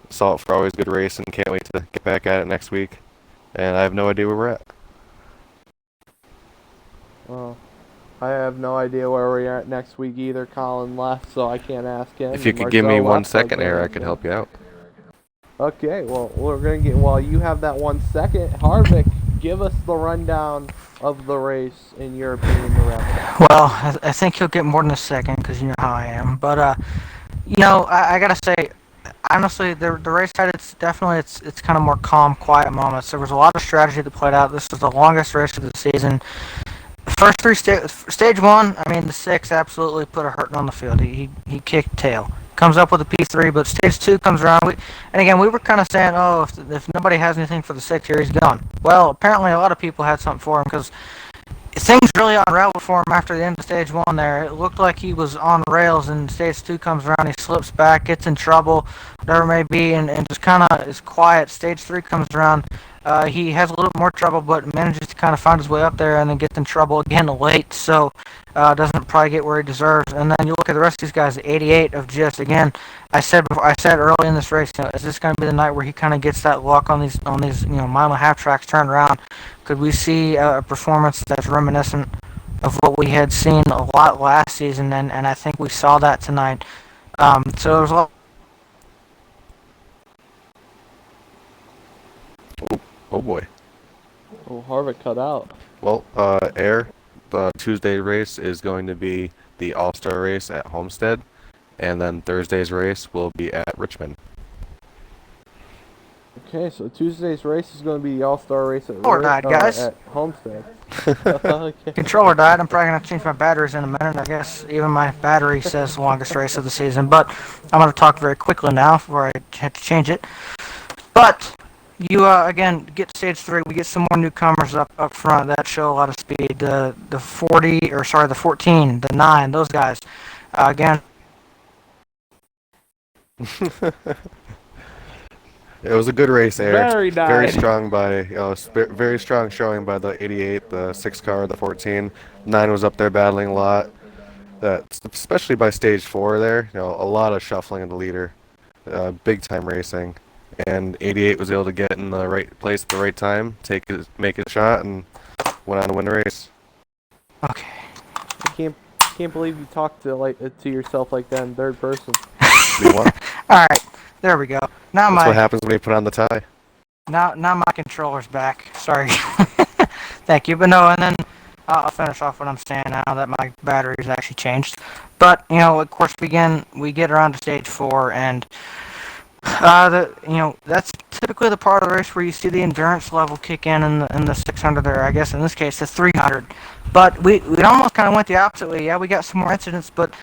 Salt for always good race, and can't wait to get back at it next week. and I have no idea where we're at. Well, I have no idea where we're at next week either. Colin left, so I can't ask him. If you could give me Marcel 1 left, so I second, can't Air, I ask could him. help you out. Okay, well, we're going to get, while you have that 1 second, Harvick, give us the rundown of the race, in your opinion, the wrap. Well, I think he'll get more than a second because you know how I am. But you know, I gotta say, honestly, the race had its kind of more calm, quiet moments. There was a lot of strategy that played out. This was the longest race of the season. First three stage one, I mean the six absolutely put a hurting on the field. He kicked tail. Comes up with a P3, but stage two comes around. And again, we were kind of saying, oh, if nobody has anything for the six here, he's gone. Well, apparently a lot of people had something for him because things really unraveled for him after the end of stage one there. It looked like he was on rails, and stage two comes around, he slips back, gets in trouble, whatever it may be, and just kind of is quiet. Stage three comes around. He has a little more trouble, but manages to kind of find his way up there and then gets in trouble again late, so doesn't probably get where he deserves. And then you look at the rest of these guys, 88 of just, again, I said early in this race, you know, is this going to be the night where he kind of gets that luck on these you know, mile and a half tracks turned around? Could we see a performance that's reminiscent of what we had seen a lot last season, and I think we saw that tonight. So there was a lot. Oh boy. Oh, Harvick cut out. Well, Air, the Tuesday race is going to be the All-Star race at Homestead, and then Thursday's race will be at Richmond. Okay, so Tuesday's race is going to be the All-Star race at, guys. at Homestead. Okay. Controller died. I'm probably going to change my batteries in a minute. I guess even my battery says the longest race of the season. But I'm going to talk very quickly now before I have to change it. But you, again, get stage three. We get some more newcomers up front that show a lot of speed. The 14, the 9, those guys. Again. It was a good race, Air. Very nice. Very strong by, very strong showing by the 88, the 6 car, the 14. 9 was up there battling a lot. Especially by stage 4 there, you know, a lot of shuffling of the leader, big time racing, and 88 was able to get in the right place at the right time, make his shot, and went on to win the race. Okay. I can't believe you talked to yourself like that in third person. We won. All right. There we go. Now That's what happens when you put on the tie. Now my controller's back. Sorry. Thank you. But no, and then I'll finish off what I'm saying now that my battery's actually changed. But you know, of course, we get around to stage 4, and that's typically the part of the race where you see the endurance level kick in the 600 there. I guess in this case the 300. But we almost kind of went the opposite way. Yeah, we got some more incidents, but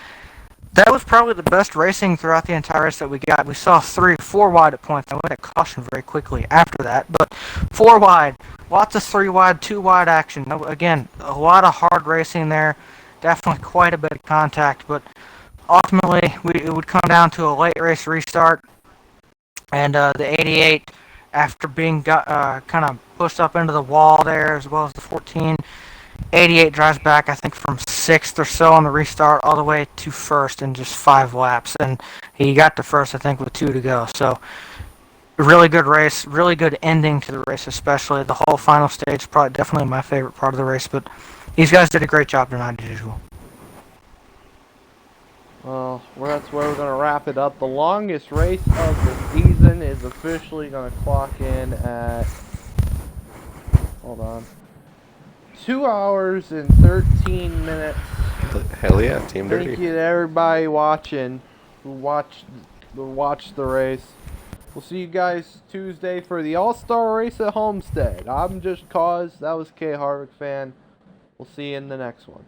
that was probably the best racing throughout the entire race that we got. We saw 4 wide at points. I went at caution very quickly after that, but 4 wide, lots of 3 wide, 2 wide action. Again, a lot of hard racing there. Definitely quite a bit of contact, but ultimately it would come down to a late race restart, and the 88, after being kind of pushed up into the wall there, as well as the 14. 88 drives back, I think, from 6th or so on the restart all the way to 1st in just 5 laps. And he got to 1st, I think, with 2 to go. So, really good race, really good ending to the race, especially. The whole final stage, probably definitely my favorite part of the race. But these guys did a great job tonight, as usual. Well, that's where we're going to wrap it up. The longest race of the season is officially going to clock in at... Hold on. 2 hours and 13 minutes. Hell yeah, Team Dirty. Thank you to everybody watching who watched the race. We'll see you guys Tuesday for the All-Star race at Homestead. I'm just Cause. That was K Harvick fan. We'll see you in the next one.